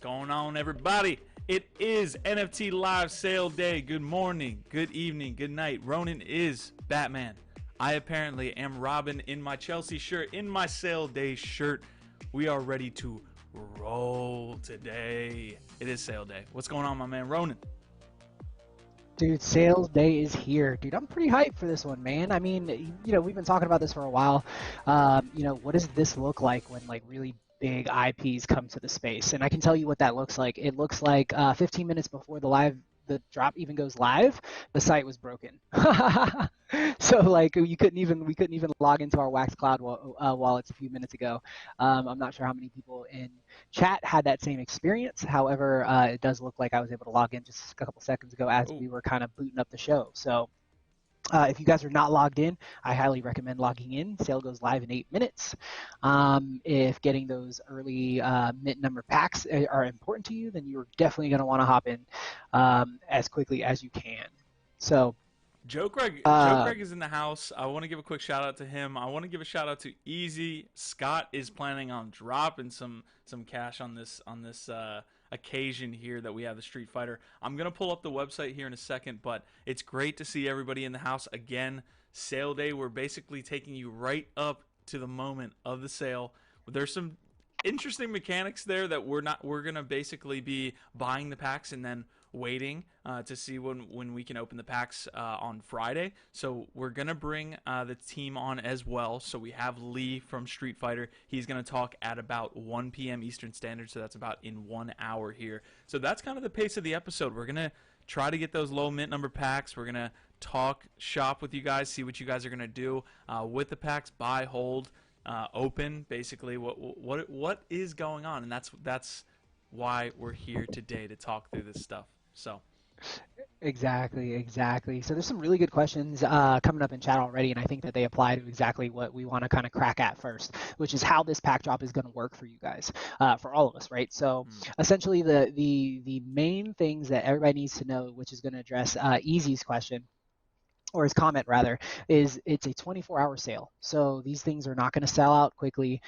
going on, everybody? It is NFT live sale day. Good morning, good evening, good night. Ronan is Batman. I apparently am Robin in my Chelsea shirt, in my sale day shirt. We are ready to roll today. It is sale day. What's going on, my man Ronan? Dude, sales day is here. Dude, I'm pretty hyped for this one, man. I mean, we've been talking about this for a while. What does this look like when like really big IPs come to the space? And I can tell you what that looks like. It looks like 15 minutes before the drop even goes live, the site was broken. So like we couldn't even log into our Wax Cloud wallets a few minutes ago. I'm not sure how many people in chat had that same experience. However, it does look like I was able to log in just a couple seconds ago as we were kind of booting up the show. So if you guys are not logged in, I highly recommend logging in. Sale goes live in 8 minutes. If getting those early mint number packs are important to you, then you're definitely going to want to hop in as quickly as you can. So, Joe Craig is in the house. I want to give a quick shout out to him. I want to give a shout out to Easy. Scott is planning on dropping some cash on this occasion here that we have the Street Fighter. I'm gonna pull up the website here in a second, but it's great to see everybody in the house again. Sale day. We're basically taking you right up to the moment of the sale. There's some interesting mechanics there that we're gonna basically be buying the packs and then waiting to see when we can open the packs on Friday. So we're gonna bring the team on as well. So we have Lee from Street Fighter. He's gonna talk at about 1 p.m. Eastern Standard, so that's about in 1 hour here. So that's kind of the pace of the episode. We're gonna try to get those low mint number packs. We're gonna talk shop with you guys, see what you guys are gonna do with the packs, buy, hold, open, basically what is going on. And that's why we're here today, to talk through this stuff. So exactly. So there's some really good questions coming up in chat already, and I think that they apply to exactly what we want to kind of crack at first, which is how this pack drop is going to work for you guys, for all of us, right? So essentially the main things that everybody needs to know, which is going to address Easy's question, or his comment rather, is it's a 24-hour sale. So these things are not going to sell out quickly.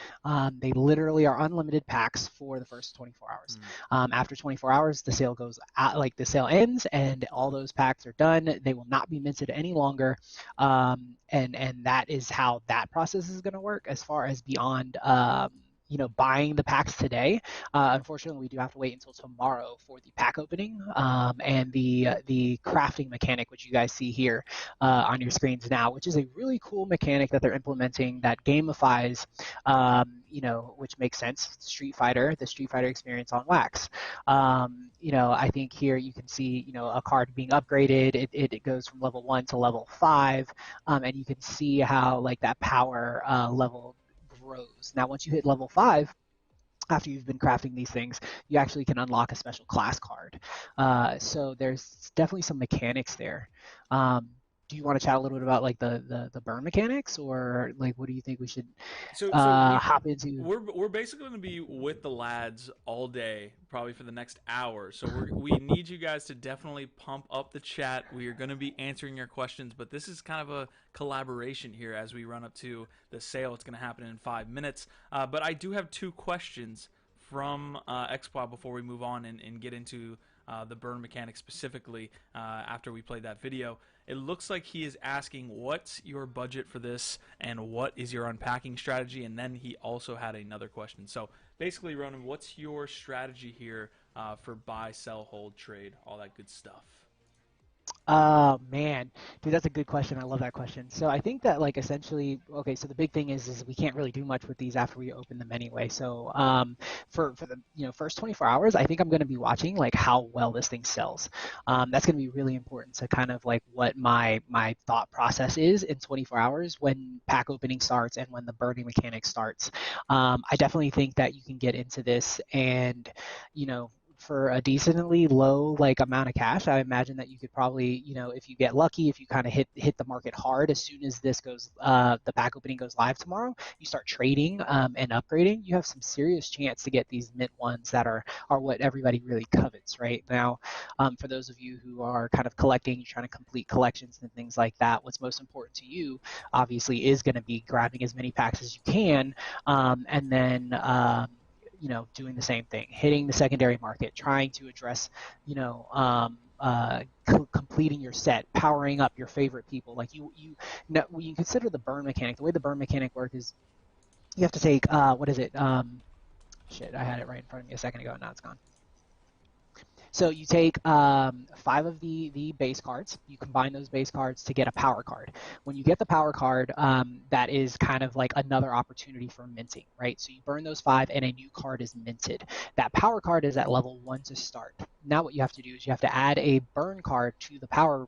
They literally are unlimited packs for the first 24 hours. After 24 hours, the sale goes out, like the sale ends, and all those packs are done. They will not be minted any longer. And that is how that process is going to work. As far as beyond buying the packs today, unfortunately, we do have to wait until tomorrow for the pack opening and the crafting mechanic, which you guys see here on your screens now, which is a really cool mechanic that they're implementing that gamifies, which makes sense. The Street Fighter experience on Wax. I think here you can see, a card being upgraded. It goes from level 1 to level 5, and you can see how like that power level grows. Now, once you hit level 5, after you've been crafting these things, you actually can unlock a special class card. So there's definitely some mechanics there. Do you want to chat a little bit about like the burn mechanics, or like what do you think we should hop into? We're basically going to be with the lads all day, probably for the next hour. So we need you guys to definitely pump up the chat. We are going to be answering your questions, but this is kind of a collaboration here as we run up to the sale. It's going to happen in 5 minutes. But I do have 2 questions from Xploit before we move on and get into the burn mechanic specifically after we played that video. It looks like he is asking, what's your budget for this and what is your unpacking strategy? And then he also had another question. So basically, Ronan, what's your strategy here for buy, sell, hold, trade, all that good stuff? Man, dude, that's a good question. I love that question. So I think that like essentially, okay, so the big thing is we can't really do much with these after we open them anyway. So for the first 24 hours, I think I'm going to be watching like how well this thing sells. That's going to be really important to kind of like what my thought process is in 24 hours when pack opening starts and when the burning mechanic starts. I definitely think that you can get into this and for a decently low like amount of cash, I imagine that you could probably, if you get lucky, if you kind of hit the market hard as soon as this goes, the pack opening goes live tomorrow, you start trading and upgrading, you have some serious chance to get these mint ones that are what everybody really covets right now. For those of you who are kind of collecting, you're trying to complete collections and things like that, what's most important to you obviously is going to be grabbing as many packs as you can, and then doing the same thing, hitting the secondary market, trying to address, completing your set, powering up your favorite people. Like when you consider the burn mechanic, the way the burn mechanic works is you have to take, what is it? Shit, I had it right in front of me a second ago, and now it's gone. So you take 5 of the base cards, you combine those base cards to get a power card. When you get the power card, that is kind of like another opportunity for minting, right? So you burn those 5 and a new card is minted. That power card is at level 1 to start. Now what you have to do is you have to add a burn card to the power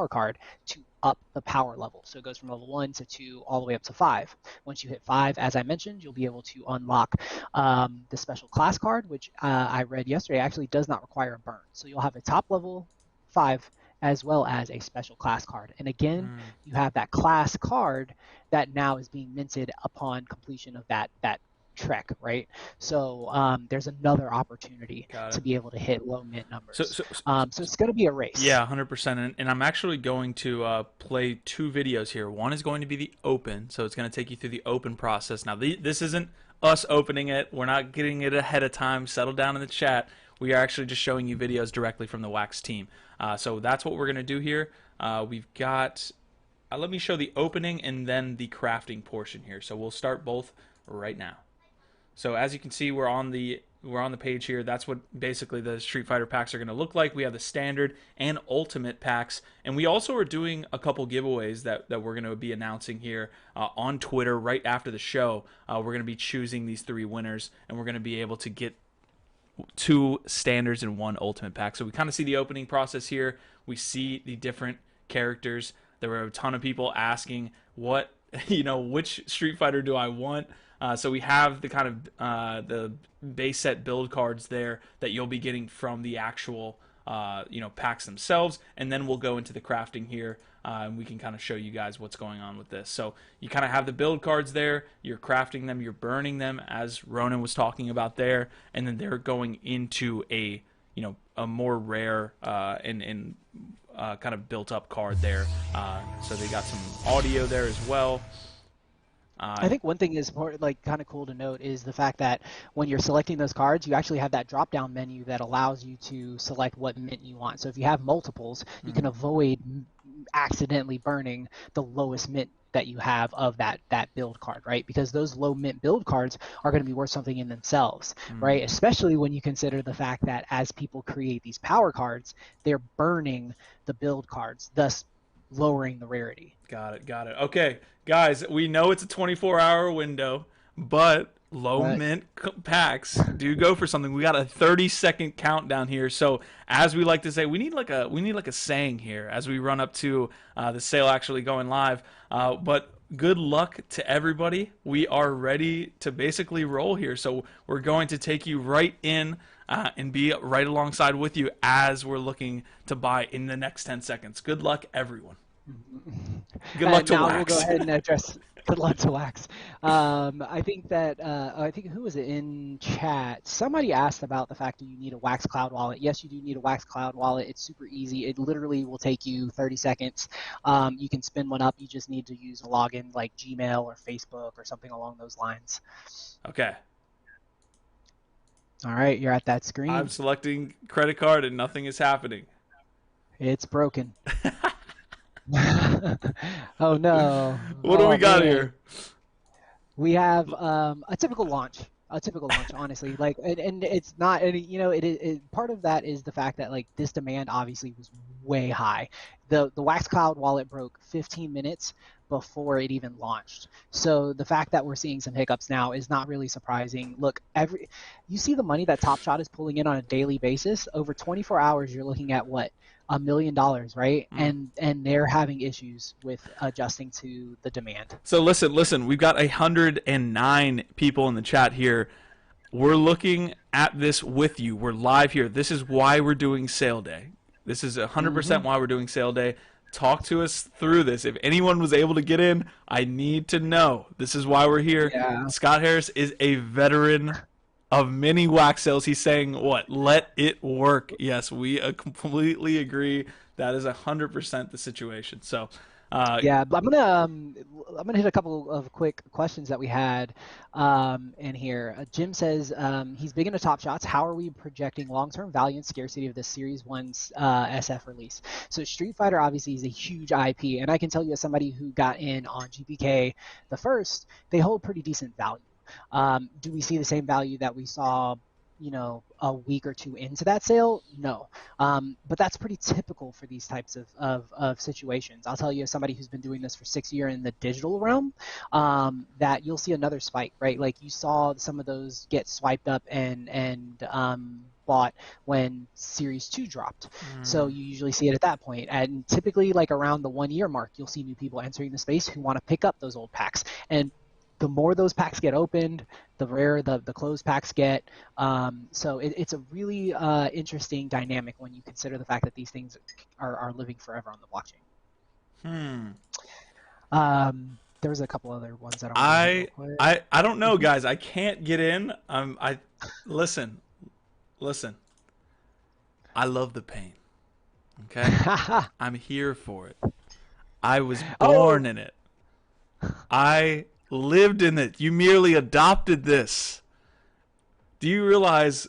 card to up the power level. So it goes from level 1 to 2 all the way up to 5. Once you hit 5, as I mentioned, you'll be able to unlock the special class card, which I read yesterday actually does not require a burn. So you'll have a top level 5 as well as a special class card. And again, you have that class card that now is being minted upon completion of that trek, right? So there's another opportunity to be able to hit low mint numbers. So it's going to be a race. Yeah, 100%. And I'm actually going to play 2 videos here. One is going to be the open, so it's going to take you through the open process. Now, this isn't us opening it. We're not getting it ahead of time. Settle down in the chat. We are actually just showing you videos directly from the Wax team. So that's what we're going to do here. We've got... let me show the opening and then the crafting portion here. So we'll start both right now. So as you can see, we're on the page here. That's what basically the Street Fighter packs are going to look like. We have the standard and ultimate packs, and we also are doing a couple giveaways that we're going to be announcing here on Twitter right after the show. We're going to be choosing these 3 winners, and we're going to be able to get 2 standards and 1 ultimate pack. So we kind of see the opening process here. We see the different characters. There were a ton of people asking what, which Street Fighter do I want? So we have the kind of the base set build cards there that you'll be getting from the actual packs themselves, and then we'll go into the crafting here, and we can kind of show you guys what's going on with this. So you kind of have the build cards there, you're crafting them, you're burning them, as Ronan was talking about there, and then they're going into a more rare and kind of built up card there. So they got some audio there as well. I think one thing is kind of cool to note is the fact that when you're selecting those cards, you actually have that drop-down menu that allows you to select what mint you want. So if you have multiples, you can avoid accidentally burning the lowest mint that you have of that build card, right? Because those low mint build cards are going to be worth something in themselves, right? Especially when you consider the fact that as people create these power cards, they're burning the build cards, thus lowering the rarity. Got it. Okay, guys, we know it's a 24-hour window, but low mint packs do go for something. We got a 30-second countdown here. So as we like to say, we need like a saying here as we run up to the sale actually going live. But good luck to everybody. We are ready to basically roll here. So we're going to take you right in and be right alongside with you as we're looking to buy in the next 10 seconds. Good luck, everyone. Good luck to now Wax. We'll go ahead and address good luck to Wax. I think that who was it in chat? Somebody asked about the fact that you need a Wax Cloud wallet. Yes, you do need a Wax Cloud wallet. It's super easy. It literally will take you 30 seconds. You can spin one up. You just need to use a login like Gmail or Facebook or something along those lines. Okay. All right, you're at that screen. I'm selecting credit card and nothing is happening. It's broken. Oh no! What do we got here? We have a typical launch. Honestly, and it's not any. Part of that is the fact that this demand obviously was way high. The Wax Cloud wallet broke 15 minutes before it even launched. So the fact that we're seeing some hiccups now is not really surprising. Look, you see the money that Top Shot is pulling in on a daily basis. Over 24 hours, you're looking at what? $1 million, right? And they're having issues with adjusting to the demand. So listen, we've got 109 people in the chat here. We're looking at this with you. We're live here. This is why we're doing sale day. This is 100% why we're doing sale day. Talk to us through this. If anyone was able to get in, I need to know. This is why we're here. Yeah. Scott Harris is a veteran of many wax sales. He's saying, what? Let it work. Yes, we completely agree. That is 100% the situation. So Yeah, but I'm gonna hit a couple of quick questions that we had in here. Jim says he's big into Top Shots. How are we projecting long-term value and scarcity of this Series 1's SF release? So Street Fighter obviously is a huge IP, and I can tell you as somebody who got in on GPK the first, they hold pretty decent value. Do we see the same value that we saw, a week or two into that sale? No. But that's pretty typical for these types of situations. I'll tell you, as somebody who's been doing this for 6 years in the digital realm, that you'll see another spike, right? Like you saw some of those get swiped up and bought when Series 2 dropped. So you usually see it at that point. And typically, like around the 1 year mark, you'll see new people entering the space who want to pick up those old packs. And the more those packs get opened, the rarer the closed packs get. So it's a really interesting dynamic when you consider the fact that these things are living forever on the blockchain. There was a couple other ones that I don't know, guys. I can't get in. Listen. I love the pain. Okay, I'm here for it. I was born in it. I lived in it. You merely adopted this. Do you realize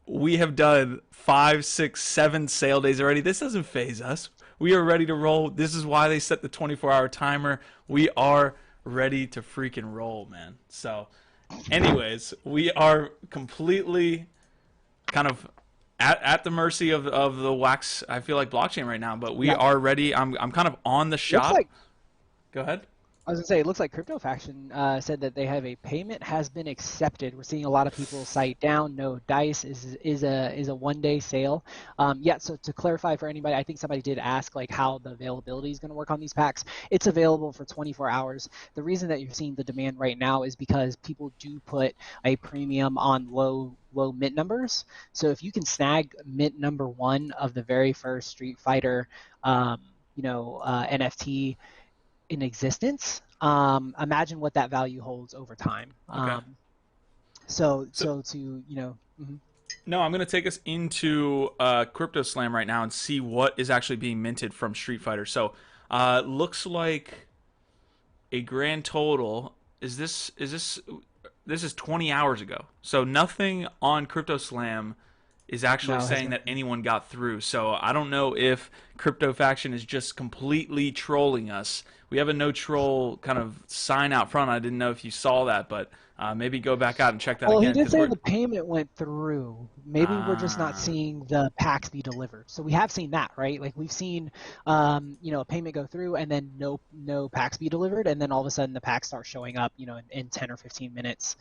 we have done 5, 6, 7 sale days already? This doesn't phase us. We are ready to roll. This is why they set the 24-hour timer. We are ready to freaking roll, man. So, anyways, we are completely kind of at the mercy of the wax, I feel like, blockchain right now, but we are ready. I'm kind of on the shop. Go ahead. I was gonna say, it looks like Crypto Faction said that they have a payment has been accepted. We're seeing a lot of people cite down. No dice is a 1-day sale. Yeah. So to clarify for anybody, I think somebody did ask like how the availability is going to work on these packs. It's available for 24 hours. The reason that you're seeing the demand right now is because people do put a premium on low mint numbers. So if you can snag mint number 1 of the very first Street Fighter, NFT in existence, imagine what that value holds over time. Okay. So to No, I'm going to take us into Crypto Slam right now and see what is actually being minted from Street Fighter. So looks like a grand total this is 20 hours ago. So nothing on Crypto Slam is actually saying that anyone got through. So I don't know if Crypto Faction is just completely trolling us. We have a no troll kind of sign out front. I didn't know if you saw that, but maybe go back out and check that again. Well, he did say the payment went through. Maybe we're just not seeing the packs be delivered. So we have seen that, right? Like we've seen, a payment go through and then no packs be delivered, and then all of a sudden the packs start showing up, in 10 or 15 minutes,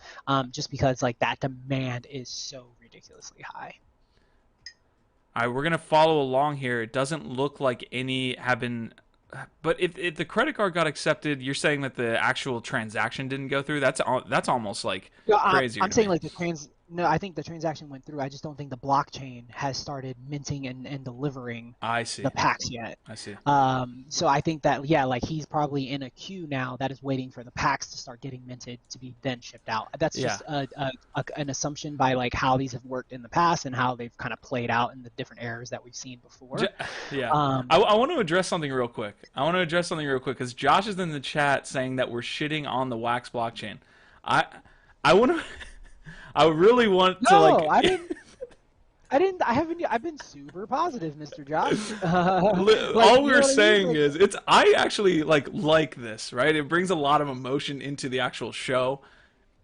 just because like that demand is so ridiculously high. All right, we're going to follow along here. It doesn't look like any have been... But if the credit card got accepted, you're saying that the actual transaction didn't go through? That's almost like crazy. I'm saying like No, I think the transaction went through. I just don't think the blockchain has started minting and delivering the packs yet. I see. So I think that, like he's probably in a queue now that is waiting for the packs to start getting minted to be then shipped out. That's just an assumption by like how these have worked in the past and how they've kind of played out in the different eras that we've seen before. Yeah. I want to address something real quick. Because Josh is in the chat saying that we're shitting on the Wax blockchain. I want to... I really want to like. I've been super positive, Mr. Josh. All we're saying is I actually like this, right? It brings a lot of emotion into the actual show.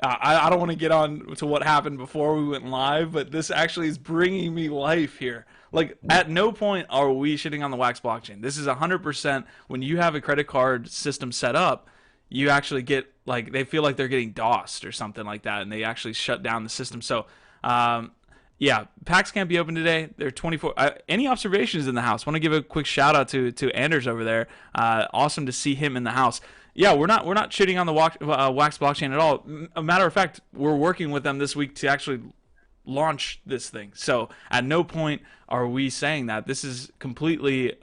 I don't want to get on to what happened before we went live, but this actually is bringing me life here. Like, at no point are we shitting on the Wax blockchain. This is 100% when you have a credit card system set up, you actually get, like, they feel like they're getting DOSed or something like that, and they actually shut down the system. So, yeah, packs can't be open today. They're 24. Any observations in the house? Want to give a quick shout out to Anders over there. Awesome to see him in the house. Yeah, we're not shitting on the Wax blockchain at all. A matter of fact, we're working with them this week to actually launch this thing. So at no point are we saying that. This is completely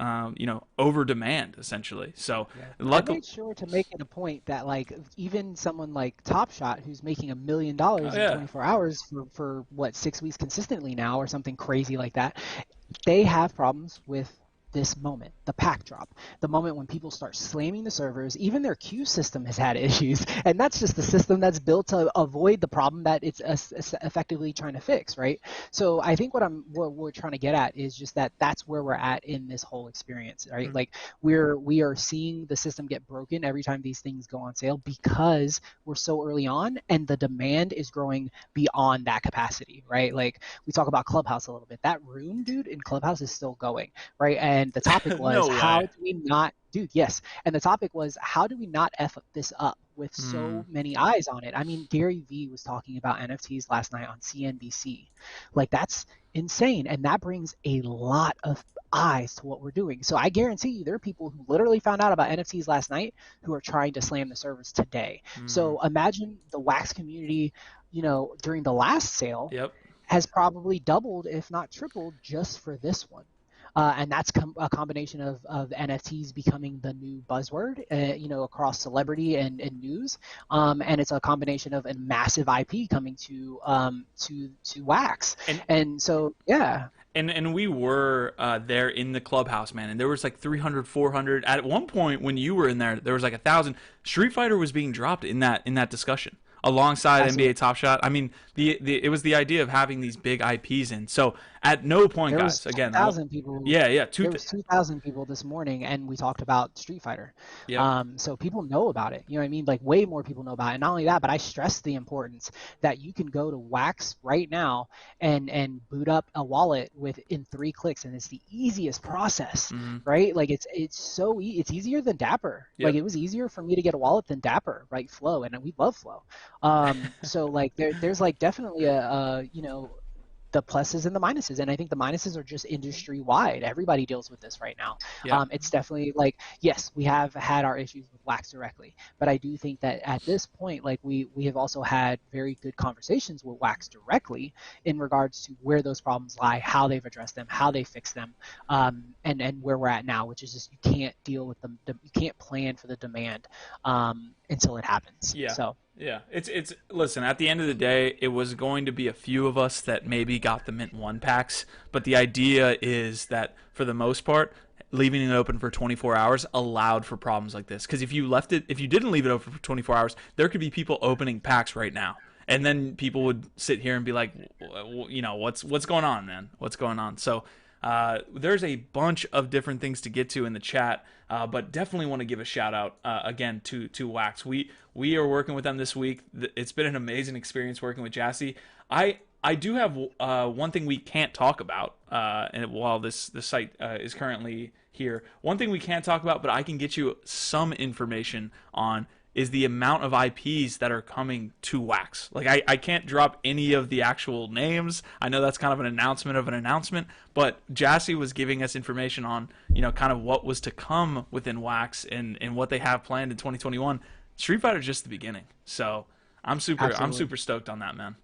over demand essentially. So I made sure to make it a point that like even someone like Top Shot, who's making $1 million in 24 hours for what, 6 weeks consistently now or something crazy like that, they have problems with this moment, the pack drop, the moment when people start slamming the servers. Even their queue system has had issues, and that's just the system that's built to avoid the problem that it's effectively trying to fix, right? So I think what we're trying to get at is just that that's where we're at in this whole experience, right? Like we are seeing the system get broken every time these things go on sale because we're so early on, and the demand is growing beyond that capacity, right? Like we talk about Clubhouse a little bit. That room, dude, in Clubhouse is still going, right? And the topic was No how way. do we not, dude, yes. And the topic was how do we not F this up with so many eyes on it? I mean, Gary Vee was talking about NFTs last night on CNBC. Like that's insane. And that brings a lot of eyes to what we're doing. So I guarantee you there are people who literally found out about NFTs last night who are trying to slam the servers today. So imagine the Wax community, you know, during the last sale has probably doubled, if not tripled, just for this one. And that's a combination of NFTs becoming the new buzzword, you know, across celebrity and news, and it's a combination of a massive IP coming to Wax, and so yeah. And we were there in the clubhouse, man, and there was like 300, 400. At one point when you were in there was like 1,000. Street Fighter was being dropped in that discussion alongside NBA Top Shot. I mean, it was the idea of having these big IPs in. So at no point, there guys, was again, 2,000 people. Yeah. There was 2,000 people this morning, and we talked about Street Fighter. So people know about it. You know what I mean? Like way more people know about it. And not only that, but I stress the importance that you can go to Wax right now and boot up a wallet in 3 clicks, and it's the easiest process, right? Like it's so it's easier than Dapper. Like it was easier for me to get a wallet than Dapper, right? Flow, and we love Flow. So like there's like definitely a you know, the pluses and the minuses, and I think the minuses are just industry wide. Everybody deals with this right now. It's definitely like, yes, we have had our issues with Wax directly, but I do think that at this point, like we have also had very good conversations with Wax directly in regards to where those problems lie, how they've addressed them, how they fix them, and where we're at now, which is just you can't deal with them, you can't plan for the demand until it happens. So yeah, it's listen, at the end of the day, it was going to be a few of us that maybe got the Mint 1 packs, but the idea is that for the most part, leaving it open for 24 hours allowed for problems like this. Because if you didn't leave it open for 24 hours, there could be people opening packs right now. And then people would sit here and be like, you know, what's going on, man? What's going on? So there's a bunch of different things to get to in the chat, but definitely want to give a shout out again to Wax. We are working with them this week. It's been an amazing experience working with Jassy. I do have one thing we can't talk about, and while the site is currently here, one thing we can't talk about, but I can get you some information on, is the amount of IPs that are coming to Wax. Like I can't drop any of the actual names. I know that's kind of an announcement, but Jassy was giving us information on, you know, kind of what was to come within Wax and what they have planned in 2021. Street Fighter is just the beginning. So I'm super stoked on that, man.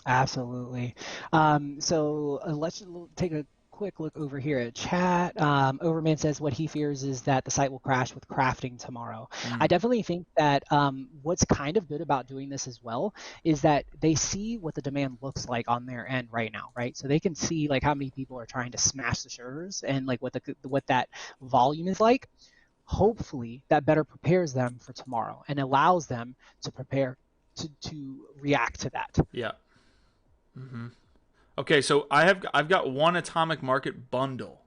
Absolutely. So let's take a quick look over here at chat. Overman says what he fears is that the site will crash with crafting tomorrow. I definitely think that what's kind of good about doing this as well is that they see what the demand looks like on their end right now, right? So they can see like how many people are trying to smash the servers and like what that volume is like. Hopefully that better prepares them for tomorrow and allows them to prepare to react to that. Yeah. Okay, so I've got one atomic market bundle.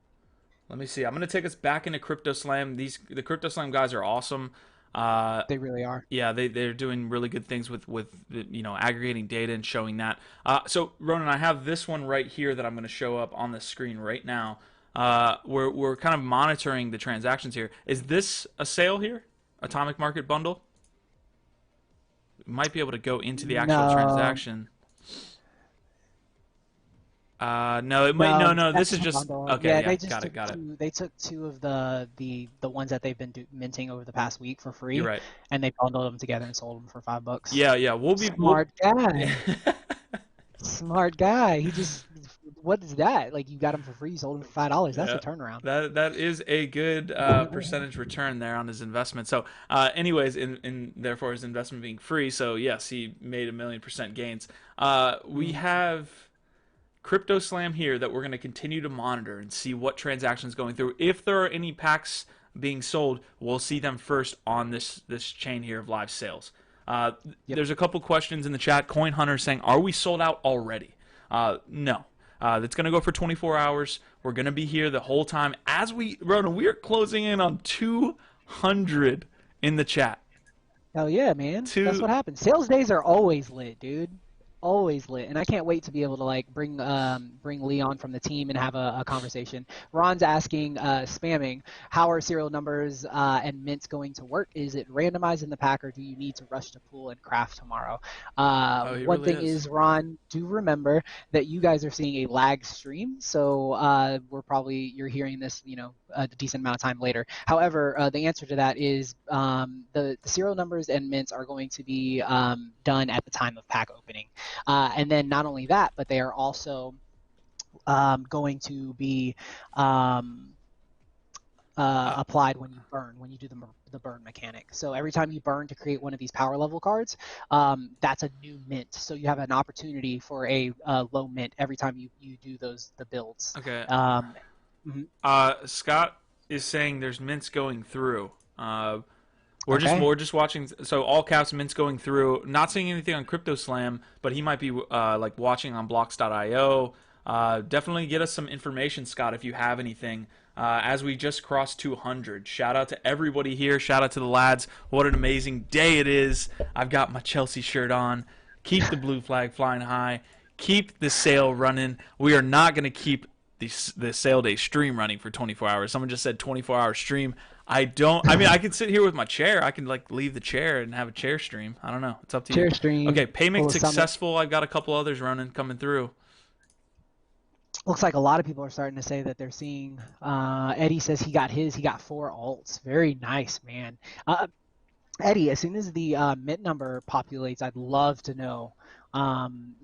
Let me see. I'm gonna take us back into Crypto Slam. The Crypto Slam guys are awesome. They really are. Yeah, they're doing really good things with you know, aggregating data and showing that. So Ronan, I have this one right here that I'm gonna show up on the screen right now. We're kind of monitoring the transactions here. Is this a sale here? Atomic market bundle? We might be able to go into the actual transaction. No. This is just okay. Yeah, they just got it. They took 2 of the ones that they've been minting over the past week for free. You're right. And they bundled them together and sold them for $5. Yeah. We'll be smart guy. Smart guy. He just, what is that? Like you got him for free, you sold him for $5. That's a turnaround. That is a good percentage return there on his investment. So, anyways, in therefore his investment being free. So yes, he made 1,000,000% gains. We have Crypto Slam here that we're going to continue to monitor and see what transactions going through. If there are any packs being sold, we'll see them first on this chain here of live sales. There's a couple questions in the chat. Coin Hunter saying, "Are we sold out already?" No. That's going to go for 24 hours. We're going to be here the whole time. Rona, we are closing in on 200 in the chat. Hell yeah, man. That's what happens. Sales days are always lit, dude. Always lit, and I can't wait to be able to like bring Leon from the team and have a conversation. Ron's asking, spamming, how are serial numbers and mints going to work? Is it randomized in the pack, or do you need to rush to pool and craft tomorrow? One thing is, Ron, do remember that you guys are seeing a lag stream, so you're hearing this, a decent amount of time later. However, the answer to that is the serial numbers and mints are going to be done at the time of pack opening. And then not only that, but they are also going to be applied when you do the burn mechanic. So every time you burn to create one of these power level cards, that's a new mint. So you have an opportunity for a low mint every time you do the builds. Okay. Scott is saying there's mints going through. We're just watching. So all caps mints going through. Not seeing anything on Crypto Slam, but he might be like watching on blocks.io. Definitely get us some information, Scott, if you have anything. As we just crossed 200. Shout out to everybody here. Shout out to the lads. What an amazing day it is. I've got my Chelsea shirt on. Keep the blue flag flying high. Keep the sale running. We are not going to keep the SALEDAY stream running for 24 hours. Someone just said 24-hour stream. I could sit here with my chair. I can like leave the chair and have a chair stream. I don't know. It's up to you. Chair stream. Okay, payment successful. I've got a couple others coming through. Looks like a lot of people are starting to say that they're seeing. Eddie says he got 4 alts. Very nice, man. Eddie, as soon as the mint number populates, I'd love to know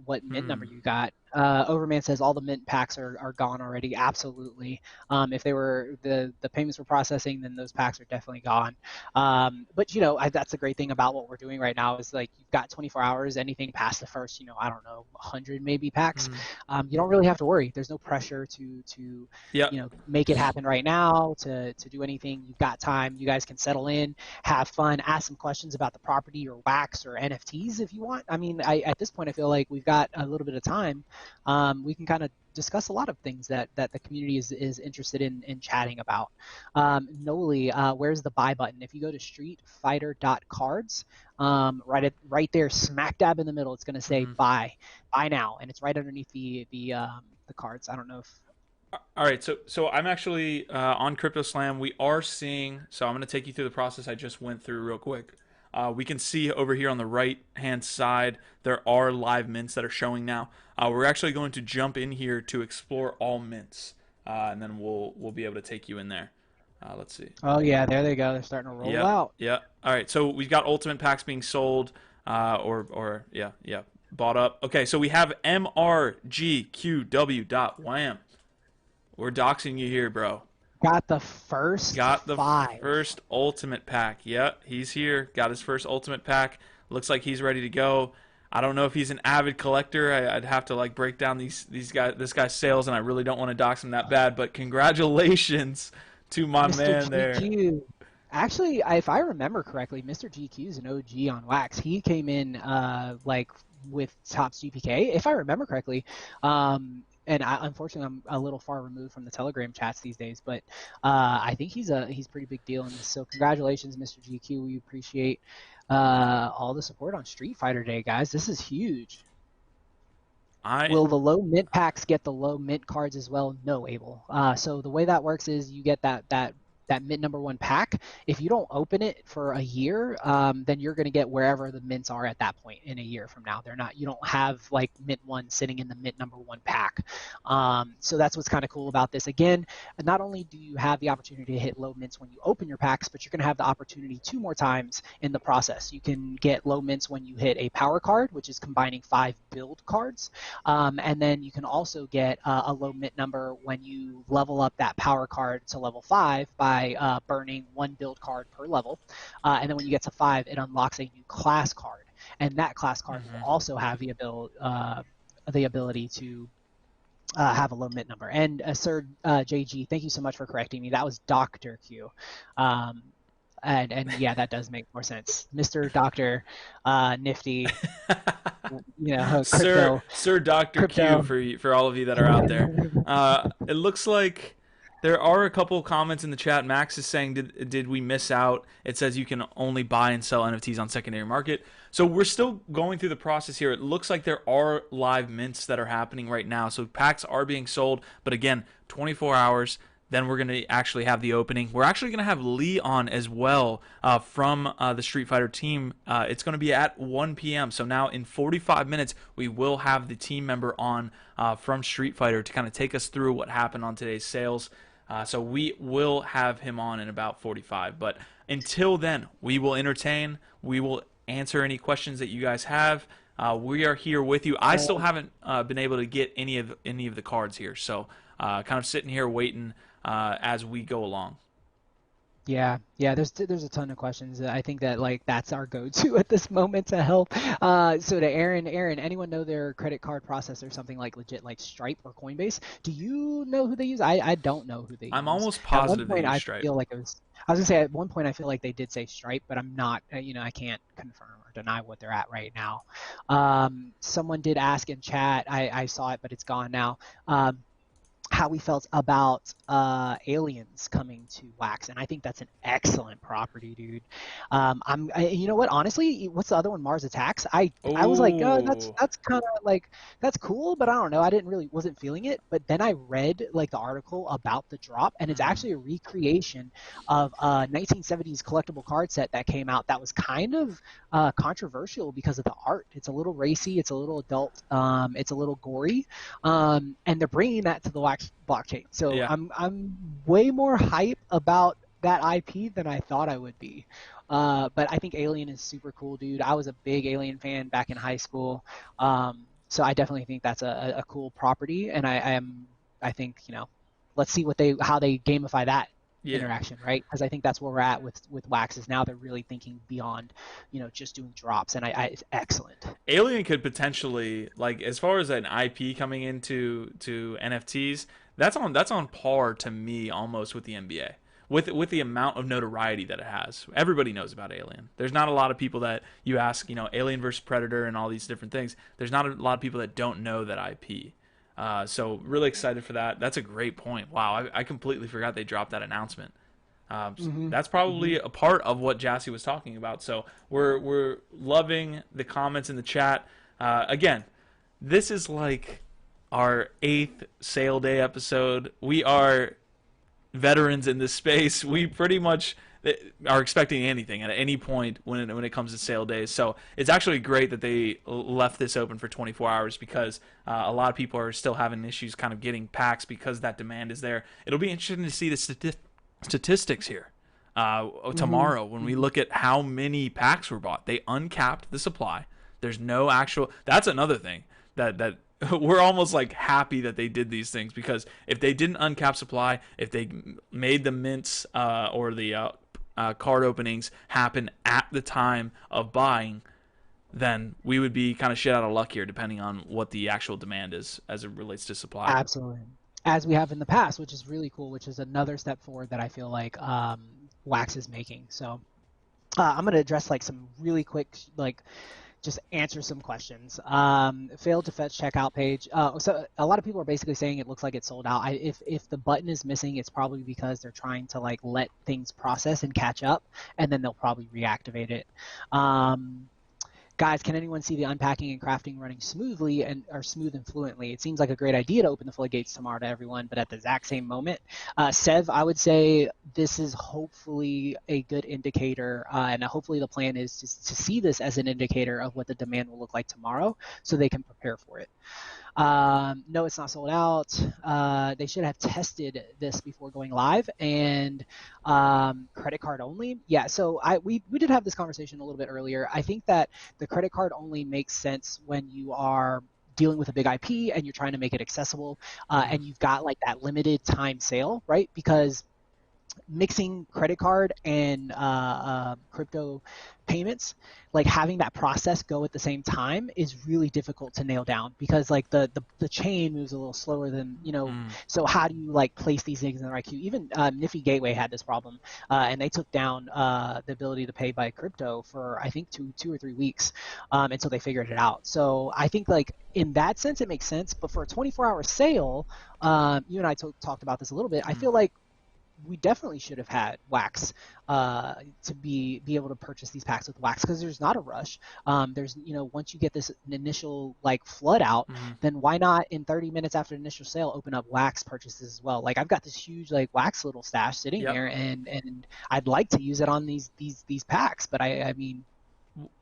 what mint number you got. Overman says all the mint packs are gone already. Absolutely. If they were the payments were processing, then those packs are definitely gone. But that's the great thing about what we're doing right now is like you've got 24 hours. Anything past the first, I don't know, 100 maybe packs. You don't really have to worry. There's no pressure to make it happen right now. To do anything, you've got time. You guys can settle in, have fun, ask some questions about the property or wax or NFTs if you want. I mean, at this point, I feel like we've got a little bit of time. We can kind of discuss a lot of things that the community is interested in chatting about. Noli, where's the buy button? If you go to streetfighter.cards, right there, smack dab in the middle, it's going to say buy now, and it's right underneath the cards. I don't know if. All right, so I'm actually on Crypto Slam. We are seeing. So I'm going to take you through the process I just went through real quick. We can see over here on the right-hand side, there are live mints that are showing now. We're actually going to jump in here to explore all mints, and then we'll be able to take you in there. Let's see. Oh, yeah, there they go. They're starting to roll out. Yeah. All right, so we've got ultimate packs being sold, bought up. Okay, so we have MRGQW.wham. We're doxing you here, bro. Got the first first ultimate pack. Yep, he's here. Got his first ultimate pack. Looks like he's ready to go. I don't know if he's an avid collector. I'd have to like break down this guy's sales, and I really don't want to dox him that bad. But congratulations to my man there. Actually, if I remember correctly, Mr. GQ is an OG on Wax. He came in with Topps GPK, if I remember correctly. And unfortunately, I'm a little far removed from the Telegram chats these days, but I think he's a pretty big deal in this. So congratulations, Mr. GQ. We appreciate all the support on Street Fighter Day, guys. This is huge. Will the low mint packs get the low mint cards as well? No, Abel. So the way that works is you get that mint number 1 pack. If you don't open it for a year, then you're going to get wherever the mints are at that point in a year from now. You don't have like mint 1 sitting in the mint number 1 pack. So that's what's kind of cool about this. Again, not only do you have the opportunity to hit low mints when you open your packs, but you're going to have the opportunity 2 more times in the process. You can get low mints when you hit a power card, which is combining 5 build cards. And then you can also get a low mint number when you level up that power card to level 5 by burning 1 build card per level, and then when you get to 5, it unlocks a new class card, and that class card will also have the ability to have a low mint number. And Sir JG, thank you so much for correcting me. That was Dr. Q. And yeah, that does make more sense. Mr. Dr. Nifty, Sir Dr. Q crypto. for all of you that are out there. It looks like there are a couple comments in the chat. Max is saying, did we miss out? It says you can only buy and sell NFTs on secondary market. So we're still going through the process here. It looks like there are live mints that are happening right now. So packs are being sold, but again, 24 hours. Then we're going to actually have the opening. We're actually going to have Lee on as well from the Street Fighter team. It's going to be at 1 p.m. So now in 45 minutes, we will have the team member on from Street Fighter to kind of take us through what happened on today's sales. So we will have him on in about 45. But until then, we will entertain. We will answer any questions that you guys have. We are here with you. I still haven't been able to get any of the cards here. So kind of sitting here waiting as we go along. Yeah, there's a ton of questions. I think that like that's our go-to at this moment to help. So to Aaron, anyone know their credit card processor, something like legit like Stripe or Coinbase? Do you know who they use? I don't know who they use. I'm almost positive they use Stripe. Feel like it was. I was gonna say at one point I feel like they did say Stripe, but I'm not. I can't confirm or deny what they're at right now. Someone did ask in chat. I saw it, but it's gone now. How we felt about aliens coming to Wax, and I think that's an excellent property, dude. You know what? Honestly, what's the other one? Mars Attacks. I was like, oh, that's kind of like that's cool, but I don't know. I wasn't feeling it. But then I read like the article about the drop, and it's actually a recreation of a 1970s collectible card set that came out that was kind of controversial because of the art. It's a little racy, it's a little adult, it's a little gory, and they're bringing that to the Wax blockchain. So yeah. I'm way more hype about that IP than I thought I would be. But I think Alien is super cool, dude. I was a big Alien fan back in high school. So I definitely think that's a cool property, and I think, let's see how they gamify that interaction, right? Because I think that's where we're at with Wax is now they're really thinking beyond, just doing drops, and it's excellent. Alien could potentially, like, as far as an IP coming into NFTs, that's on par to me almost with the NBA. With the amount of notoriety that it has. Everybody knows about Alien. There's not a lot of people that you ask, Alien versus Predator and all these different things. There's not a lot of people that don't know that IP. So really excited for that. That's a great point. Wow, I completely forgot they dropped that announcement. That's probably a part of what Jassy was talking about. So we're loving the comments in the chat. Again, this is like our 8th sale day episode. We are veterans in this space. We pretty much are expecting anything at any point when it comes to sale days. So it's actually great that they left this open for 24 hours because a lot of people are still having issues kind of getting packs because that demand is there. It'll be interesting to see the statistics here tomorrow when we look at how many packs were bought. They uncapped the supply. There's no actual. That's another thing that we're almost like happy that they did these things, because if they didn't uncap supply, if they made the mints or the card openings happen at the time of buying, then we would be kind of shit out of luck here, depending on what the actual demand is as it relates to supply. Absolutely. As we have in the past, which is really cool, which is another step forward that I feel like Wax is making. So I'm going to address like some really quick, like, just answer some questions. Failed to fetch checkout page. So a lot of people are basically saying it looks like it's sold out. If the button is missing, it's probably because they're trying to like let things process and catch up, and then they'll probably reactivate it. Guys, can anyone see the unpacking and crafting running smoothly or smooth and fluently? It seems like a great idea to open the floodgates tomorrow to everyone, but at the exact same moment, Sev, I would say this is hopefully a good indicator, and hopefully the plan is to see this as an indicator of what the demand will look like tomorrow, so they can prepare for it. No, it's not sold out. They should have tested this before going live. And credit card only. Yeah, so we did have this conversation a little bit earlier. I think that the credit card only makes sense when you are dealing with a big IP and you're trying to make it accessible, and you've got like that limited time sale, right? Because mixing credit card and crypto payments, like having that process go at the same time is really difficult to nail down, because like the chain moves a little slower than, so how do you like place these things in the right queue? Even Nifty Gateway had this problem, and they took down the ability to pay by crypto for I think two or 3 weeks, until they figured it out. So I think like in that sense it makes sense, but for a 24-hour sale, you and I talked about this a little bit. I feel like we definitely should have had wax to be able to purchase these packs with wax, because there's not a rush. There's, once you get this initial like flood out, then why not in 30 minutes after the initial sale open up wax purchases as well? Like I've got this huge like wax little stash sitting there, and I'd like to use it on these packs, but I mean,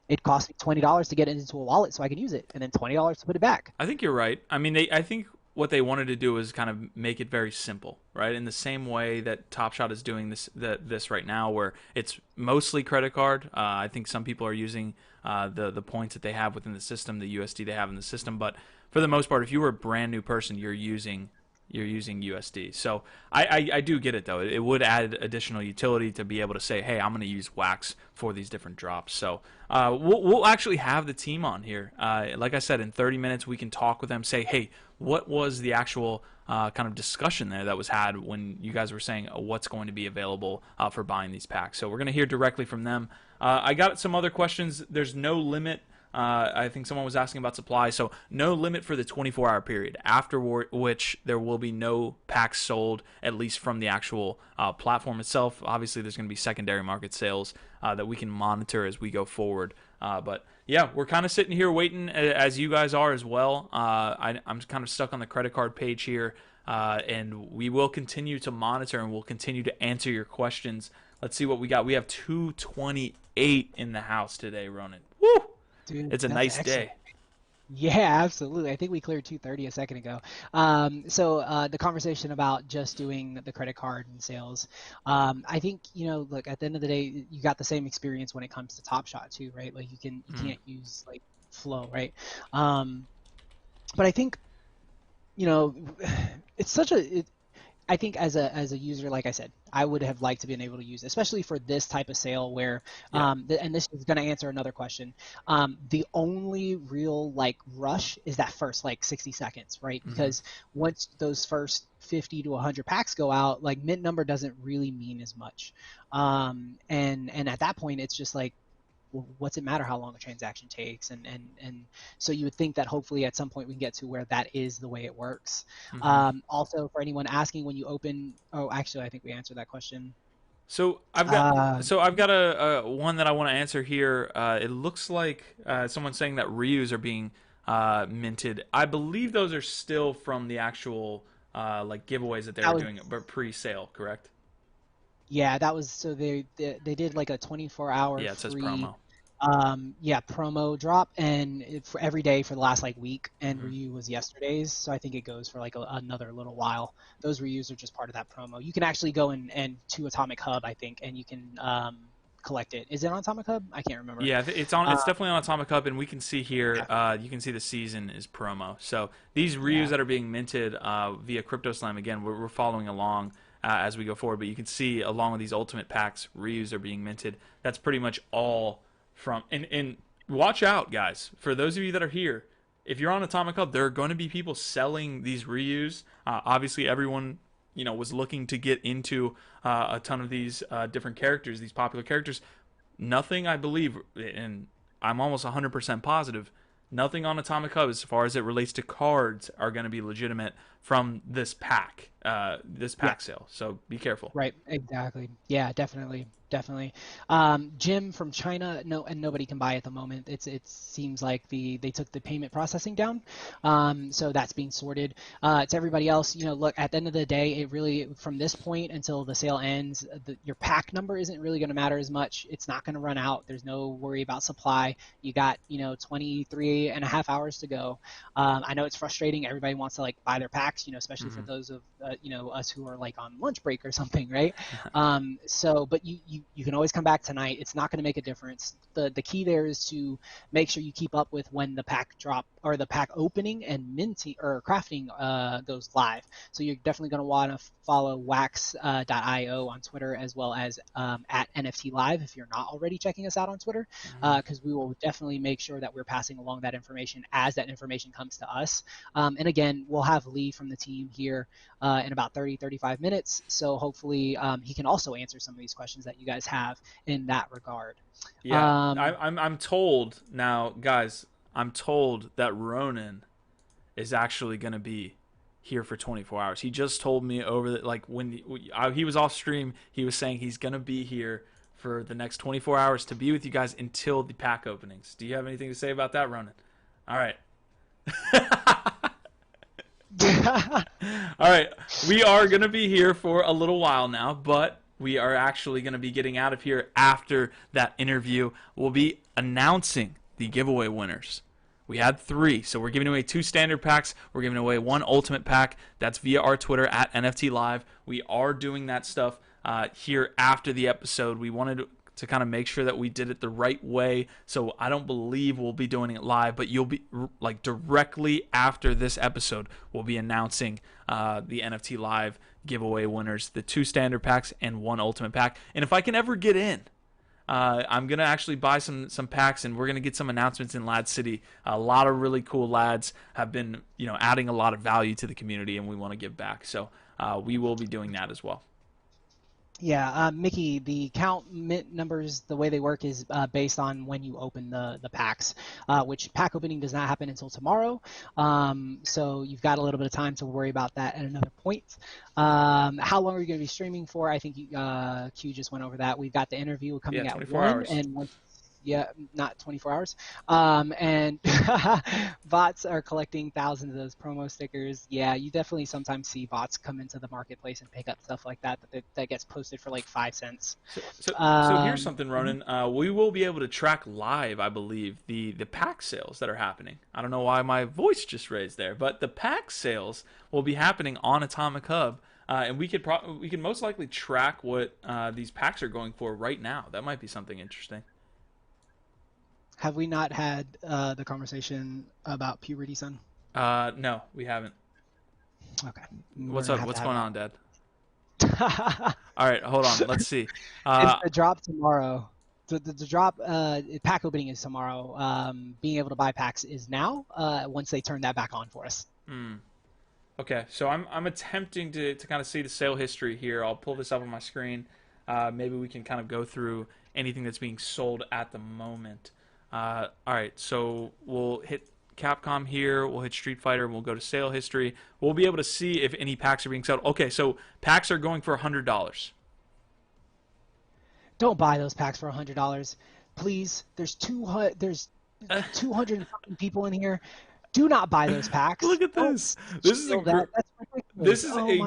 it cost me $20 to get it into a wallet so I can use it, and then $20 to put it back. I think you're right. I mean, I think what they wanted to do is kind of make it very simple, right? In the same way that Top Shot is doing this right now, where it's mostly credit card. I think some people are using the points that they have within the system, the USD they have in the system, but for the most part, if you were a brand new person, you're using USD. So I do get it, though. It would add additional utility to be able to say, hey, I'm going to use wax for these different drops. So we'll actually have the team on here. Like I said, in 30 minutes, we can talk with them, say, hey, what was the actual kind of discussion there that was had when you guys were saying what's going to be available for buying these packs. So we're going to hear directly from them. I got some other questions. There's no limit. I think someone was asking about supply. So no limit for the 24-hour period, after which there will be no packs sold, at least from the actual platform itself. Obviously, there's going to be secondary market sales that we can monitor as we go forward. But yeah, we're kind of sitting here waiting, as you guys are as well. I'm kind of stuck on the credit card page here, and we will continue to monitor, and we'll continue to answer your questions. Let's see what we got. We have 228 in the house today, Ronan. Woo! Dude, it's a nice excellent day. Yeah, absolutely. I think we cleared 230 a second ago. So the conversation about just doing the credit card and sales, I think, look, at the end of the day, you got the same experience when it comes to Top Shot too, right? Like you can't use like flow, right? But I think, it's such a, I think as a user, like I said, I would have liked to been able to use, especially for this type of sale where, and this is going to answer another question. The only real like rush is that first like 60 seconds, right? Because once those first 50 to 100 packs go out, like mint number doesn't really mean as much. And at that point, it's just like, what's it matter how long a transaction takes? And so you would think that hopefully at some point we can get to where that is the way it works. Also, for anyone asking, when you open, actually I think we answered that question. So I've got a one that I want to answer here. It looks like someone's saying that Ryus are being minted. I believe those are still from the actual like giveaways that they were doing, but pre-sale, correct? Yeah, that was, so they did like a 24-hour it says free promo. Promo drop, and for every day for the last like week, and Ryu was yesterday's, so I think it goes for like another little while. Those Ryus are just part of that promo. You can actually go and to Atomic Hub, I think, and you can collect it. Is it on Atomic Hub? I can't remember. Yeah, it's on. It's definitely on Atomic Hub, and we can see here. You can see the season is promo. So these Ryus that are being minted via CryptoSlam, again, we're following along as we go forward. But you can see along with these ultimate packs, Ryus are being minted. That's pretty much all from. And watch out, guys. For those of you that are here, if you're on Atomic Hub, there are going to be people selling these Ryus. Obviously, everyone was looking to get into a ton of these different characters, these popular characters. Nothing, I believe, and I'm almost 100% positive, nothing on Atomic Hub as far as it relates to cards are going to be legitimate from this pack sale. So be careful. Right, exactly. Yeah, definitely. Jim from China, no, and nobody can buy at the moment. It seems like they took the payment processing down, so that's being sorted. To everybody else, look, at the end of the day, it really, from this point until the sale ends, your pack number isn't really going to matter as much. It's not going to run out. There's no worry about supply. You got 23 and a half hours to go. I know it's frustrating. Everybody wants to like buy their packs wax, especially for those of us who are like on lunch break or something, right? But you can always come back tonight. It's not going to make a difference. The key there is to make sure you keep up with when the pack drop or the pack opening and minting or crafting goes live. So you're definitely going to want to follow wax.io on Twitter, as well as at NFT Live if you're not already checking us out on Twitter, because we will definitely make sure that we're passing along that information as that information comes to us. And again, we'll have Lee from the team here in about 30-35 minutes. So hopefully he can also answer some of these questions that you guys have in that regard. Yeah, I'm told now, guys. I'm told that Ronan is actually going to be here for 24 hours. He just told me over the, like when he was off stream, he was saying he's going to be here for the next 24 hours to be with you guys until the pack openings. Do you have anything to say about that, Ronan? All right. All right. We are going to be here for a little while now, but we are actually going to be getting out of here after that interview. We'll be announcing the giveaway winners. We had 3, so we're giving away 2 standard packs. We're giving away 1 ultimate pack. That's via our Twitter at NFT Live. We are doing that stuff here after the episode. We wanted to kind of make sure that we did it the right way, so I don't believe we'll be doing it live, but you'll be like directly after this episode, we'll be announcing the NFT Live giveaway winners, the 2 standard packs and 1 ultimate pack. And if I can ever get in, I'm going to actually buy some packs, and we're going to get some announcements in Lad City. A lot of really cool lads have been, adding a lot of value to the community, and we want to give back. So we will be doing that as well. Yeah, Mickey, the count mint numbers, the way they work is based on when you open the packs, which pack opening does not happen until tomorrow. So you've got a little bit of time to worry about that at another point. How long are you going to be streaming for? I think Q just went over that. We've got the interview coming at 1 hours. And 1. Yeah, not 24 hours. And bots are collecting thousands of those promo stickers. Yeah, you definitely sometimes see bots come into the marketplace and pick up stuff like that gets posted for like 5 cents. So here's something, Ronan. We will be able to track live, I believe, the pack sales that are happening. I don't know why my voice just raised there, but the pack sales will be happening on Atomic Hub. And we could most likely track what these packs are going for right now. That might be something interesting. Have we not had the conversation about puberty, son? No, we haven't. Okay. What's up? What's going on, Dad? All right, hold on. Let's see. It's the drop tomorrow. The drop pack opening is tomorrow. Being able to buy packs is now. Once they turn that back on for us. Okay, so I'm attempting to kind of see the sale history here. I'll pull this up on my screen. Maybe we can kind of go through anything that's being sold at the moment. All right, so we'll hit Capcom here, we'll hit Street Fighter, and we'll go to sale history. We'll be able to see if any packs are being sold. Okay, so packs are going for $100. Don't buy those packs for $100, please. There's 200 people in here. Do not buy those packs. Look at this. This is a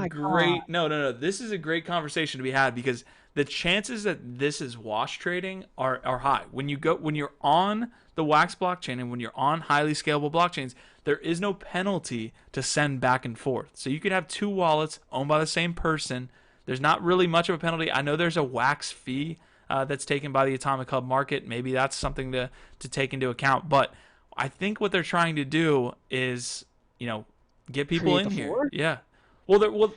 great. No. This is a great conversation to be had, because the chances that this is wash trading are high. When you're on the Wax blockchain and when you're on highly scalable blockchains, there is no penalty to send back and forth. So you could have 2 wallets owned by the same person. There's not really much of a penalty. I know there's a Wax fee that's taken by the Atomic Hub market. Maybe that's something to take into account. But I think what they're trying to do is, get people in here. Yeah. Well,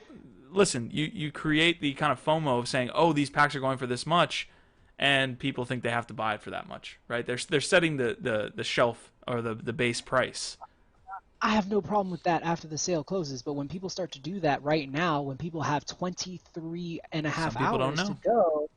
listen, you create the kind of FOMO of saying, oh, these packs are going for this much, and people think they have to buy it for that much, right? They're setting the shelf or the base price. I have no problem with that after the sale closes, but when people start to do that right now, when people have 23 and a half hours to go,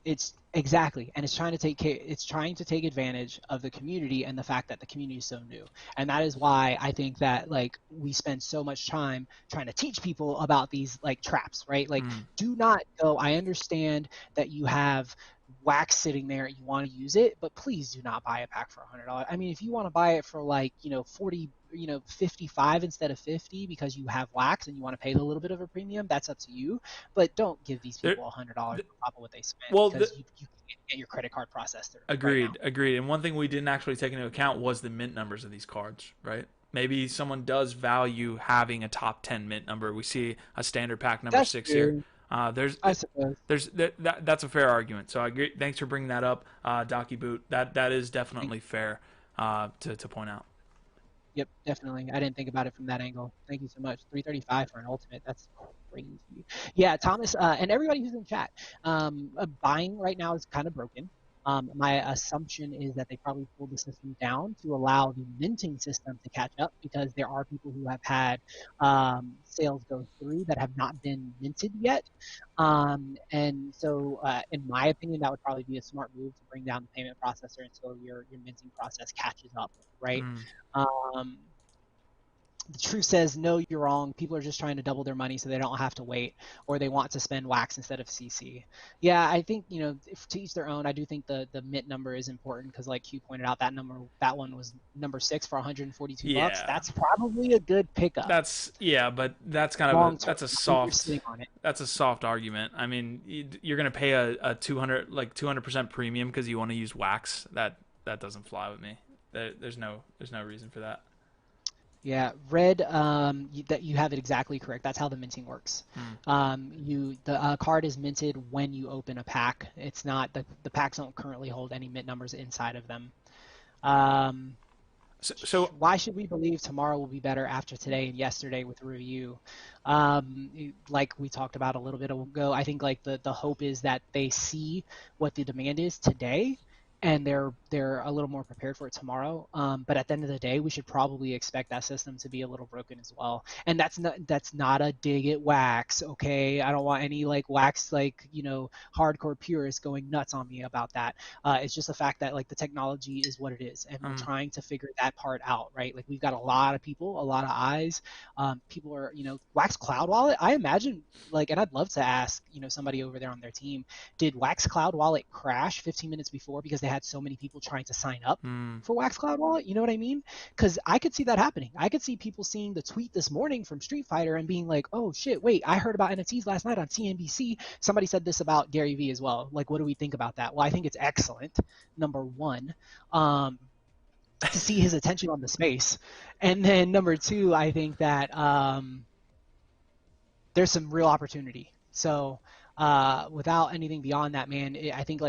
it's exactly, and it's trying to take advantage of the community and the fact that the community is so new. And that is why I think that we spend so much time trying to teach people about these traps, right? Do not go. I understand that you have Wax sitting there, you want to use it, but please do not buy a pack for $100. I mean, if you want to buy it for 40, 55 instead of 50 because you have Wax and you want to pay a little bit of a premium, that's up to you. But don't give these people $100 on top of what they spent, because you can't get your credit card processed through. Agreed. And one thing we didn't actually take into account was the mint numbers of these cards, right? maybe someone does value having a top 10 mint number. We see a standard pack number That's 6 here. true, There's I suppose. that's a fair argument. So I agree. Thanks for bringing that up, Docky Boot. That is definitely fair to point out. Yep, definitely. I didn't think about it from that angle. Thank you so much. 335 for an ultimate. That's crazy. Yeah, Thomas, and everybody who's in chat, buying right now is kind of broken. My assumption is that they probably pulled the system down to allow the minting system to catch up, because there are people who have had sales go through that have not been minted yet. And so, in my opinion, that would probably be a smart move to bring down the payment processor until your minting process catches up, right? Um, the truth says, no, you're wrong. People are just trying to double their money so they don't have to wait, or they want to spend wax instead of CC. Yeah, I think, to each their own. I do think the mint number is important, because like Q pointed out, that one was number 6 for 142 bucks. That's probably a good pickup. But that's kind of that's a soft argument. I mean, you're gonna pay a 200% premium because you want to use wax. That doesn't fly with me. There's no reason for that. Yeah, Red, that you have it exactly correct. That's how the minting works. The card is minted when you open a pack. It's not the packs don't currently hold any mint numbers inside of them. So why should we believe tomorrow will be better after today and yesterday with the review? Like we talked about a little bit ago, I think like the hope is that they see what the demand is today, and they're a little more prepared for it tomorrow. But at the end of the day, we should probably expect that system to be a little broken as well. And that's not a dig at wax, okay? I don't want any like wax hardcore purists going nuts on me about that. It's just the fact that like the technology is what it is, and we're trying to figure that part out, right? Like we've got a lot of people, a lot of eyes. People are Wax Cloud Wallet. I imagine and I'd love to ask somebody over there on their team, did Wax Cloud Wallet crash 15 minutes before because they had so many people trying to sign up for Wax Cloud Wallet? You know what I mean? Because I could see that happening. I could see people seeing the tweet this morning from Street Fighter and being like, oh shit, wait, I heard about NFTs last night on CNBC. Somebody said this about Gary Vee as well. Like, what do we think about that? Well, I think it's excellent, number one, to see his attention on the space. And then number two, I think that there's some real opportunity. So without anything beyond that, man, I think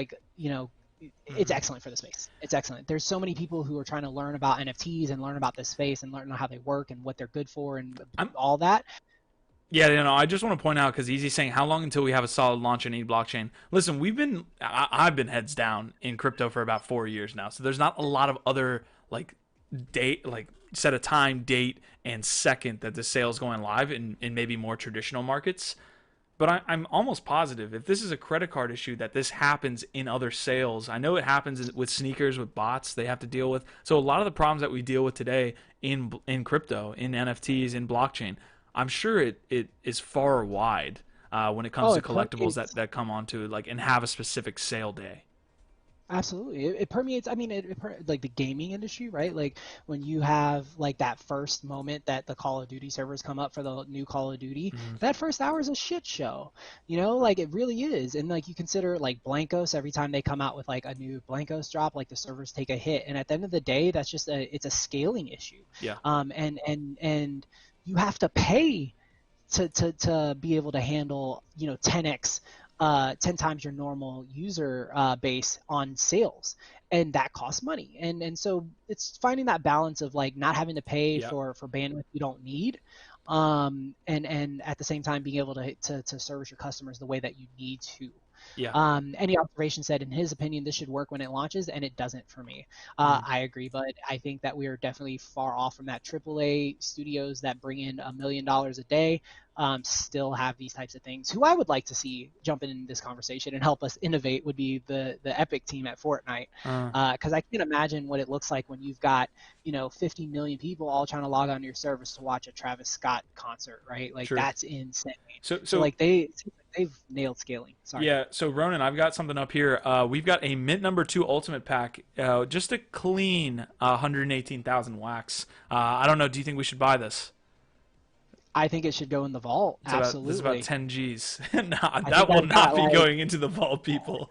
it's excellent for the space. It's excellent. There's so many people who are trying to learn about NFTs and learn about this space and learn how they work and what they're good for and all that. Yeah, I just want to point out, because Easy's saying, how long until we have a solid launch in blockchain? Listen, I've been heads down in crypto for about 4 years now, so there's not a lot of other set a time, date, and second that the sale is going live in maybe more traditional markets. But I'm almost positive if this is a credit card issue that this happens in other sales. I know it happens with sneakers, with bots they have to deal with. So a lot of the problems that we deal with today in crypto, in NFTs, in blockchain, I'm sure it is far wide when it comes to collectibles that come onto and have a specific sale day. Absolutely. It permeates. I mean, like the gaming industry, right? Like when you have that first moment that the Call of Duty servers come up for the new Call of Duty, that first hour is a shit show, it really is. And you consider Blancos, every time they come out with a new Blancos drop, the servers take a hit. And at the end of the day, that's just it's a scaling issue. Yeah. And you have to pay to be able to handle 10x 10 times your normal user base on sales, and that costs money. And so it's finding that balance of not having to pay for bandwidth you don't need, and at the same time being able to service your customers the way that you need to. Yeah. Any observation said, in his opinion, this should work when it launches, and it doesn't for me. I agree, but I think that we are definitely far off from that. AAA studios that bring in $1 million a day still have these types of things. Who I would like to see jump in this conversation and help us innovate would be the Epic team at Fortnite, because I can't imagine what it looks like when you've got 50 million people all trying to log onto your service to watch a Travis Scott concert, right? True. That's insane. So they've nailed scaling. Sorry. Yeah. So Ronan, I've got something up here. We've got a mint number 2 ultimate pack, just a clean 118,000 wax. I don't know. Do you think we should buy this? I think it should go in the vault. Absolutely. This is about 10 G's. That will not be going into the vault, people.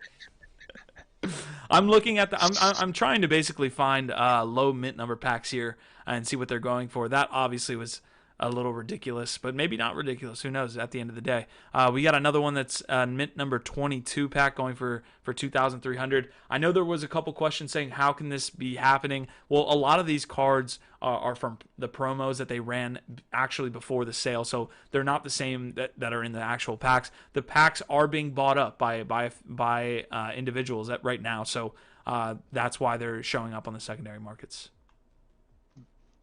I'm looking at the. I'm trying to basically find low mint number packs here and see what they're going for. That obviously was a little ridiculous, but maybe not ridiculous. Who knows? At the end of the day, we got another one that's mint number 22 pack going for 2,300. I know there was a couple questions saying how can this be happening. Well, a lot of these cards are from the promos that they ran actually before the sale, so they're not the same that are in the actual packs. The packs are being bought up by individuals right now, so that's why they're showing up on the secondary markets.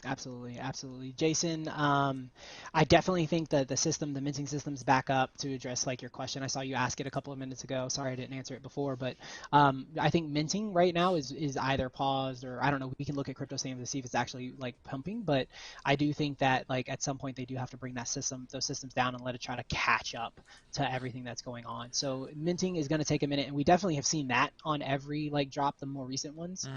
Absolutely, absolutely. Jason, I definitely think that the minting system's back up to address like your question. I saw you ask it a couple of minutes ago. Sorry I didn't answer it before, but I think minting right now is either paused or I don't know. We can look at crypto to see if it's actually like pumping, but I do think that like at some point they do have to bring those systems down and let it try to catch up to everything that's going on. So minting is going to take a minute, and we definitely have seen that on every like drop, the more recent ones.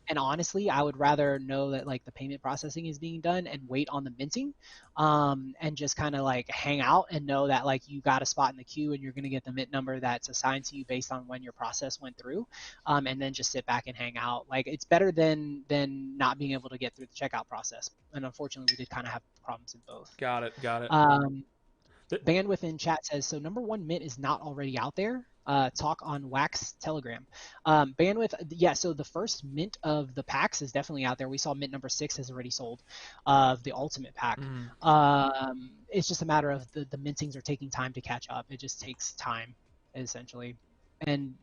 And honestly, I would rather know that like the payment processing is being done and wait on the minting, and just kind of like hang out and know that like you got a spot in the queue and you're going to get the mint number that's assigned to you based on when your process went through, and then just sit back and hang out. Like it's better than not being able to get through the checkout process. And unfortunately, we did kind of have problems in both. Got it. Bandwidth in chat says, so number one mint is not already out there. Talk on Wax Telegram. Bandwidth, yeah, so the first mint of the packs is definitely out there. We saw mint number 6 has already sold of the ultimate pack. It's just a matter of the mintings are taking time to catch up. It just takes time, essentially. And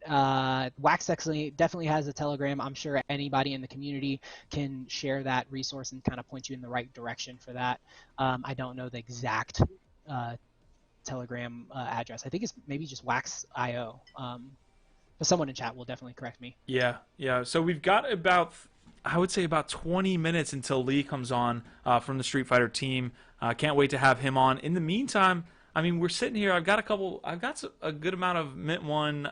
Wax definitely has a Telegram. I'm sure anybody in the community can share that resource and kind of point you in the right direction for that. I don't know the exact Telegram address. I think it's maybe just Wax.io. But someone in chat will definitely correct me. Yeah. So we've got I would say about 20 minutes until Lee comes on from the Street Fighter team. Can't wait to have him on. In the meantime, I mean, we're sitting here. I've got a good amount of Mint 1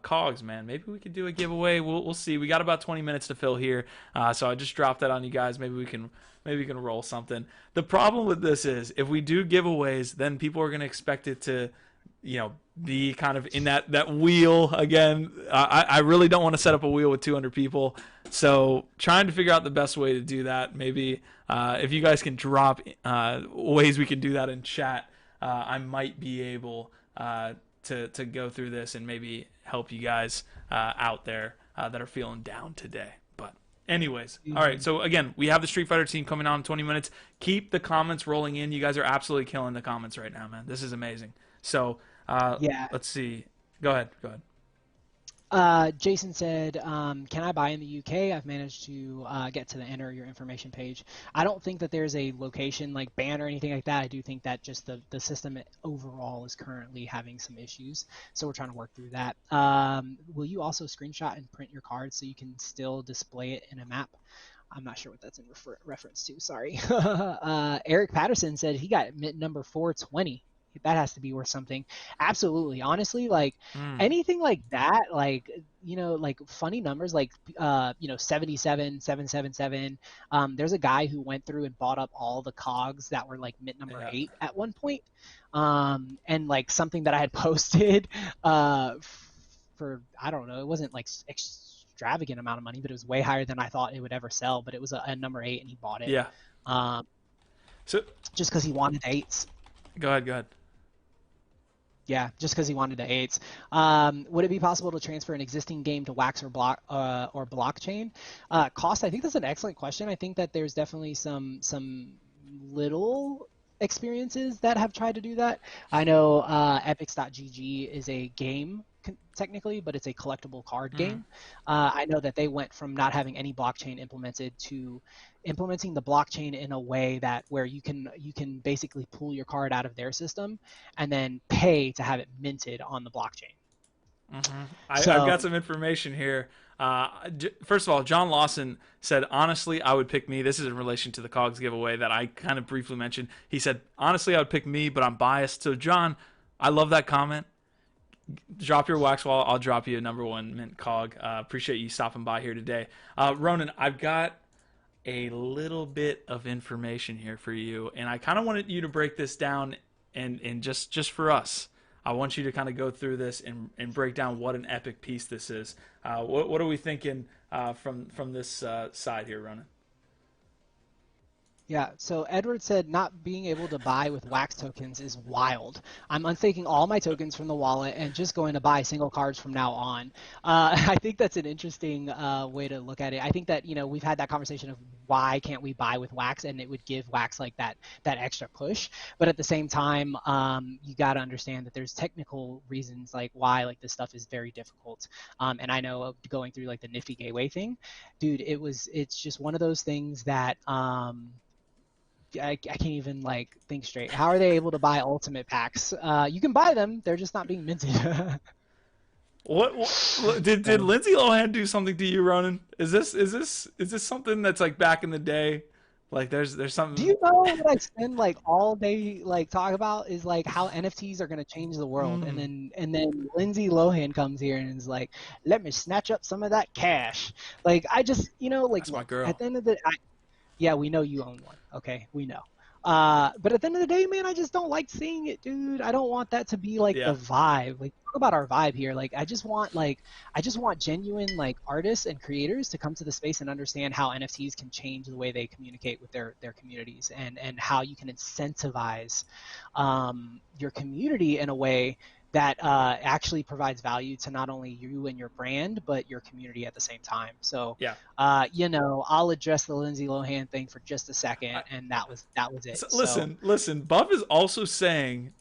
cogs, man. Maybe we could do a giveaway. We'll see. We got about 20 minutes to fill here. So I just dropped that on you guys. Maybe we can roll something. The problem with this is if we do giveaways, then people are going to expect it to, be kind of in that wheel again. I really don't want to set up a wheel with 200 people. So trying to figure out the best way to do that. Maybe if you guys can drop ways we can do that in chat, I might be able to go through this and maybe help you guys out there that are feeling down today. Anyways, all right, so again, we have the Street Fighter team coming on in 20 minutes. Keep the comments rolling in. You guys are absolutely killing the comments right now, man. This is amazing. So, let's see. Go ahead. Jason said, can I buy in the UK? I've managed to get to the enter your information page. I don't think that there's a location like ban or anything like that. I do think that just the system overall is currently having some issues. So we're trying to work through that. Will you also screenshot and print your card so you can still display it in a map? I'm not sure what that's in reference to. Sorry. Eric Patterson said he got mint number 420. That has to be worth something. Absolutely. Honestly, like anything like that, like, like funny numbers, like, 77, 777. There's a guy who went through and bought up all the cogs that were like mint number 8 at one point. And like something that I had posted for, I don't know, it wasn't like extravagant amount of money, but it was way higher than I thought it would ever sell. But it was a number 8 and he bought it. Yeah. So just because he wanted 8s. Go ahead. Yeah, just because he wanted the 8s. Would it be possible to transfer an existing game to Wax or blockchain? Cost, I think that's an excellent question. I think that there's definitely some little experiences that have tried to do that. I know epics.gg is a game technically, but it's a collectible card game. I know that they went from not having any blockchain implemented to implementing the blockchain in a way that where you can basically pull your card out of their system and then pay to have it minted on the blockchain. I've got some information here. First of all, John Lawson said, honestly, I would pick me. This is in relation to the COGS giveaway that I kind of briefly mentioned. He said, honestly, I would pick me, but I'm biased. So, John, I love that comment. Drop your wax wall. I'll drop you a number 1 mint cog. Appreciate you stopping by here today. Ronan, I've got a little bit of information here for you, and I kind of wanted you to break this down and just for us. I want you to kind of go through this and break down what an epic piece this is. What are we thinking from this side here, Ronan? Yeah, so Edward said not being able to buy with wax tokens is wild. I'm unstaking all my tokens from the wallet and just going to buy single cards from now on. I think that's an interesting way to look at it. I think that, you know, we've had that conversation of why can't we buy with wax, and it would give wax like that extra push. But at the same time, you got to understand that there's technical reasons like why like this stuff is very difficult. And I know going through like the Nifty Gateway thing, dude, it's just one of those things that I can't even like think straight. How are they able to buy ultimate packs? You can buy them, they're just not being minted. What did Lindsay Lohan do something to you, Ronan? Is this something that's like back in the day? Like there's Do something. you know what I spend like all day like talk about is like how NFTs are gonna change the world, and Mm, then Lindsay Lohan comes here and is like, let me snatch up some of that cash. Like I just, you know, like that's my look, at girl. the end of the yeah, we know you own one. Okay, we know. But at the end of the day, man, I just don't like seeing it, dude. I don't want that to be like Yeah. the vibe. Like talk about our vibe here. I just want genuine like artists and creators to come to the space and understand how NFTs can change the way they communicate with their communities, and how you can incentivize your community in a way that actually provides value to not only you and your brand, but your community at the same time. So Yeah. you know, I'll address the Lindsay Lohan thing for just a second, and that was it. So So listen. Buff is also saying,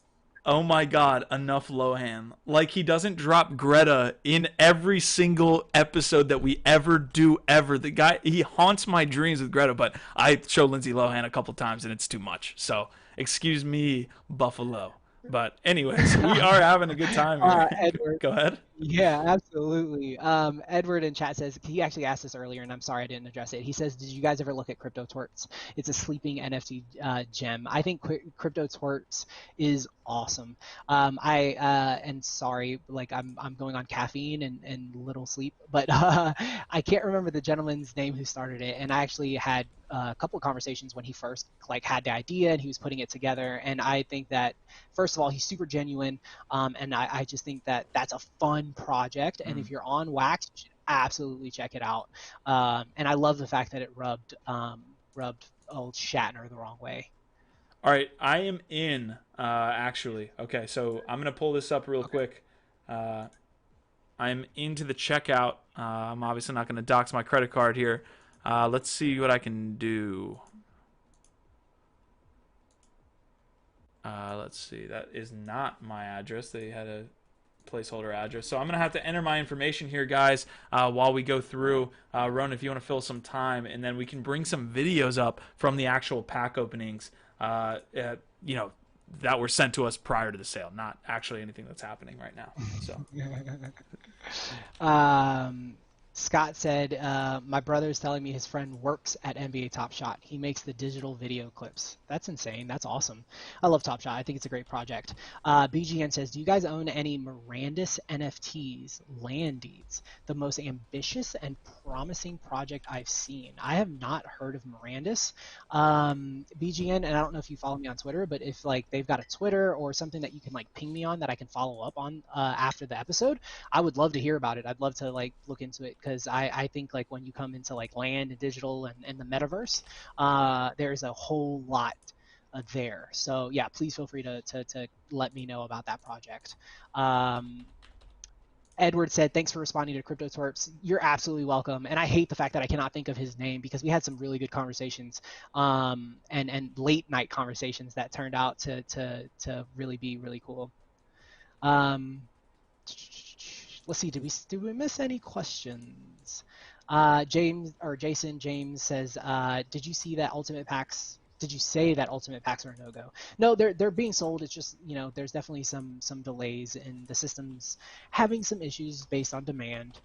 "Oh my God, enough Lohan!" Like he doesn't drop Greta in every single episode that we ever do ever. The guy, he haunts my dreams with Greta, but I show Lindsay Lohan a couple times and it's too much. So excuse me, Buffalo. But anyways, we are having a good time here. Edward. Go ahead. Yeah, absolutely. Edward in chat says he actually asked this earlier, and I'm sorry I didn't address it. He says, "Did you guys ever look at Crypto Twerks? It's a sleeping NFT gem. I think Crypto Twerks is awesome. I and sorry, like I'm going on caffeine and little sleep, but I can't remember the gentleman's name who started it, and I actually had a couple of conversations when he first like had the idea and he was putting it together, and I think that first of all he's super genuine. And I just think that that's a fun project. And if Mm. you're on Wax, you should absolutely check it out. And I love the fact that it rubbed old Shatner the wrong way. All right, I am in. Actually, okay. So I'm gonna pull this up real Okay. quick. Uh, I'm into the checkout. I'm obviously not gonna dox my credit card here. Let's see what I can do. Let's see. That is not my address. They had a placeholder address. So I'm going to have to enter my information here, guys, while we go through. Ron, if you want to fill some time, and then we can bring some videos up from the actual pack openings, you know, that were sent to us prior to the sale, not actually anything that's happening right now. So, um, Scott said, my brother's telling me his friend works at NBA Top Shot. He makes the digital video clips. That's insane. That's awesome. I love Top Shot. I think it's a great project. BGN says, do you guys own any Mirandus NFTs, land deeds? The most ambitious and promising project I've seen. I have not heard of Mirandus. BGN, and I don't know if you follow me on Twitter, but if like they've got a Twitter or something that you can like ping me on that I can follow up on after the episode, I would love to hear about it. I'd love to like look into it because I think like when you come into like land and digital and the metaverse, there's a whole lot there. So yeah, please feel free to let me know about that project. Edward said, thanks for responding to Crypto Twerps. You're absolutely welcome. And I hate the fact that I cannot think of his name because we had some really good conversations and late night conversations that turned out to really be really cool. Um, let's see, did we miss any questions? James or Jason James says, did you see that Ultimate Packs? Did you say that Ultimate Packs are a no go? No, they're being sold. It's just, you know, there's definitely some delays in the systems having some issues based on demand.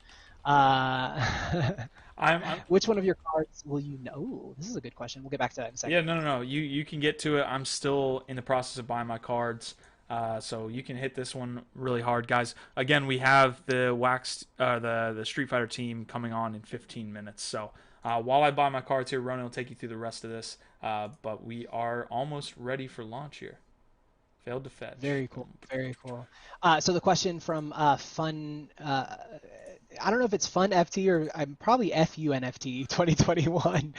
I'm Which one of your cards will you know? Ooh, this is a good question. We'll get back to that in a yeah, second. no. You can get to it. I'm still in the process of buying my cards. So you can hit this one really hard, guys. Again, we have the Street Fighter team coming on in 15 minutes. So while I buy my cards here, Ronan will take you through the rest of this. But we are almost ready for launch here. Failed to fetch. Very cool. Very cool. So the question from Fun, I don't know if it's Fun FT or I'm probably FUNFT 2021.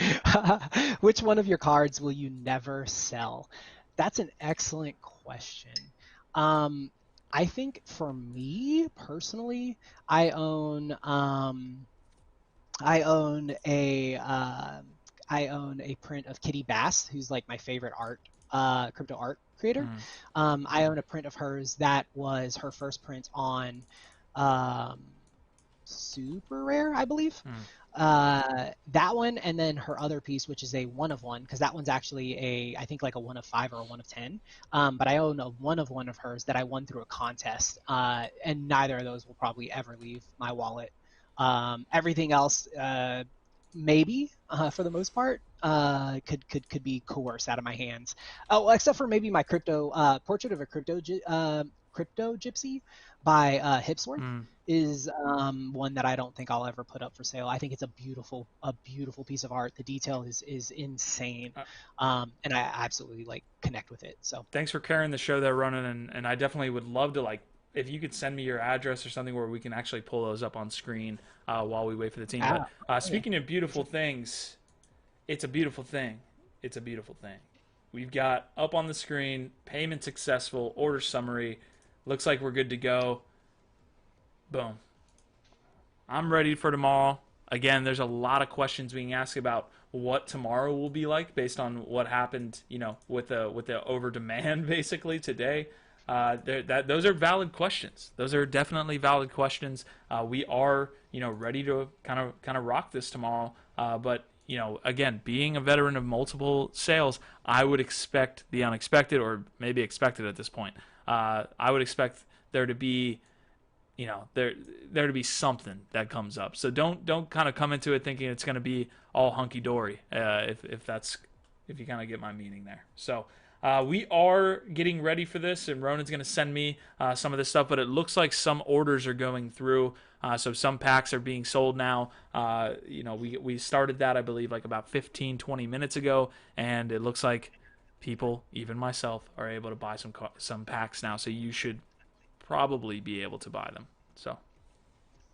Which one of your cards will you never sell? That's an excellent question. I think for me personally, I own I own a I own a print of Kitty Bass, who's like my favorite crypto art creator. I own a print of hers that was her first print on Super Rare, I believe. That one, and then her other piece, which is a 1 of 1, because that one's actually I think like a 1 of 5 or a 1 of 10. But I own a 1 of 1 of hers that I won through a contest, and neither of those will probably ever leave my wallet. Everything else, maybe for the most part, could be coerced out of my hands. Oh, except for maybe my crypto portrait of a crypto gypsy by Hipsworth is one that I don't think I'll ever put up for sale. I think it's a beautiful piece of art. The detail is insane, and I absolutely like connect with it. So thanks for carrying the show there, Ronan, and I definitely would love to, like, if you could send me your address or something where we can actually pull those up on screen while we wait for the team. But speaking of beautiful things, it's a beautiful thing. It's a beautiful thing. We've got up on the screen, payment successful, order summary. Looks like we're good to go. Boom. I'm ready for tomorrow. Again, there's a lot of questions being asked about what tomorrow will be like based on what happened, with the over demand basically today. Those are valid questions. Those are definitely valid questions. We are, ready to kind of rock this tomorrow. But again, being a veteran of multiple sales, I would expect the unexpected, or maybe expected at this point. I would expect there to be, there to be something that comes up. So don't kind of come into it thinking it's going to be all hunky dory. If you kind of get my meaning there. So. We are getting ready for this, and Ronan's going to send me some of this stuff, but it looks like some orders are going through, so some packs are being sold now. We started that, I believe, like about 15-20 minutes ago, and it looks like people, even myself, are able to buy some packs now, so you should probably be able to buy them. So.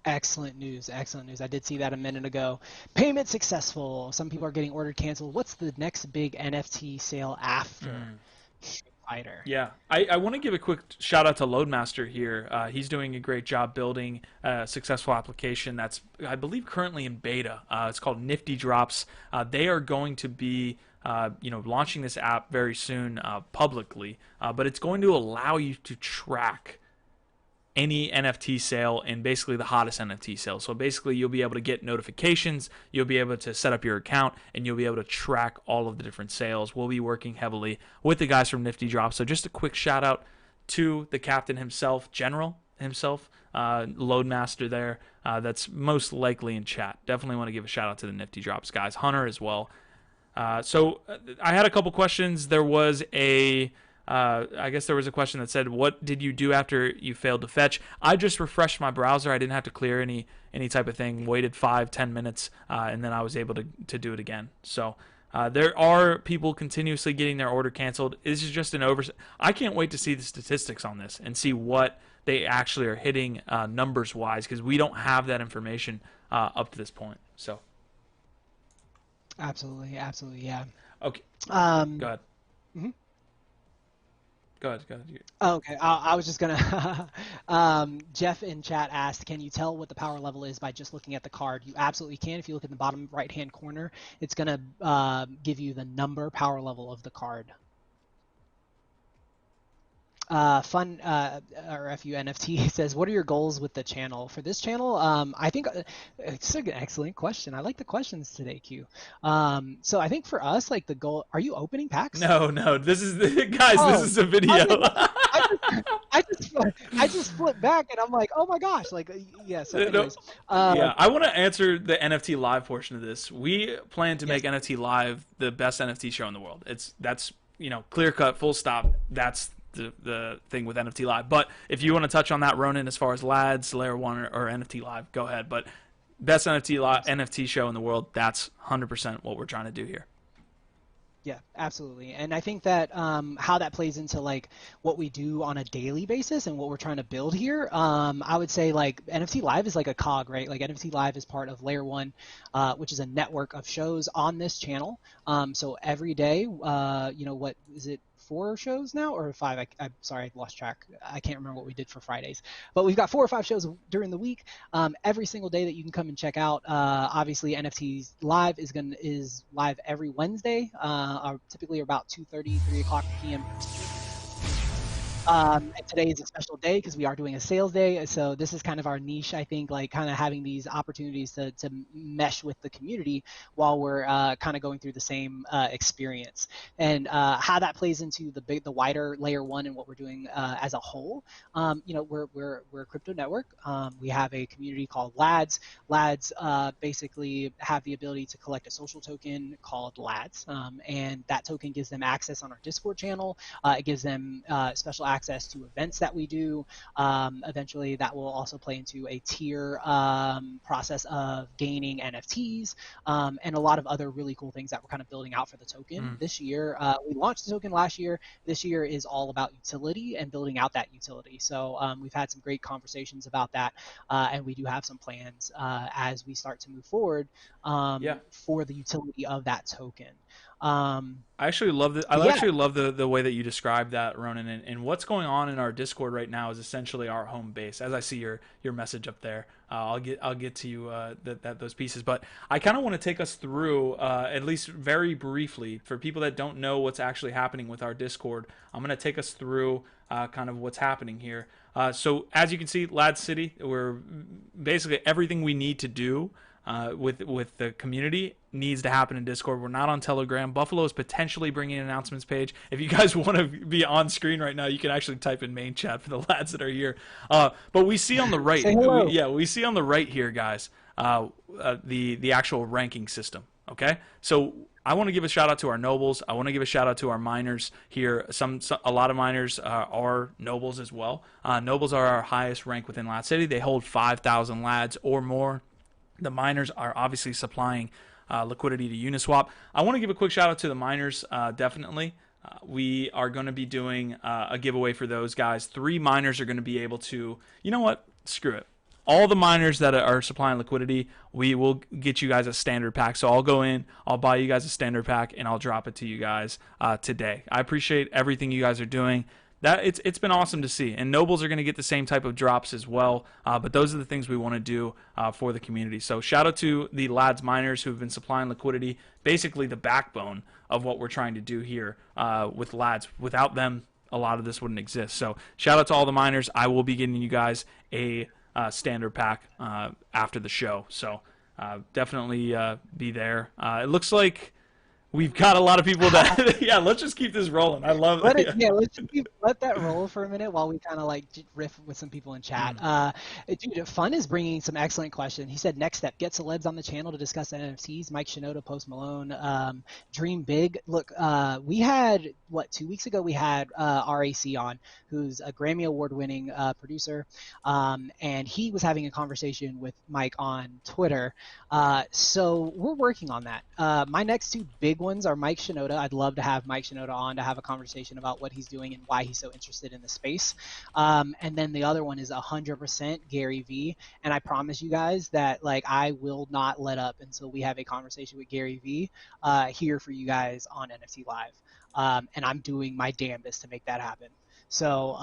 Excellent news. Excellent news. I did see that a minute ago. Payment successful. Some people are getting ordered canceled. What's the next big NFT sale after Street Fighter? Yeah, I want to give a quick shout out to Loadmaster here. He's doing a great job building a successful application that's, I believe, currently in beta. It's called Nifty Drops. They are going to be launching this app very soon publicly, but it's going to allow you to track any NFT sale and basically the hottest NFT sale. So basically you'll be able to get notifications, you'll be able to set up your account, and you'll be able to track all of the different sales. We'll be working heavily with the guys from Nifty Drop. So just a quick shout out to the captain himself, General himself, Loadmaster there, that's most likely in chat. Definitely want to give a shout out to the Nifty Drops guys, Hunter as well. So I had a couple questions. There was I guess there was a question that said, what did you do after you failed to fetch? I just refreshed my browser. I didn't have to clear any type of thing. Waited 5-10 minutes, and then I was able to do it again. So there are people continuously getting their order canceled. This is just an oversight. I can't wait to see the statistics on this and see what they actually are hitting numbers-wise, because we don't have that information up to this point. So. Absolutely, yeah. Okay. Go ahead. Mm-hmm. Go ahead. Oh, okay, I was just gonna. Jeff in chat asked, "Can you tell what the power level is by just looking at the card?" You absolutely can. If you look in the bottom right-hand corner, it's gonna give you the power level of the card. Fun or FUNFT says, "What are your goals with the channel for this channel?" I think it's an excellent question. I like the questions today, Q. So I think for us, like the goal. Are you opening packs? No. This is guys. This is a video. I just flipped back and I'm like, oh my gosh, like yeah. So anyways, yeah, I want to answer the NFT live portion of this. We plan to make NFT live the best NFT show in the world. That's clear cut, full stop. That's the thing with NFT Live. But if you want to touch on that, Ronan, as far as LADs, Layer 1, or NFT Live, go ahead. But best NFT show in the world, that's 100% what we're trying to do here. Yeah, absolutely. And I think that how that plays into like what we do on a daily basis and what we're trying to build here, I would say like NFT Live is like a cog, right? Like NFT Live is part of Layer One, which is a network of shows on this channel. So every day, what is it? 4 shows now or 5? I'm sorry, I lost track. I can't remember what we did for Fridays, but we've got 4 or 5 shows during the week. Every single day that you can come and check out. Obviously, NFTs Live is live every Wednesday, typically about 2:30, 3 o'clock p.m. Eastern. And today is a special day because we are doing a sales day. So this is kind of our niche, I think, like kind of having these opportunities to mesh with the community while we're kind of going through the same experience. And how that plays into the wider layer one and what we're doing as a whole. We're a crypto network. We have a community called Lads. Lads basically have the ability to collect a social token called Lads, and that token gives them access on our Discord channel. It gives them special access to events that we do. Eventually, that will also play into a tier process of gaining NFTs and a lot of other really cool things that we're kind of building out for the token this year. We launched the token last year. This year is all about utility and building out that utility. So we've had some great conversations about that, and we do have some plans as we start to move forward for the utility of that token. I actually love the yeah. actually love the way that you described that, Ronan. And what's going on in our Discord right now is essentially our home base. As I see your message up there, I'll get to you those pieces. But I kind of want to take us through at least very briefly for people that don't know what's actually happening with our Discord. I'm going to take us through kind of what's happening here. So as you can see, Lad City, we're basically everything we need to do with the community needs to happen in Discord. We're not on Telegram. Buffalo is potentially bringing an announcements page. If you guys want to be on screen right now, you can actually type in main chat for the lads that are here. But we see on the right, Say hello. we see on the right here, guys, the actual ranking system. Okay, so I want to give a shout out to our nobles. I want to give a shout out to our miners here. A lot of miners are nobles as well. Nobles are our highest rank within Lad City. They hold 5,000 lads or more. The miners are obviously supplying liquidity to Uniswap. I want to give a quick shout out to the miners, definitely. We are going to be doing a giveaway for those guys. 3 miners are going to be able to, you know what? Screw it. All the miners that are supplying liquidity, we will get you guys a standard pack. So I'll go in, I'll buy you guys a standard pack, and I'll drop it to you guys today. I appreciate everything you guys are doing. It's been awesome to see, and nobles are going to get the same type of drops as well, but those are the things we want to do for the community. So shout out to the lads miners who have been supplying liquidity, basically the backbone of what we're trying to do here with lads. Without them, a lot of this wouldn't exist. So shout out to all the miners. I will be getting you guys a standard pack after the show, so definitely be there. It looks like we've got a lot of people that let's just keep this rolling. I love it. Let that roll for a minute while we kind of like riff with some people in chat. Dude, Fun is bringing some excellent questions. He said next step, get celebs on the channel to discuss NFTs. Mike Shinoda, Post Malone, Dream Big. Look, we had 2 weeks ago we had RAC on, who's a Grammy Award winning producer, and he was having a conversation with Mike on Twitter. So we're working on that. My next 2 big ones are Mike Shinoda. I'd love to have Mike Shinoda on to have a conversation about what he's doing and why he's so interested in the space. And then the other one is 100% Gary V. And I promise you guys that like I will not let up until we have a conversation with Gary V here for you guys on NFT Live. And I'm doing my damnedest to make that happen. So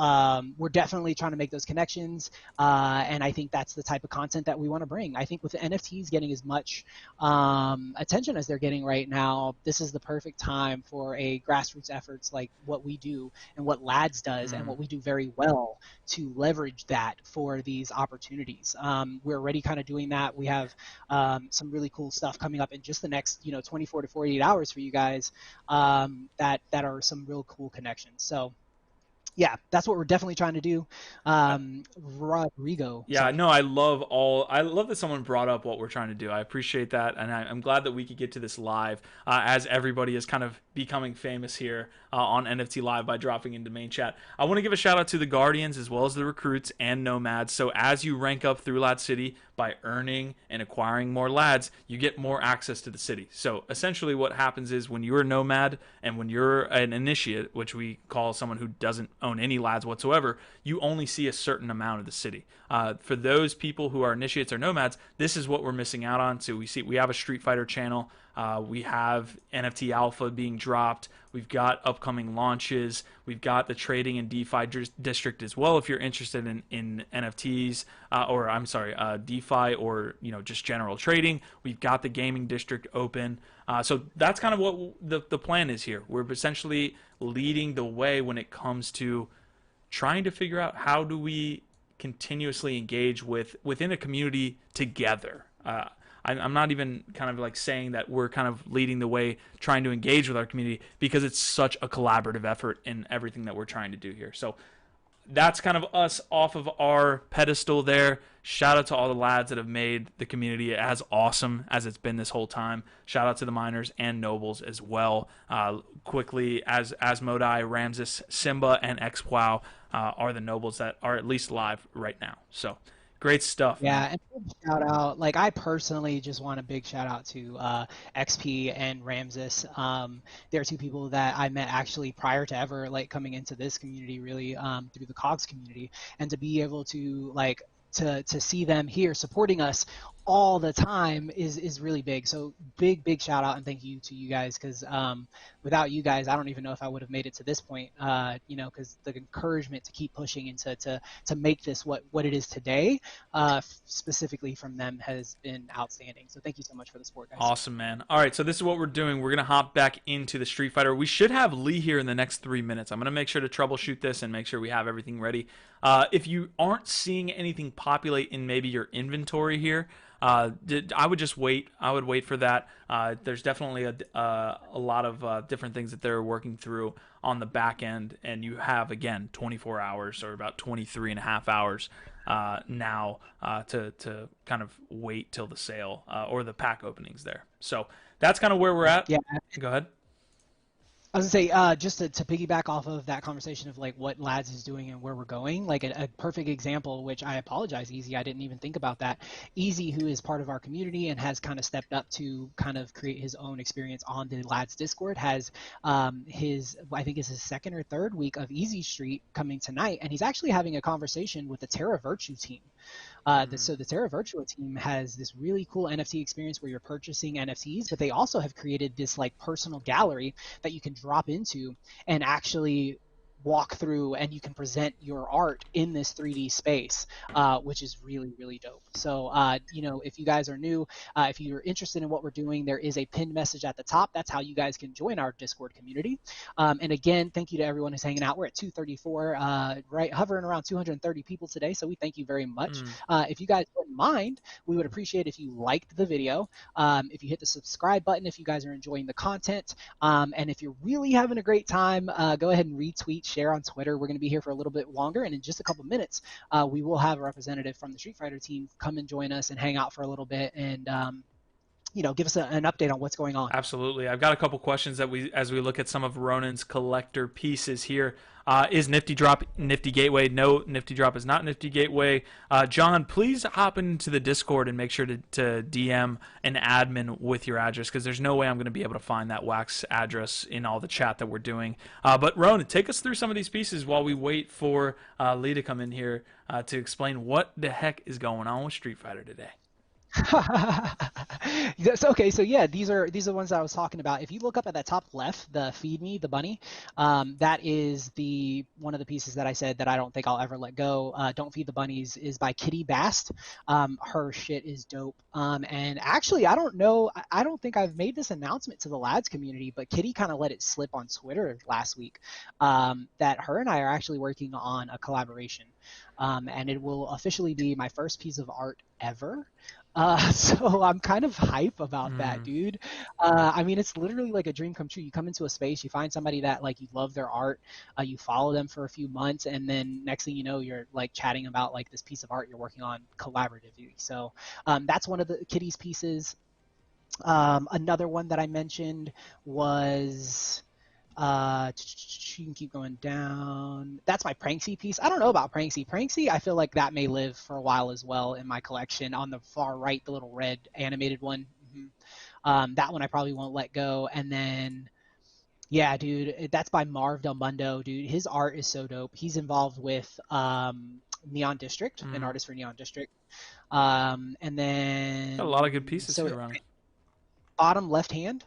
we're definitely trying to make those connections, and I think that's the type of content that we want to bring. I think with the NFTs getting as much attention as they're getting right now, this is the perfect time for a grassroots efforts like what we do and what Lads does and what we do very well to leverage that for these opportunities. We're already kind of doing that. We have some really cool stuff coming up in just the next 24 to 48 hours for you guys that are some real cool connections. So yeah, that's what we're definitely trying to do. Rodrigo. Yeah, no, I love that someone brought up what we're trying to do. I appreciate that, and I'm glad that we could get to this live as everybody is kind of becoming famous here on NFT Live by dropping into main chat. I want to give a shout out to the Guardians as well as the Recruits and Nomads. So as you rank up through Lat City, by earning and acquiring more lads, you get more access to the city. So essentially what happens is when you're a nomad and when you're an initiate, which we call someone who doesn't own any lads whatsoever, you only see a certain amount of the city. For those people who are initiates or nomads, this is what we're missing out on. So we have a Street Fighter channel. We have NFT Alpha being dropped. We've got upcoming launches. We've got the trading and DeFi district as well. If you're interested in NFTs, DeFi or just general trading, we've got the gaming district open. So that's kind of what the plan is here. We're essentially leading the way when it comes to trying to figure out how do we continuously engage within a community together. I'm not even kind of like saying that we're kind of leading the way trying to engage with our community, because it's such a collaborative effort in everything that we're trying to do here. So that's kind of us off of our pedestal there. Shout out to all the lads that have made the community as awesome as it's been this whole time. Shout out to the miners and nobles as well. Quickly, as Modai, Ramses, Simba, and XWow are the nobles that are at least live right now. So great stuff. Yeah, man. and big shout out. Like, I personally just want a big shout out to XP and Ramses. They're two people that I met actually prior to ever like coming into this community, really through the COGS community, and to be able to like to see them here supporting us all the time is really big. So big shout out and thank you to you guys, because without you guys, I don't even know if I would have made it to this point. Because the encouragement to keep pushing and to make this what it is today, specifically from them, has been outstanding. So thank you so much for the support, guys. Awesome, man. All right, so this is what we're doing. We're gonna hop back into the Street Fighter. We should have Lee here in the next 3 minutes. I'm gonna make sure to troubleshoot this and make sure we have everything ready. If you aren't seeing anything populate in maybe your inventory here, I would just wait. I would wait for that. There's definitely a lot of different things that they're working through on the back end, and you have, again, 24 hours or about 23 and a half hours now to kind of wait till the sale or the pack openings there. So that's kind of where we're at. Yeah. Go ahead. I was gonna say, just to piggyback off of that conversation of like what Lads is doing and where we're going, like a perfect example, which I apologize, Easy, I didn't even think about that. Easy, who is part of our community and has kind of stepped up to kind of create his own experience on the Lads Discord, has I think it's his second or third week of Easy Street coming tonight, and he's actually having a conversation with the Terra Virtue team. So the Terra Virtua team has this really cool NFT experience where you're purchasing NFTs, but they also have created this like personal gallery that you can drop into and actually walk through, and you can present your art in this 3D space, which is really dope. So if you guys are new, if you're interested in what we're doing, there is a pinned message at the top. That's how you guys can join our Discord community. And again, thank you to everyone who's hanging out. We're at 234, right, hovering around 230 people today, so we thank you very much. If you guys wouldn't mind, we would appreciate if you liked the video, if you hit the subscribe button if you guys are enjoying the content, and if you're really having a great time, go ahead and retweet, share on Twitter. We're going to be here for a little bit longer, and in just a couple minutes, we will have a representative from the Street Fighter team come and join us and hang out for a little bit and give us an update on what's going on. Absolutely. I've got a couple questions that as we look at some of Ronan's collector pieces here. Is Nifty Drop Nifty Gateway? No, Nifty Drop is not Nifty Gateway. John, please hop into the Discord and make sure to DM an admin with your address, because there's no way I'm going to be able to find that wax address in all the chat that we're doing. But Ronan, take us through some of these pieces while we wait for Lee to come in here to explain what the heck is going on with Street Fighter today. Okay, so yeah, these are the ones that I was talking about. If you look up at that top left, the feed me, the bunny, that is one of the pieces that I said that I don't think I'll ever let go. Don't Feed the Bunnies is by Kitty Bast. Her shit is dope. And actually, I don't think I've made this announcement to the lads community, but Kitty kind of let it slip on Twitter last week, that her and I are actually working on a collaboration. And it will officially be my first piece of art ever. So I'm kind of hype about that, dude. I mean, it's literally like a dream come true. You come into a space, you find somebody that like you love their art, you follow them for a few months, and then next thing you know, you're like chatting about like this piece of art you're working on collaboratively. So that's one of the Kitty's pieces. Another one that I mentioned was You can keep going down. That's my Pranksy piece. I don't know about Pranksy. Pranksy, I feel like that may live for a while as well in my collection. On the far right, the little red animated one. That one I probably won't let go. And then, yeah, dude, that's by Marv Del Mundo, dude. His art is so dope. He's involved with Neon District, an artist for Neon District. And then got a lot of good pieces here running. Bottom left hand.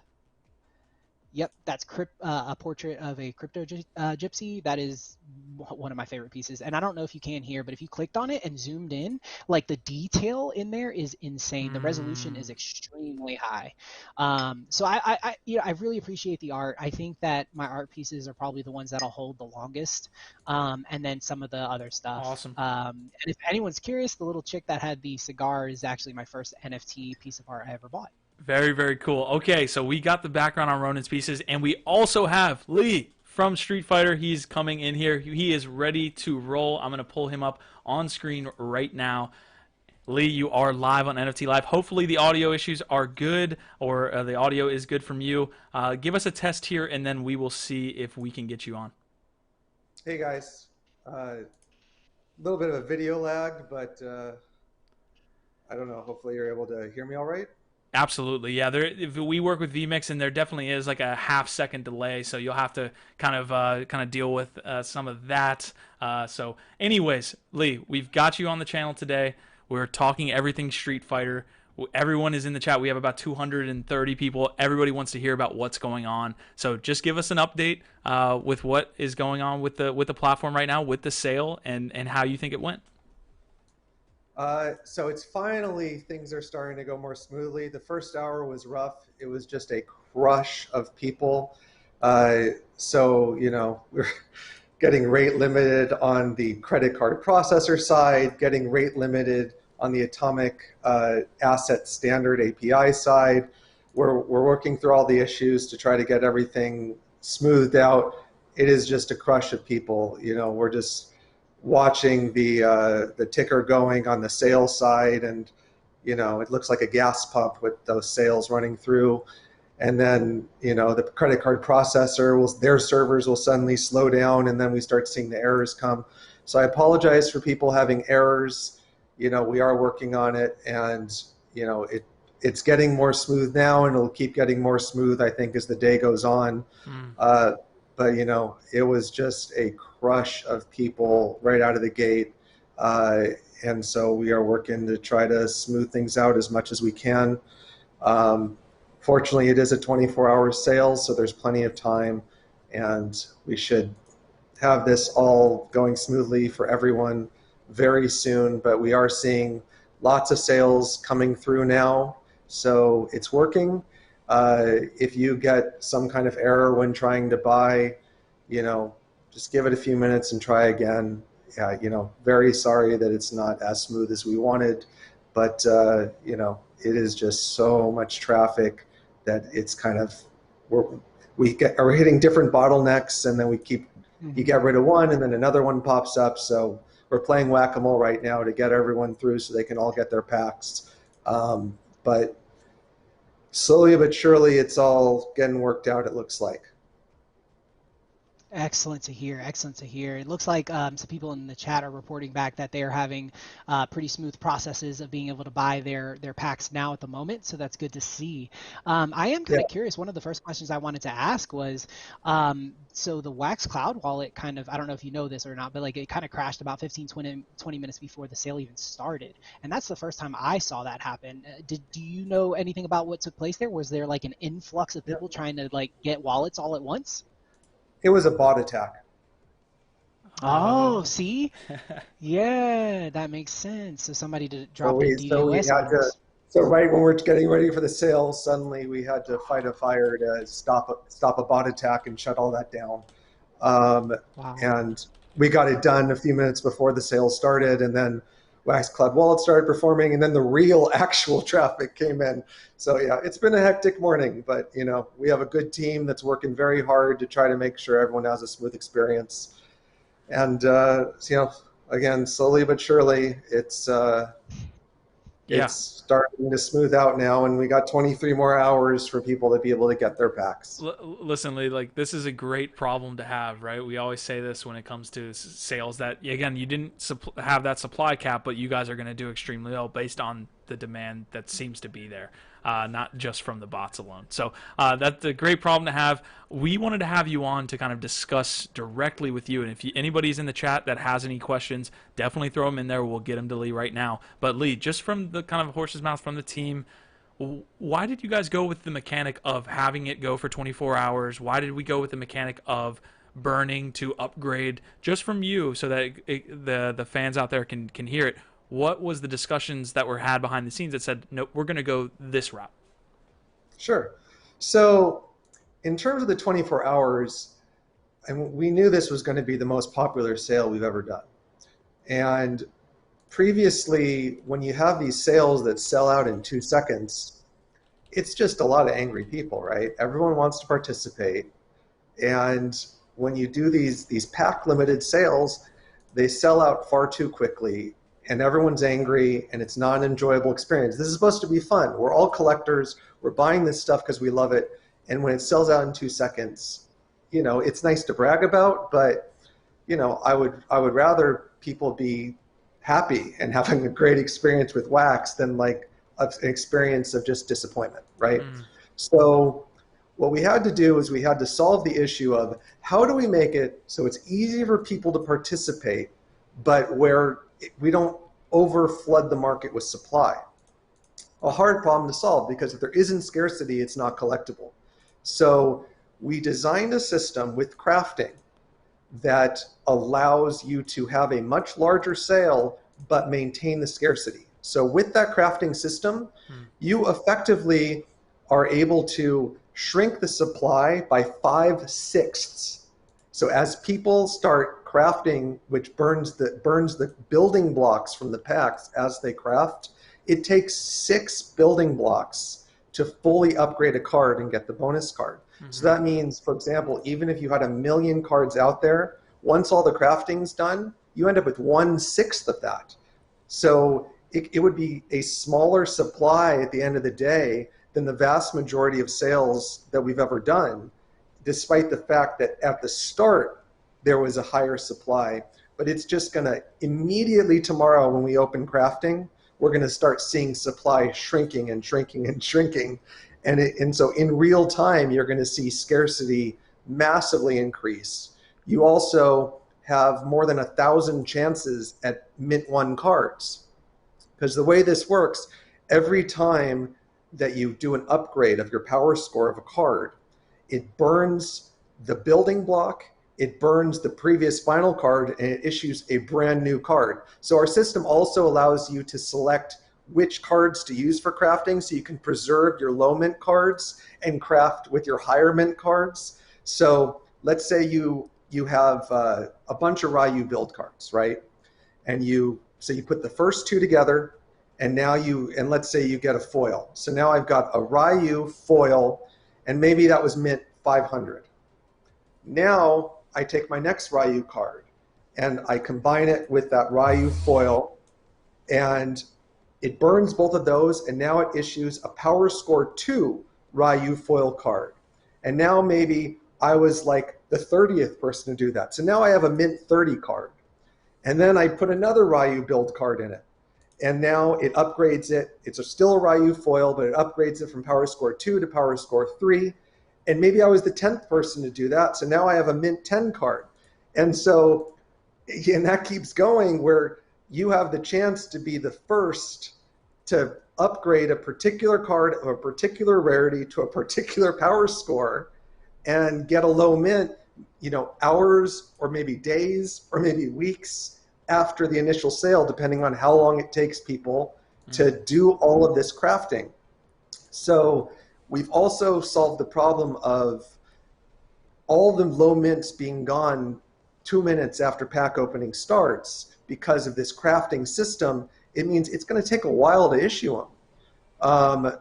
Yep, that's a portrait of a crypto gypsy. That is one of my favorite pieces. And I don't know if you can here, but if you clicked on it and zoomed in, like the detail in there is insane. The resolution is extremely high. So I really appreciate the art. I think that my art pieces are probably the ones that'll hold the longest. And then some of the other stuff. Awesome. And if anyone's curious, the little chick that had the cigar is actually my first NFT piece of art I ever bought. Very, very cool. Okay, so we got the background on Ronan's pieces, and we also have Lee from Street Fighter. He's coming in here. He is ready to roll. I'm going to pull him up on screen right now. Lee, you are live on NFT Live. Hopefully the audio issues are good, or the audio is good from you. Give us a test here, and then we will see if we can get you on. Hey, guys. A little bit of a video lag, but I don't know. Hopefully you're able to hear me all right. Absolutely, yeah. If we work with vMix, and there definitely is like a half-second delay, so you'll have to kind of deal with some of that. So, anyways, Lee, we've got you on the channel today. We're talking everything Street Fighter. Everyone is in the chat. We have about 230 people. Everybody wants to hear about what's going on. So, just give us an update with what is going on with the platform right now, with the sale, and how you think it went. So it's finally, things are starting to go more smoothly. The first hour was rough. It was just a crush of people. So, you know, we're getting rate limited on the credit card processor side, getting rate limited on the atomic asset standard API side. We're working through all the issues to try to get everything smoothed out. It is just a crush of people. You know, we're just watching the ticker going on the sales side, and you know, it looks like a gas pump with those sales running through. And then, you know, the credit card processor their servers will suddenly slow down, and then we start seeing the errors come. So I apologize for people having errors. You know, we are working on it, and you know, it's getting more smooth now, and it'll keep getting more smooth, I think, as the day goes on. But, you know, it was just a crush of people right out of the gate. And so we are working to try to smooth things out as much as we can. Fortunately, it is a 24-hour sale, so there's plenty of time. And we should have this all going smoothly for everyone very soon. But we are seeing lots of sales coming through now. So it's working. If you get some kind of error when trying to buy, you know, just give it a few minutes and try again. Yeah, you know, very sorry that it's not as smooth as we wanted, but you know, it is just so much traffic that it's kind of we're hitting different bottlenecks, and then you get rid of one, and then another one pops up. So we're playing whack-a-mole right now to get everyone through so they can all get their packs. But slowly but surely, it's all getting worked out, it looks like. Excellent to hear. Excellent to hear. It looks like some people in the chat are reporting back that they are having pretty smooth processes of being able to buy their packs now at the moment. So that's good to see. I am kind of curious. One of the first questions I wanted to ask was, so the Wax Cloud wallet kind of, I don't know if you know this or not, but like it kind of crashed about 15, 20 minutes before the sale even started. And that's the first time I saw that happen. Do you know anything about what took place there? Was there like an influx of people trying to like get wallets all at once? It was a bot attack. Oh, see? Yeah, that makes sense. So somebody dropped a DDoS. So right when we're getting ready for the sale, suddenly we had to fight a fire to stop a bot attack and shut all that down. Wow. And we got it done a few minutes before the sale started, and then Wax Cloud Wallet started performing, and then the real actual traffic came in. So yeah, it's been a hectic morning, but you know, we have a good team that's working very hard to try to make sure everyone has a smooth experience. And you know, again, slowly but surely, it's Yeah. It's starting to smooth out now, and we got 23 more hours for people to be able to get their packs. Listen, Lee, like this is a great problem to have, right? We always say this when it comes to sales that, again, you didn't have that supply cap, but you guys are going to do extremely well based on the demand that seems to be there, not just from the bots alone. So that's a great problem to have. We wanted to have you on to kind of discuss directly with you. And if anybody's in the chat that has any questions, definitely throw them in there. We'll get them to Lee right now. But Lee, just from the kind of horse's mouth from the team, why did you guys go with the mechanic of having it go for 24 hours? Why did we go with the mechanic of burning to upgrade? Just from you, so that the fans out there can hear it. What was the discussions that were had behind the scenes that said, no, we're going to go this route? Sure. So in terms of the 24 hours, and we knew this was going to be the most popular sale we've ever done. And previously, when you have these sales that sell out in 2 seconds, it's just a lot of angry people, right? Everyone wants to participate. And when you do these pack limited sales, they sell out far too quickly, and everyone's angry, and it's not an enjoyable experience. This is supposed to be fun. We're all collectors. We're buying this stuff because we love it. And when it sells out in 2 seconds, you know, it's nice to brag about, but, you know, I would rather people be happy and having a great experience with Wax than like an experience of just disappointment, right? So what we had to do is we had to solve the issue of how do we make it so it's easy for people to participate, but where we don't over flood the market with supply. A hard problem to solve, because if there isn't scarcity, it's not collectible. So we designed a system with crafting that allows you to have a much larger sale but maintain the scarcity. So with that crafting system, you effectively are able to shrink the supply by 5/6. So as people start crafting, which burns the building blocks from the packs as they craft, it takes 6 building blocks to fully upgrade a card and get the bonus card. So that means, for example, even if you had 1 million cards out there, once all the crafting's done, you end up with 1/6 of that. So it would be a smaller supply at the end of the day than the vast majority of sales that we've ever done, despite the fact that at the start there was a higher supply. But it's just going to immediately tomorrow, when we open crafting, we're going to start seeing supply shrinking and shrinking and shrinking. And so in real time, you're going to see scarcity massively increase. You also have more than 1,000 chances at mint 1 cards. Because the way this works, every time that you do an upgrade of your power score of a card, it burns the building block, it burns the previous final card, and it issues a brand new card. So our system also allows you to select which cards to use for crafting, so you can preserve your low mint cards and craft with your higher mint cards. So let's say you have a bunch of Ryu build cards, right? And so you put the first 2 together, and now and let's say you get a foil. So now I've got a Ryu foil, and maybe that was mint 500. Now I take my next Ryu card and I combine it with that Ryu foil, and it burns both of those, and now it issues a power score 2 Ryu foil card. And now maybe I was like the 30th person to do that. So now I have a mint 30 card. And then I put another Ryu build card in it. And now it upgrades it. It's still a Ryu foil, but it upgrades it from power score 2 to power score 3. And maybe I was the 10th person to do that. So now I have a mint 10 card. And so, and that keeps going, where you have the chance to be the first to upgrade a particular card of a particular rarity to a particular power score and get a low mint, hours or maybe days or maybe weeks after the initial sale, depending on how long it takes people to do all of this crafting. So we've also solved the problem of all the low mints being gone 2 minutes after pack opening starts. Because of this crafting system, it means it's going to take a while to issue them.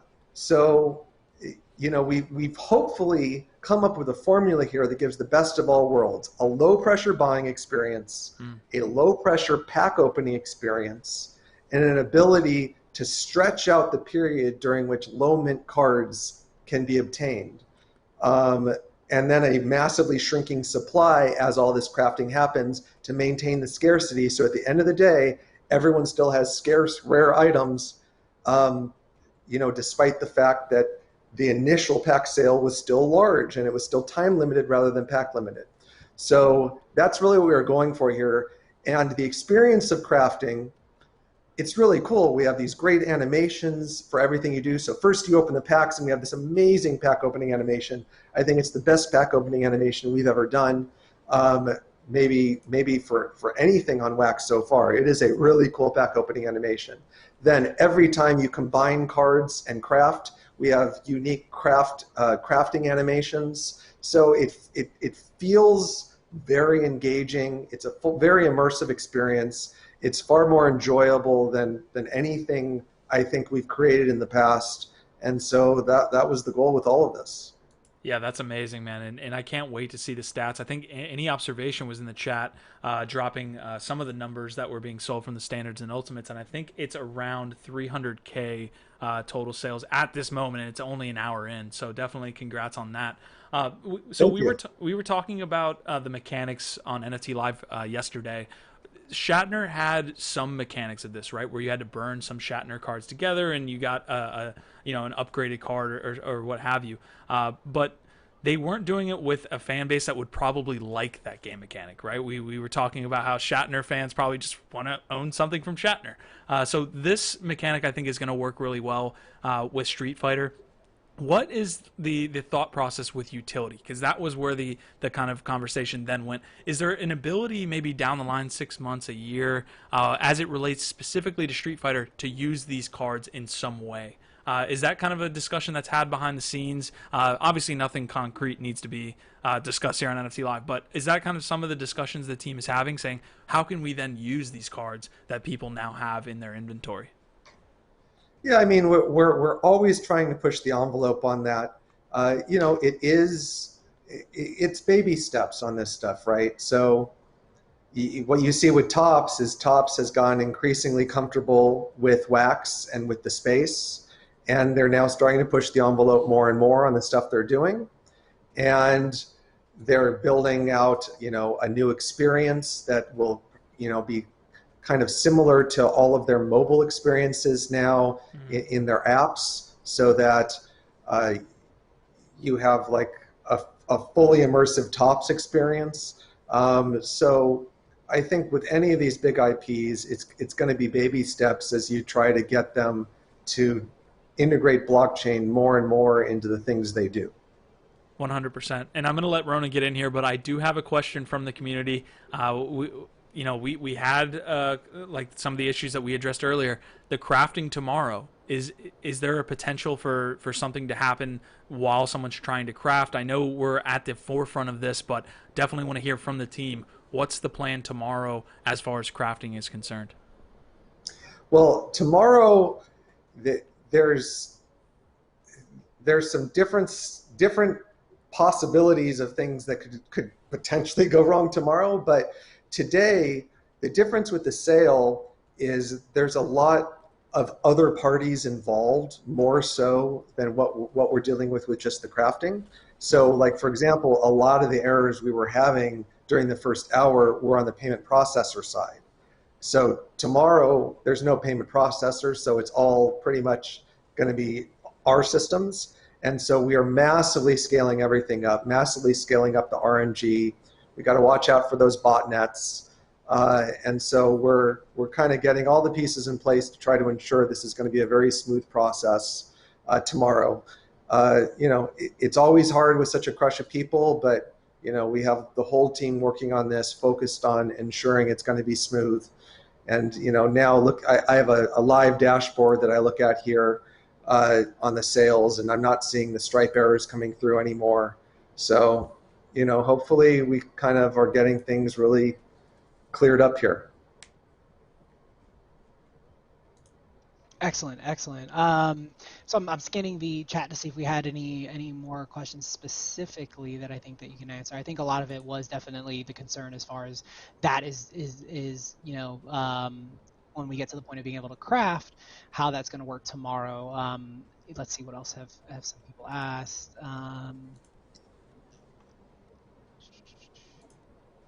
We've hopefully come up with a formula here that gives the best of all worlds: a low pressure buying experience, a low pressure pack opening experience, and an ability to stretch out the period during which low mint cards can be obtained. And then a massively shrinking supply as all this crafting happens to maintain the scarcity. So at the end of the day, everyone still has scarce, rare items, despite the fact that the initial pack sale was still large and it was still time limited rather than pack limited. So that's really what we were going for here. And the experience of crafting, it's really cool. We have these great animations for everything you do. So first you open the packs and we have this amazing pack opening animation. I think it's the best pack opening animation we've ever done. Maybe for anything on Wax so far. It is a really cool pack opening animation. Then every time you combine cards and craft, we have unique crafting animations. So it feels very engaging. It's a very immersive experience. It's far more enjoyable than anything I think we've created in the past. And so that was the goal with all of this. Yeah, that's amazing, man. And I can't wait to see the stats. I think any observation was in the chat, dropping some of the numbers that were being sold from the standards and ultimates. And I think it's around 300K total sales at this moment. And it's only an hour in. So definitely congrats on that. We were talking about the mechanics on NFT Live yesterday. Shatner had some mechanics of this, right? Where you had to burn some Shatner cards together and you got an upgraded card or what have you. But they weren't doing it with a fan base that would probably like that game mechanic, right? We were talking about how Shatner fans probably just want to own something from Shatner. So this mechanic I think is going to work really well with Street Fighter. What is the thought process with utility? Because that was where the kind of conversation then went. Is there an ability maybe down the line, 6 months, a year, as it relates specifically to Street Fighter, to use these cards in some way? Is that kind of a discussion that's had behind the scenes? Obviously, nothing concrete needs to be discussed here on NFT Live, but is that kind of some of the discussions the team is having, saying, how can we then use these cards that people now have in their inventory? Yeah, I mean, we're always trying to push the envelope on that. It's baby steps on this stuff, right? So what you see with Topps is Topps has gotten increasingly comfortable with Wax and with the space, and they're now starting to push the envelope more and more on the stuff they're doing. And they're building out, a new experience that will, be kind of similar to all of their mobile experiences now in their apps, so that you have like a fully immersive Topps experience. So I think with any of these big IPs, it's going to be baby steps as you try to get them to integrate blockchain more and more into the things they do. 100%. And I'm going to let Ronan get in here, but I do have a question from the community. We had like some of the issues that we addressed earlier. The crafting tomorrow, is there a potential for something to happen while someone's trying to craft? I know we're at the forefront of this, but definitely want to hear from the team. What's the plan tomorrow as far as crafting is concerned? Well, tomorrow there's some different possibilities of things that could potentially go wrong tomorrow. But today, the difference with the sale is there's a lot of other parties involved, more so than what we're dealing with just the crafting. So like, for example, a lot of the errors we were having during the first hour were on the payment processor side. So tomorrow, there's no payment processor, so it's all pretty much going to be our systems. And so we are massively scaling everything up, massively scaling up the RNG. We got to watch out for those botnets. And so we're kind of getting all the pieces in place to try to ensure this is going to be a very smooth process tomorrow. It's always hard with such a crush of people, but we have the whole team working on this, focused on ensuring it's going to be smooth. And now look, I have a live dashboard that I look at here on the sales, and I'm not seeing the Stripe errors coming through anymore. So, hopefully we kind of are getting things really cleared up here. Excellent. So I'm scanning the chat to see if we had any more questions specifically that I think that you can answer. I think a lot of it was definitely the concern as far as that is when we get to the point of being able to craft, how that's going to work tomorrow. Let's see what else have some people asked.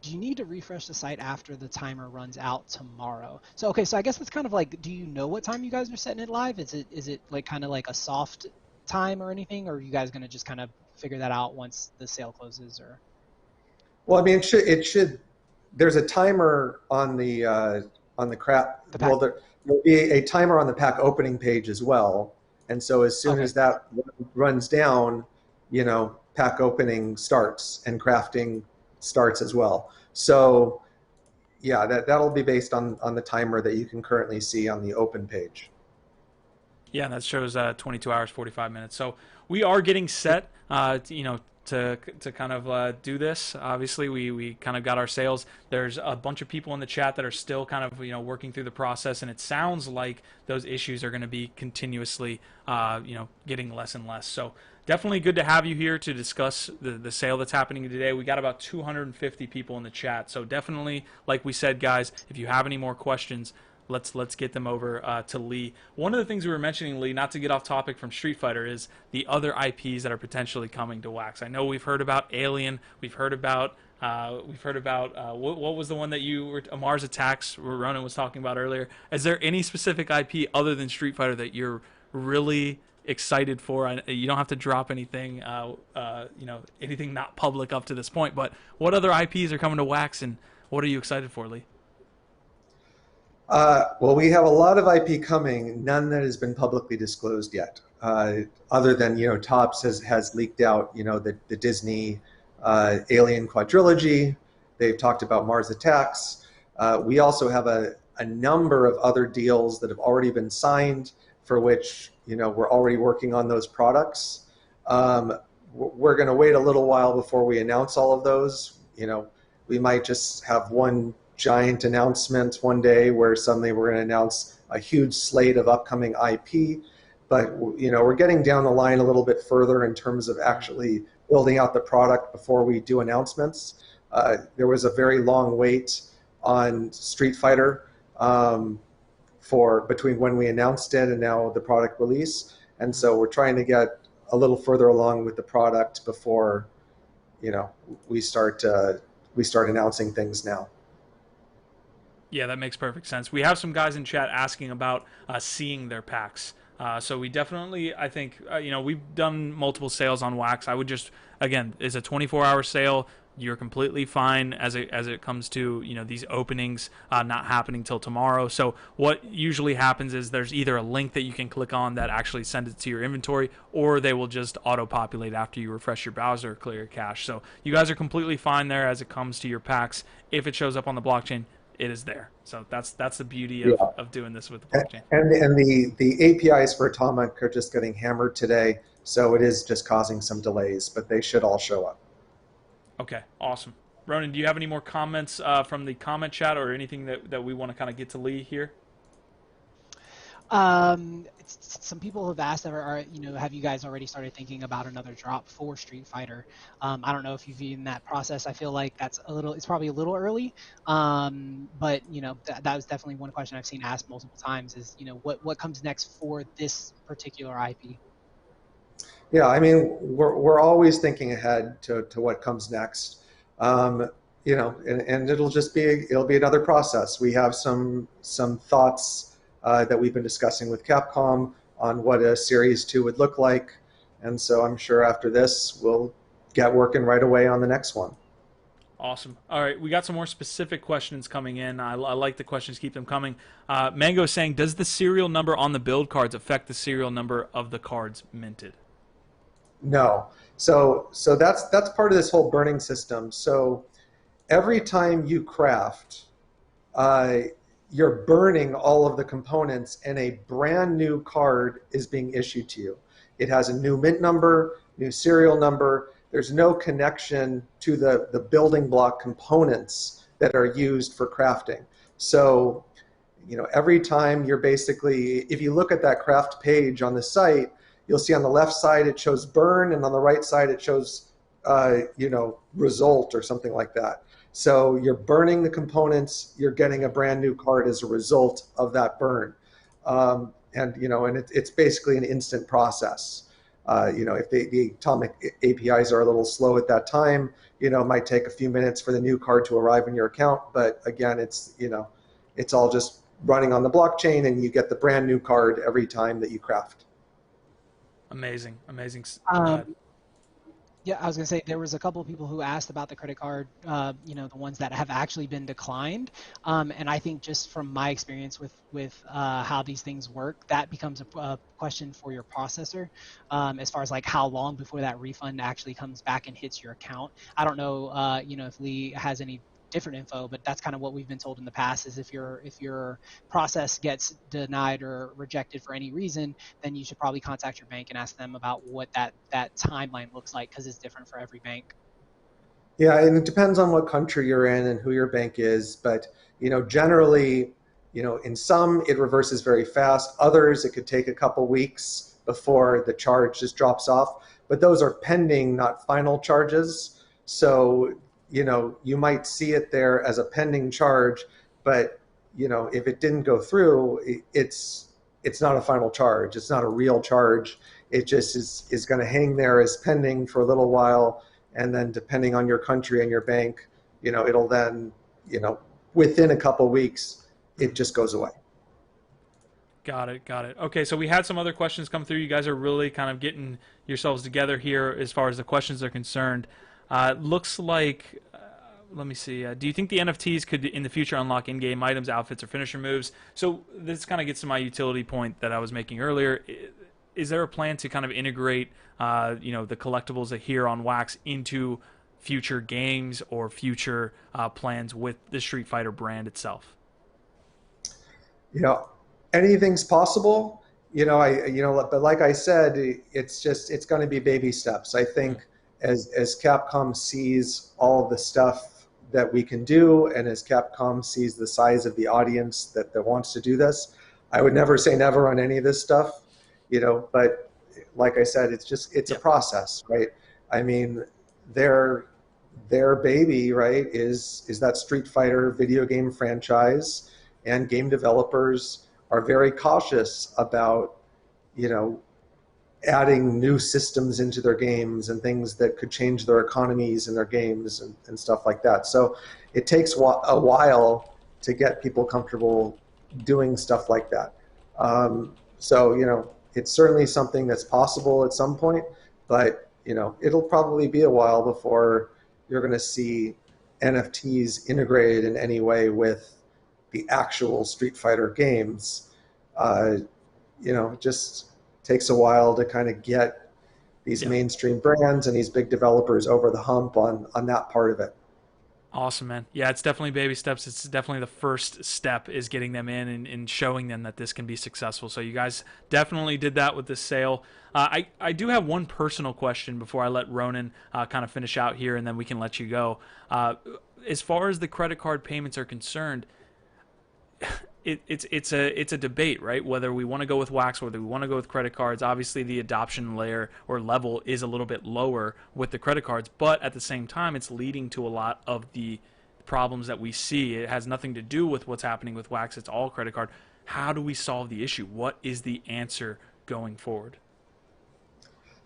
Do you need to refresh the site after the timer runs out tomorrow? So okay, so I guess that's kind of like, do you know what time you guys are setting it live? Is it like kind of like a soft time or anything, or are you guys going to just kind of figure that out once the sale closes? Or well, I mean, it should. There's a timer on the craft. Well, there will be a timer on the pack opening page as well. And so as soon as that runs down, you know, pack opening starts and crafting starts as well. So yeah, that'll be based on the timer that you can currently see on the open page. Yeah, that shows 22 hours 45 minutes. So we are getting set, you know, to kind of do this. Obviously, we kind of got our sales. There's a bunch of people in the chat that are still kind of, you know, working through the process, and it sounds like those issues are going to be continuously, you know, getting less and less. So definitely good to have you here to discuss the sale that's happening today. We got about 250 people in the chat, so definitely, like we said, guys, if you have any more questions, let's get them over to Lee. One of the things we were mentioning, Lee, not to get off topic from Street Fighter, is the other IPs that are potentially coming to Wax. I know we've heard about Alien, we've heard about what was the one that you were, Mars Attacks, Ronan was talking about earlier. Is there any specific IP other than Street Fighter that you're really excited for? You don't have to drop anything, you know, anything not public up to this point, but what other IPs are coming to Wax, and what are you excited for, Lee? Well, we have a lot of IP coming, none that has been publicly disclosed yet, other than, you know, Topps has leaked out, you know, the Disney Alien quadrilogy. They've talked about Mars Attacks. We also have a number of other deals that have already been signed, for which, you know, we're already working on those products. We're going to wait a little while before we announce all of those. You know, we might just have one giant announcement one day where suddenly we're going to announce a huge slate of upcoming IP. But, you know, we're getting down the line a little bit further in terms of actually building out the product before we do announcements. There was a very long wait on Street Fighter between when we announced it and now the product release. And so we're trying to get a little further along with the product before, you know, we start announcing things now. Yeah, that makes perfect sense. We have some guys in chat asking about seeing their packs. So we definitely, I think, you know, we've done multiple sales on Wax. I would just, again, it's a 24-hour sale. You're completely fine as it comes to, you know, these openings not happening till tomorrow. So what usually happens is there's either a link that you can click on that actually sends it to your inventory, or they will just auto-populate after you refresh your browser or clear your cache. So you guys are completely fine there as it comes to your packs. If it shows up on the blockchain, it is there. So that's the beauty of doing this with the blockchain. And the APIs for Atomic are just getting hammered today, so it is just causing some delays, but they should all show up. Okay, awesome. Ronan, do you have any more comments from the comment chat or anything that we want to kind of get to Lee here? Some people have asked, you know, have you guys already started thinking about another drop for Street Fighter? I don't know if you've been in that process. I feel like it's probably a little early. But you know, that was definitely one question I've seen asked multiple times is, you know, what comes next for this particular IP? Yeah, I mean, we're always thinking ahead to what comes next. You know, and it'll be another process. We have some thoughts that we've been discussing with Capcom on what a Series 2 would look like. And so I'm sure after this, we'll get working right away on the next one. Awesome. All right, we got some more specific questions coming in. I like the questions, keep them coming. Mango is saying, does the serial number on the build cards affect the serial number of the cards minted? No. So that's part of this whole burning system. So every time you craft, you're burning all of the components, and a brand new card is being issued to you. It has a new mint number, new serial number. There's no connection to the building block components that are used for crafting. So, you know, every time you're basically, if you look at that craft page on the site, you'll see on the left side it shows burn, and on the right side it shows, you know, result or something like that. So you're burning the components, you're getting a brand new card as a result of that burn. And it's basically an instant process. If the atomic APIs are a little slow at that time, it might take a few minutes for the new card to arrive in your account. But again, it's all just running on the blockchain, and you get the brand new card every time that you craft. Amazing. Yeah, I was gonna say there was a couple of people who asked about the credit card, the ones that have actually been declined, and I think just from my experience with how these things work, that becomes a question for your processor, as far as like how long before that refund actually comes back and hits your account. I don't know, if Lee has any different info, but that's kind of what we've been told in the past is if your process gets denied or rejected for any reason, then you should probably contact your bank and ask them about what that timeline looks like, because it's different for every bank. Yeah, and it depends on what country you're in and who your bank is, but generally, in some it reverses very fast. Others it could take a couple weeks before the charge just drops off, but those are pending, not final charges. So you might see it there as a pending charge, but if it didn't go through, it's not a final charge. It's not a real charge. It just is going to hang there as pending for a little while, and then depending on your country and your bank, it'll then, within a couple weeks, it just goes away. Got it. Okay, so we had some other questions come through. You guys are really kind of getting yourselves together here as far as the questions are concerned. Looks like, let me see. Do you think the NFTs could, in the future, unlock in-game items, outfits, or finisher moves? So this kind of gets to my utility point that I was making earlier. Is there a plan to kind of integrate, the collectibles that here on Wax into future games or future plans with the Street Fighter brand itself? Anything's possible. But like I said, it's going to be baby steps. I think as Capcom sees all of the stuff that we can do, and as Capcom sees the size of the audience that wants to do this, I would never say never on any of this stuff. But like I said, it's a process, right? I mean, their baby, right, is that Street Fighter video game franchise, and game developers are very cautious about, adding new systems into their games and things that could change their economies in their games and stuff like that. So it takes a while to get people comfortable doing stuff like that. So, it's certainly something that's possible at some point, but, it'll probably be a while before you're going to see NFTs integrated in any way with the actual Street Fighter games. It just takes a while to kind of get these mainstream brands and these big developers over the hump on that part of it. Awesome, man. Yeah, it's definitely baby steps. It's definitely the first step is getting them in and showing them that this can be successful. So you guys definitely did that with this sale. I do have one personal question before I let Ronan kind of finish out here, and then we can let you go. As far as the credit card payments are concerned, it's a debate, right? Whether we want to go with Wax, whether we want to go with credit cards. Obviously, the adoption layer or level is a little bit lower with the credit cards, but at the same time, it's leading to a lot of the problems that we see. It has nothing to do with what's happening with Wax. It's all credit card. How do we solve the issue? What is the answer going forward?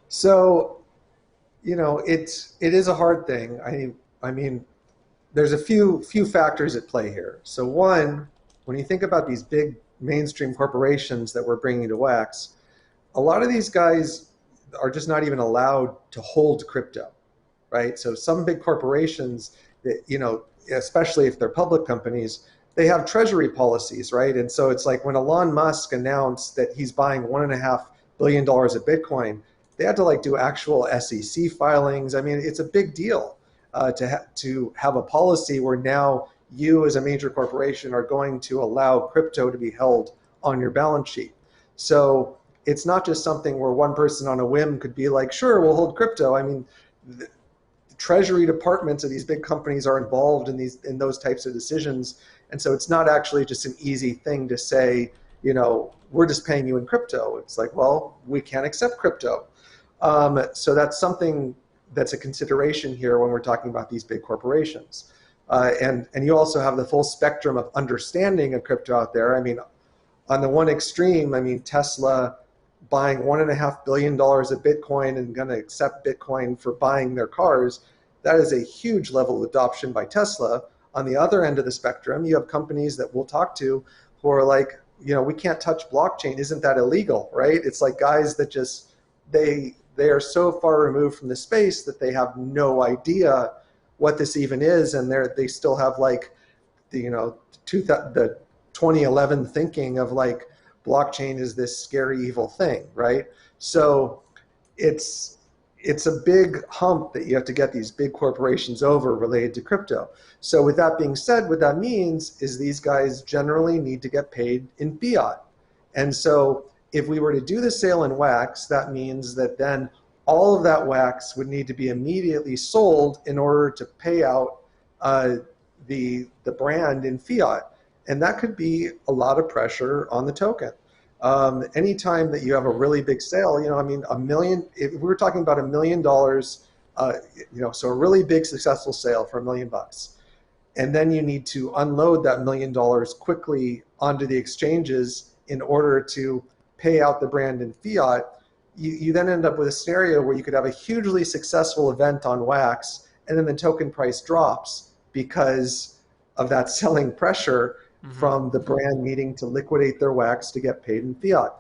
So, it is a hard thing. I mean, there's a few factors at play here. So one, when you think about these big mainstream corporations that we're bringing to Wax, a lot of these guys are just not even allowed to hold crypto, right? So some big corporations that, especially if they're public companies, they have treasury policies, right? And so it's like when Elon Musk announced that he's buying $1.5 billion of Bitcoin, they had to do actual SEC filings. I mean, it's a big deal to have a policy where now you as a major corporation are going to allow crypto to be held on your balance sheet. So it's not just something where one person on a whim could be like, sure, we'll hold crypto. I mean, the treasury departments of these big companies are involved in those types of decisions. And so it's not actually just an easy thing to say, we're just paying you in crypto. It's like, well, we can't accept crypto. So that's something that's a consideration here when we're talking about these big corporations. And you also have the full spectrum of understanding of crypto out there. I mean, on the one extreme, I mean, Tesla buying $1.5 billion of Bitcoin and going to accept Bitcoin for buying their cars, that is a huge level of adoption by Tesla. On the other end of the spectrum, you have companies that we'll talk to who are like, we can't touch blockchain. Isn't that illegal, right? It's like guys that just, they are so far removed from the space that they have no idea what this even is. And they still have like, the 2011 thinking of like blockchain is this scary, evil thing, right? So it's a big hump that you have to get these big corporations over related to crypto. So with that being said, what that means is these guys generally need to get paid in fiat. And so if we were to do the sale in wax, that means that then all of that wax would need to be immediately sold in order to pay out the brand in fiat. And that could be a lot of pressure on the token. Anytime that you have a really big sale, I mean, if we were talking about $1 million, so a really big successful sale for $1 million, and then you need to unload that $1 million quickly onto the exchanges in order to pay out the brand in fiat, you then end up with a scenario where you could have a hugely successful event on wax, and then the token price drops because of that selling pressure from the brand needing to liquidate their wax to get paid in fiat.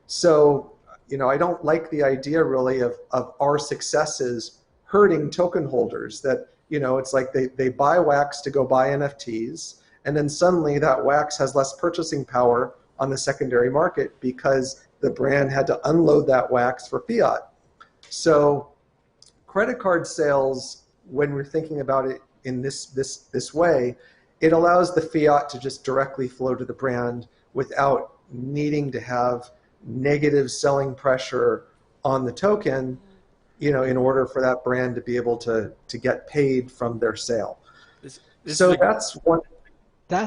So, I don't like the idea really of our successes hurting token holders, that, it's like they buy wax to go buy NFTs, and then suddenly that wax has less purchasing power on the secondary market because the brand had to unload that wax for fiat. So credit card sales, when we're thinking about it in this way, it allows the fiat to just directly flow to the brand without needing to have negative selling pressure on the token, in order for that brand to be able to get paid from their sale. That's one.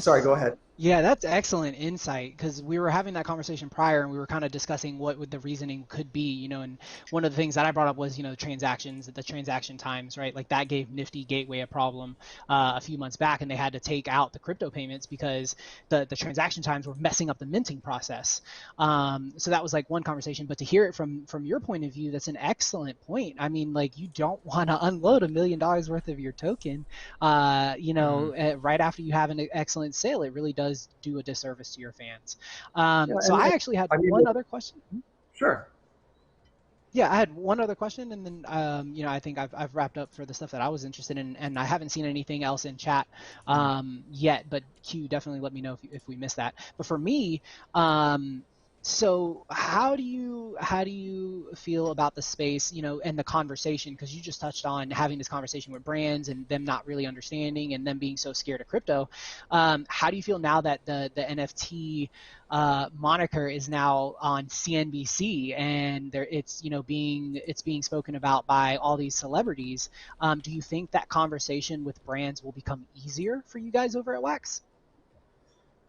Sorry, go ahead. Yeah, that's excellent insight, because we were having that conversation prior and we were kind of discussing what the reasoning could be, and one of the things that I brought up was, the transaction times, right? Like that gave Nifty Gateway a problem a few months back, and they had to take out the crypto payments because the transaction times were messing up the minting process. So that was like one conversation, but to hear it from your point of view, that's an excellent point. I mean, like, you don't want to unload $1 million worth of your token, right after you have an excellent sale. It really does do a disservice to your fans. So I actually had one other question. Sure. Yeah, I had one other question, and then I think I've wrapped up for the stuff that I was interested in, and I haven't seen anything else in chat yet. But Q, definitely let me know if we missed that. But for me, so how do you feel about the space, and the conversation? Because you just touched on having this conversation with brands and them not really understanding and them being so scared of crypto. How do you feel now that the NFT moniker is now on CNBC and it's being spoken about by all these celebrities? Do you think that conversation with brands will become easier for you guys over at Wax?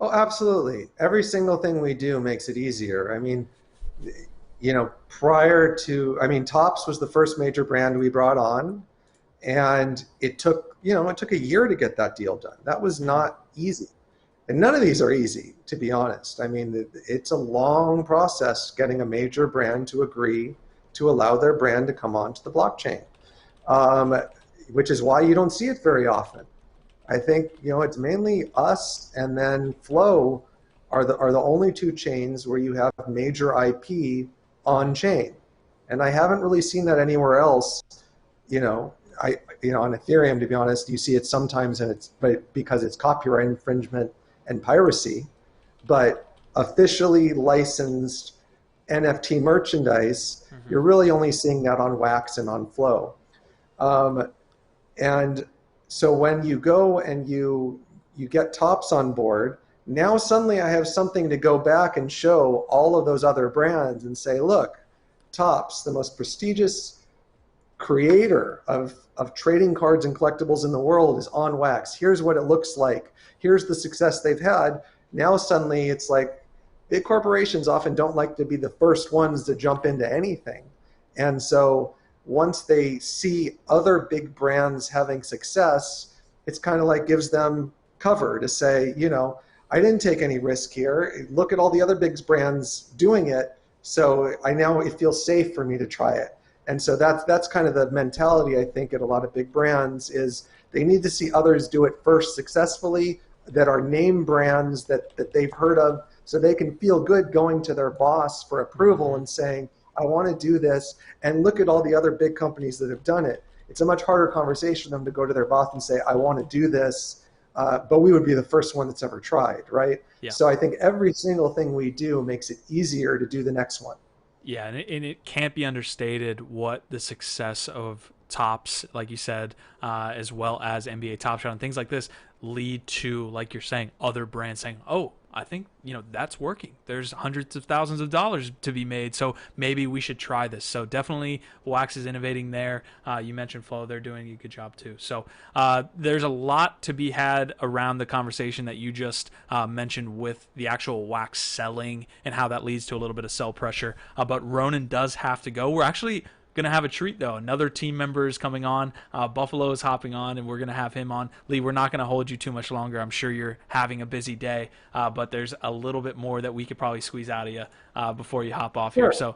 Oh, absolutely. Every single thing we do makes it easier. I mean, Topps was the first major brand we brought on, and it took a year to get that deal done. That was not easy. And none of these are easy, to be honest. I mean, it's a long process getting a major brand to agree to allow their brand to come onto the blockchain, which is why you don't see it very often. I think it's mainly us and then Flow are the only two chains where you have major IP on chain, and I haven't really seen that anywhere else. On Ethereum, to be honest, you see it sometimes, but because it's copyright infringement and piracy, but officially licensed NFT merchandise, you're really only seeing that on Wax and on Flow, and so when you go and you get Topps on board, now suddenly I have something to go back and show all of those other brands and say, look, Topps, the most prestigious creator of trading cards and collectibles in the world, is on Wax. Here's what it looks like. Here's the success they've had. Now suddenly it's like big corporations often don't like to be the first ones to jump into anything. And so once they see other big brands having success, it's kind of like gives them cover to say, you know, I didn't take any risk here. Look at all the other big brands doing it. So I now it feels safe for me to try it. And so that's kind of the mentality, I think, at a lot of big brands is they need to see others do it first successfully that are name brands that they've heard of, so they can feel good going to their boss for approval and saying, I want to do this, and look at all the other big companies that have done it. It's a much harder conversation for them to go to their boss and say, I want to do this, but we would be the first one that's ever tried, right? Yeah. So I think every single thing we do makes it easier to do the next one. Yeah, and it can't be understated what the success of Tops, like you said, as well as NBA Top Shot and things like this lead to, like you're saying, other brands saying, oh, I think, you know, that's working. There's hundreds of thousands of dollars to be made, so maybe we should try this. So definitely Wax is innovating there. You mentioned Flow. They're doing a good job too. So there's a lot to be had around the conversation that you just mentioned with the actual Wax selling and how that leads to a little bit of sell pressure. But Ronan does have to go. We're actually going to have a treat, though. Another team member is coming on. Buffalo is hopping on, and we're going to have him on. Lee, we're not going to hold you too much longer. I'm sure you're having a busy day, but there's a little bit more that we could probably squeeze out of you before you hop off here. So,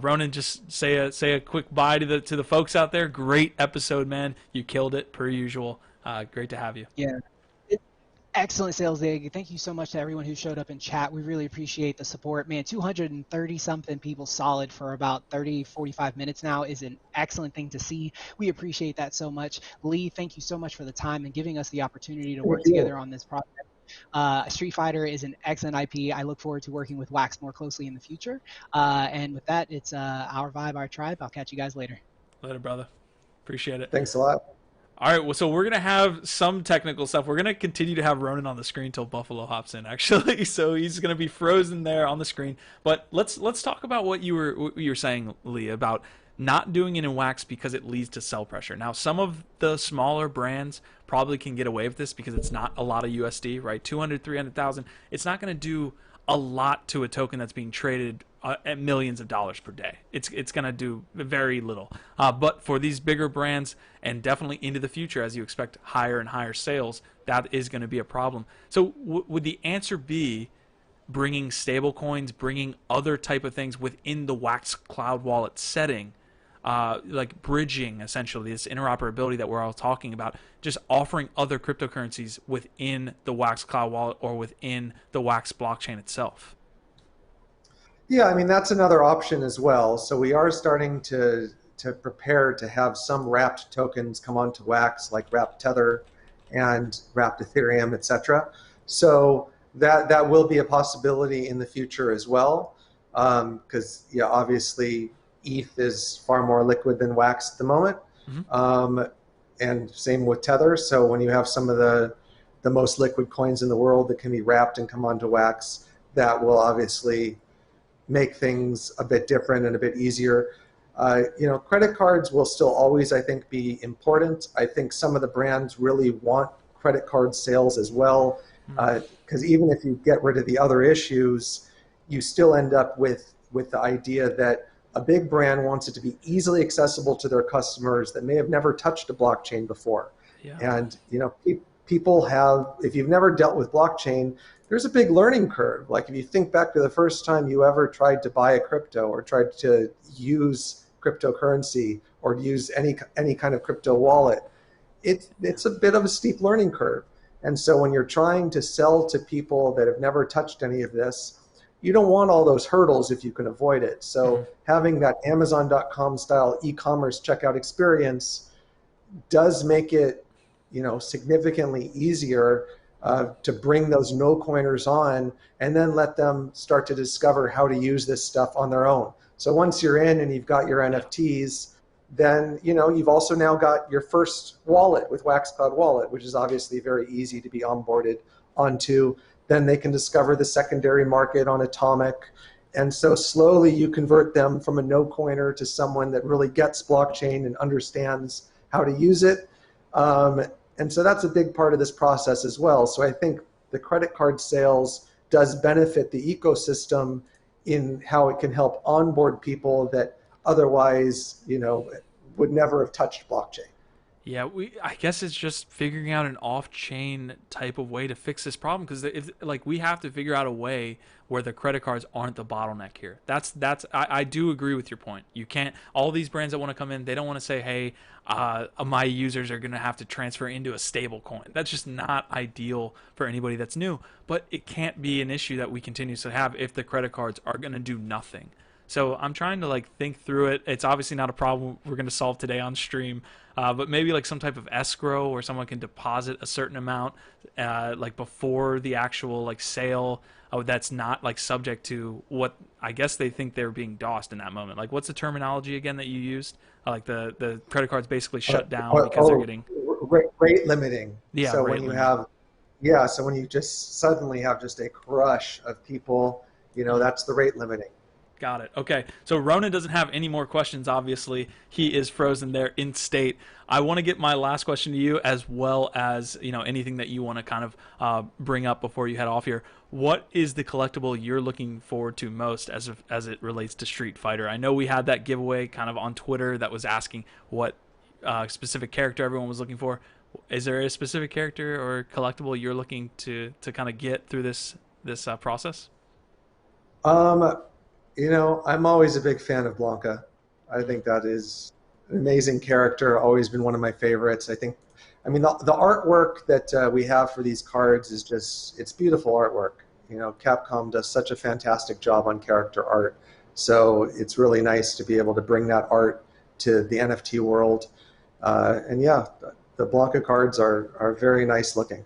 Ronan, just say a quick bye to the folks out there. Great episode, man. You killed it, per usual. Great to have you. Yeah. Excellent sales day. Thank you so much to everyone who showed up in chat. We really appreciate the support. Man, 230 something people solid for about 30, 45 minutes now is an excellent thing to see. We appreciate that so much. Lee, thank you so much for the time and giving us the opportunity to work together on this project. Street Fighter is an excellent IP. I look forward to working with Wax more closely in the future. And with that, it's our vibe, our tribe. I'll catch you guys later. Later, brother. Appreciate it. Thanks a lot. All right, well, so we're going to have some technical stuff. We're going to continue to have Ronan on the screen until Buffalo hops in, actually. So he's going to be frozen there on the screen. But let's talk about what you were saying, Lee, about not doing it in Wax because it leads to sell pressure. Now, some of the smaller brands probably can get away with this because it's not a lot of USD, right? 200, 300,000. It's not going to do a lot to a token that's being traded at millions of dollars per day. It's going to do very little. But for these bigger brands, and definitely into the future, as you expect higher and higher sales, that is going to be a problem. So would the answer be bringing stable coins, bringing other type of things within the Wax Cloud Wallet setting, like bridging essentially this interoperability that we're all talking about, just offering other cryptocurrencies within the Wax Cloud Wallet or within the Wax blockchain itself? Yeah, I mean, that's another option as well. So we are starting to prepare to have some wrapped tokens come onto Wax, like wrapped Tether and wrapped Ethereum, etc. So that will be a possibility in the future as well, because yeah, obviously ETH is far more liquid than Wax at the moment, and same with Tether. So when you have some of the most liquid coins in the world that can be wrapped and come onto Wax, that will obviously make things a bit different and a bit easier. You know, credit cards will still always, I think, be important. I think some of the brands really want credit card sales as well, because even if you get rid of the other issues, you still end up with the idea that a big brand wants it to be easily accessible to their customers that may have never touched a blockchain before. Yeah. And you know, people have, if you've never dealt with blockchain, there's a big learning curve. Like if you think back to the first time you ever tried to buy a crypto or tried to use cryptocurrency or use any kind of crypto wallet, it's a bit of a steep learning curve. And so when you're trying to sell to people that have never touched any of this, you don't want all those hurdles if you can avoid it. So having that Amazon.com style e-commerce checkout experience does make it, you know, significantly easier to bring those no coiners on and then let them start to discover how to use this stuff on their own. So once you're in and you've got your NFTs, then you know you've also now got your first wallet with Wax Cloud Wallet, which is obviously very easy to be onboarded onto. Then they can discover the secondary market on Atomic. And so slowly you convert them from a no coiner to someone that really gets blockchain and understands how to use it. And so that's a big part of this process as well. So I think the credit card sales does benefit the ecosystem in how it can help onboard people that otherwise, you know, would never have touched blockchain. Yeah, I guess it's just figuring out an off-chain type of way to fix this problem, because if like we have to figure out a way where the credit cards aren't the bottleneck here. I do agree with your point. You can't, all these brands that want to come in, they don't want to say, hey, my users are going to have to transfer into a stable coin. That's just not ideal for anybody that's new. But it can't be an issue that we continue to have if the credit cards are going to do nothing. So I'm trying to like think through it. It's obviously not a problem we're going to solve today on stream, but maybe like some type of escrow where someone can deposit a certain amount, like before the actual like sale. That's not like subject to what I guess they think they're being DOSed in that moment. Like, what's the terminology again that you used? Like the credit cards basically shut down because they're getting rate limiting. Yeah, so rate when you limiting. have so when you just suddenly have just a crush of people, that's the rate limiting. Got it. Okay. So Ronan doesn't have any more questions, obviously. He is frozen there in state. I want to get my last question to you, as well as, anything that you want to kind of bring up before you head off here. What is the collectible you're looking forward to most as it relates to Street Fighter? I know we had that giveaway kind of on Twitter that was asking what specific character everyone was looking for. Is there a specific character or collectible you're looking to kind of get through this process? I'm always a big fan of Blanca. I think that is an amazing character, always been one of my favorites. The artwork that we have for these cards is it's beautiful artwork. Capcom does such a fantastic job on character art. So it's really nice to be able to bring that art to the NFT world. The Blanca cards are very nice looking.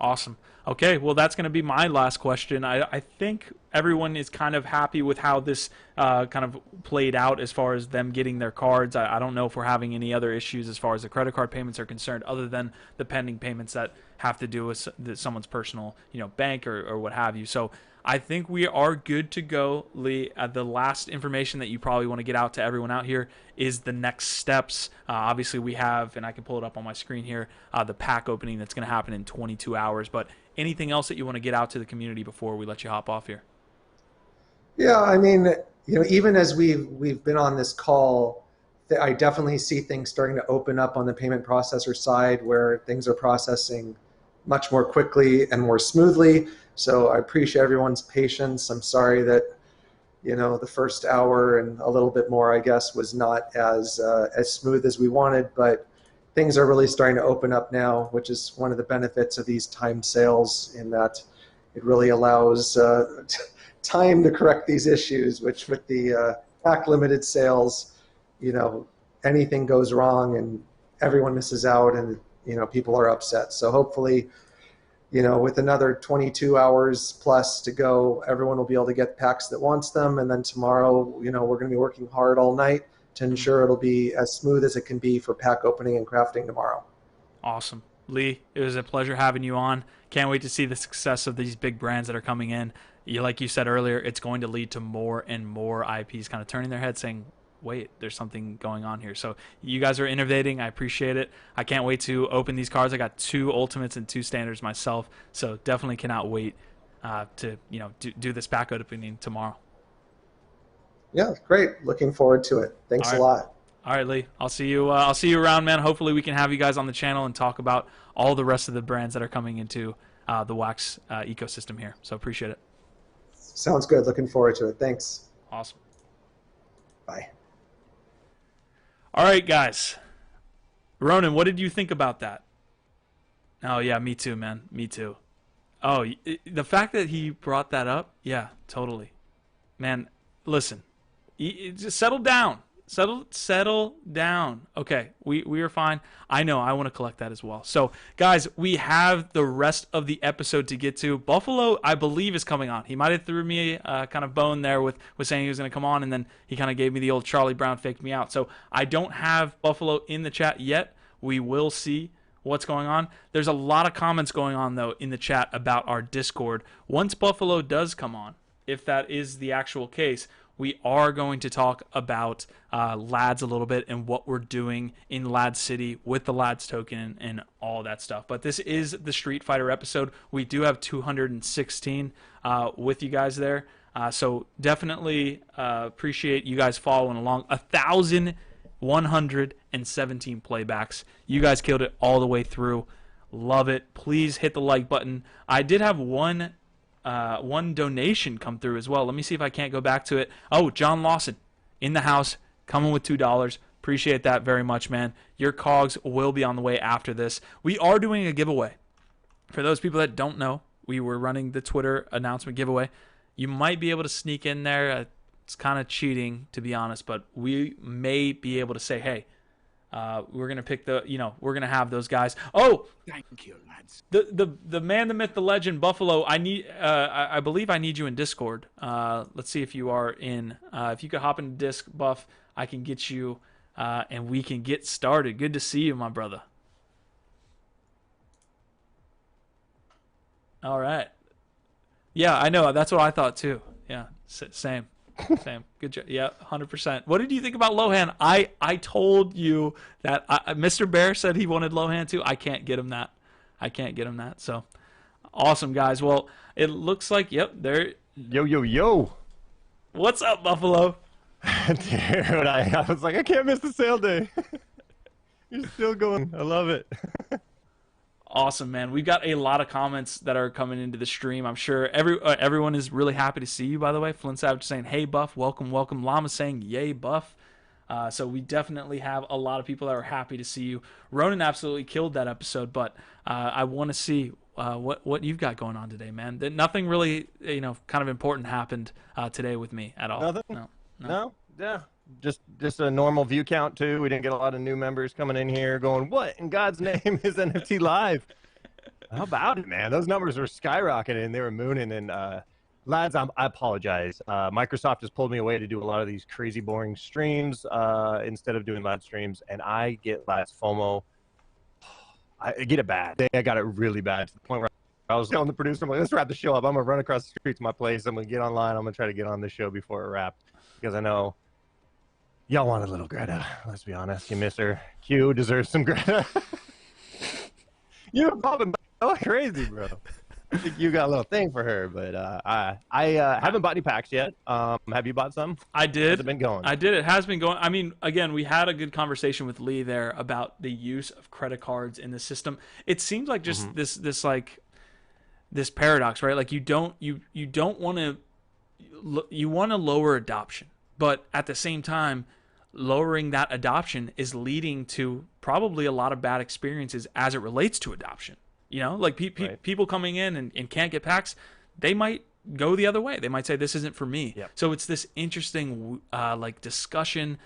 Awesome. Okay, well, that's going to be my last question. I think everyone is kind of happy with how this kind of played out as far as them getting their cards. I don't know if we're having any other issues as far as the credit card payments are concerned, other than the pending payments that have to do with someone's personal, bank or what have you. So I think we are good to go, Lee. The last information that you probably want to get out to everyone out here is the next steps. Obviously, we have, and I can pull it up on my screen here, the pack opening that's going to happen in 22 hours. But anything else that you want to get out to the community before we let you hop off here? Yeah, even as we've been on this call, I definitely see things starting to open up on the payment processor side, where things are processing much more quickly and more smoothly. So I appreciate everyone's patience. I'm sorry that, the first hour and a little bit more, I guess, was not as smooth as we wanted, but things are really starting to open up now, which is one of the benefits of these time sales, in that it really allows time to correct these issues, which with the pack limited sales, anything goes wrong and everyone misses out, and, people are upset. So hopefully, with another 22 hours plus to go, everyone will be able to get packs that wants them. And then tomorrow, we're going to be working hard all night to ensure it'll be as smooth as it can be for pack opening and crafting tomorrow. Awesome. Lee, it was a pleasure having you on. Can't wait to see the success of these big brands that are coming in. Like you said earlier, it's going to lead to more and more IPs kind of turning their heads saying, wait, there's something going on here. So you guys are innovating. I appreciate it. I can't wait to open these cards. I got 2 ultimates and 2 standards myself, so definitely cannot wait to do this pack opening tomorrow. Yeah, great. Looking forward to it. Thanks a lot. All right, Lee. I'll see you around, man. Hopefully we can have you guys on the channel and talk about all the rest of the brands that are coming into the Wax ecosystem here. So appreciate it. Sounds good. Looking forward to it. Thanks. Awesome. Bye. All right, guys. Ronan, what did you think about that? Oh, yeah, me too, man. Me too. Oh, the fact that he brought that up, yeah, totally. Man, listen, just settle down. Settle down. Okay, we are fine. I know, I want to collect that as well. So, guys, we have the rest of the episode to get to. Buffalo, I believe, is coming on. He might have threw me a kind of bone there with saying he was going to come on, and then he kind of gave me the old Charlie Brown faked me out. So, I don't have Buffalo in the chat yet. We will see what's going on. There's a lot of comments going on, though, in the chat about our Discord. Once Buffalo does come on, if that is the actual case, we are going to talk about LADs a little bit and what we're doing in LAD City with the LADs token and all that stuff. But this is the Street Fighter episode. We do have 216 with you guys there. So definitely appreciate you guys following along. 1,000 117 playbacks. You guys killed it all the way through. Love it. Please hit the like button. I did have one donation come through as well. Let me see if I can't go back to it. Oh, John Lawson in the house, coming with $2. Appreciate that very much, man. Your cogs will be on the way after this. We are doing a giveaway. For those people that don't know, we were running the Twitter announcement giveaway. You might be able to sneak in there. It's kind of cheating, to be honest, but we may be able to say, hey, we're going to pick we're going to have those guys. Oh, thank you, lads. The man, the myth, the legend, Buffalo, I believe I need you in Discord. Let's see if you are in. If you could hop into Disc, Buff, I can get you, and we can get started. Good to see you, my brother. All right. Yeah, I know. That's what I thought too. Yeah, same. Good job. Yeah, 100%. What did you think about Lohan? I told you that Mr. Bear said he wanted Lohan too. I can't get him that. So awesome, guys. Well, it looks like, yep, there. Yo. What's up, Buffalo? Dude, I was like, I can't miss the sale day. You're still going. I love it. Awesome, man. We've got a lot of comments that are coming into the stream. I'm sure everyone is really happy to see you, by the way. Flint Savage saying, hey, Buff, welcome. Llama saying, yay, Buff. So we definitely have a lot of people that are happy to see you. Ronan absolutely killed that episode, but I want to see what you've got going on today, man. Nothing really, kind of important happened today with me at all. Nothing? No? Yeah. Just a normal view count too. We didn't get a lot of new members coming in here going, what in God's name is NFT Live? How about it, man? Those numbers were skyrocketing. They were mooning. And lads, I apologize. Microsoft has pulled me away to do a lot of these crazy boring streams instead of doing live streams. And I get lads FOMO. I get it bad. I got it really bad to the point where I was telling the producer, I'm like, let's wrap the show up. I'm going to run across the street to my place. I'm going to get online. I'm going to try to get on the show before it wrapped because I know y'all want a little Greta. Let's be honest. You miss her. Q deserves some Greta. You're popping crazy, bro. I think you got a little thing for her, but I haven't bought any packs yet. Have you bought some? I did. How's it been going? I did. It has been going. I mean, again, we had a good conversation with Lee there about the use of credit cards in the system. It seems like just this paradox, right? Like you don't want to lower adoption, but at the same time, lowering that adoption is leading to probably a lot of bad experiences as it relates to adoption. Like people coming in and can't get packs, they might go the other way. They might say, this isn't for me. Yep. So it's this interesting discussion.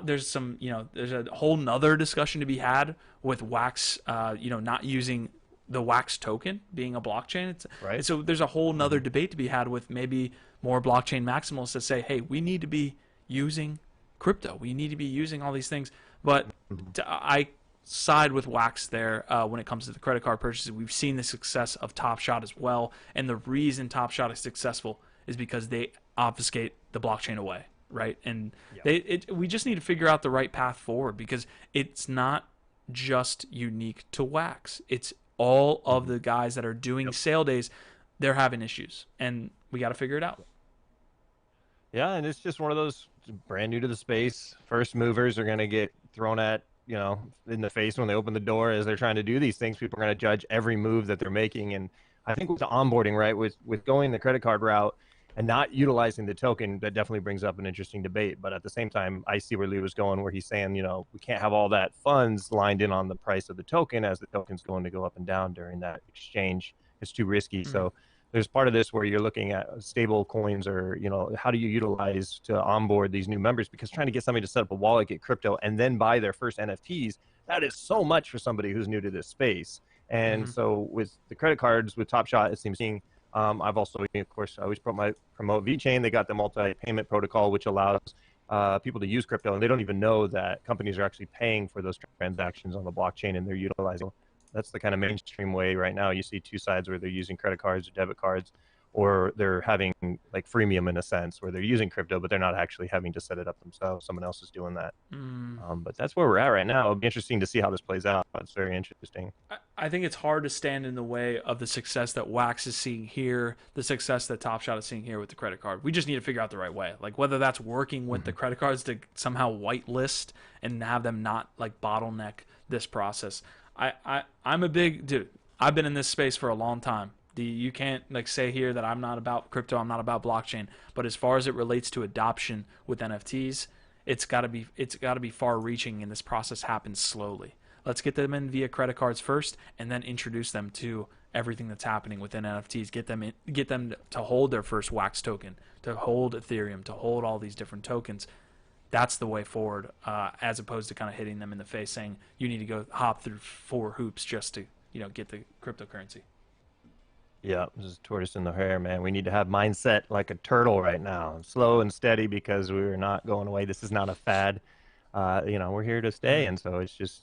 There's there's a whole nother discussion to be had with Wax, not using the Wax token being a blockchain. Right. So there's a whole nother debate to be had with maybe more blockchain maximalists that say, hey, we need to be using crypto. We need to be using all these things. But I side with Wax there when it comes to the credit card purchases. We've seen the success of Top Shot as well. And the reason Top Shot is successful is because they obfuscate the blockchain away, right? And we just need to figure out the right path forward because it's not just unique to Wax. It's all of the guys that are doing sale days. They're having issues, and we got to figure it out. Yeah, and it's just one of those brand new to the space. First movers are going to get thrown at, in the face when they open the door as they're trying to do these things. People are going to judge every move that they're making. And I think with the onboarding, right, with going the credit card route and not utilizing the token, that definitely brings up an interesting debate. But at the same time, I see where Lee was going, where he's saying, we can't have all that funds lined in on the price of the token as the token's going to go up and down during that exchange. It's too risky. Mm-hmm. So there's part of this where you're looking at stable coins or, how do you utilize to onboard these new members? Because trying to get somebody to set up a wallet, get crypto, and then buy their first NFTs, that is so much for somebody who's new to this space. And so with the credit cards, with Top Shot, it seems I've also, of course, I always promote VeChain. They got the multi-payment protocol, which allows people to use crypto, and they don't even know that companies are actually paying for those transactions on the blockchain, and they're utilizing. That's the kind of mainstream way right now. You see two sides where they're using credit cards or debit cards or they're having like freemium in a sense where they're using crypto, but they're not actually having to set it up themselves. Someone else is doing that. But that's where we're at right now. It'll be interesting to see how this plays out. It's very interesting. I think it's hard to stand in the way of the success that Wax is seeing here, the success that Top Shot is seeing here with the credit card. We just need to figure out the right way, like whether that's working with the credit cards to somehow whitelist and have them not like bottleneck this process. I'm a big dude. I've been in this space for a long time. You can't like say here that I'm not about crypto, I'm not about blockchain. But as far as it relates to adoption with NFTs, it's got to be far-reaching, and this process happens slowly. Let's get them in via credit cards first, and then introduce them to everything that's happening within NFTs. Get them to hold their first Wax token, to hold Ethereum, to hold all these different tokens. That's the way forward, as opposed to kind of hitting them in the face, saying you need to go hop through 4 hoops just to get the cryptocurrency. Yeah, this is tortoise in the hare, man. We need to have mindset like a turtle right now, slow and steady, because we're not going away. This is not a fad. We're here to stay, and so it's just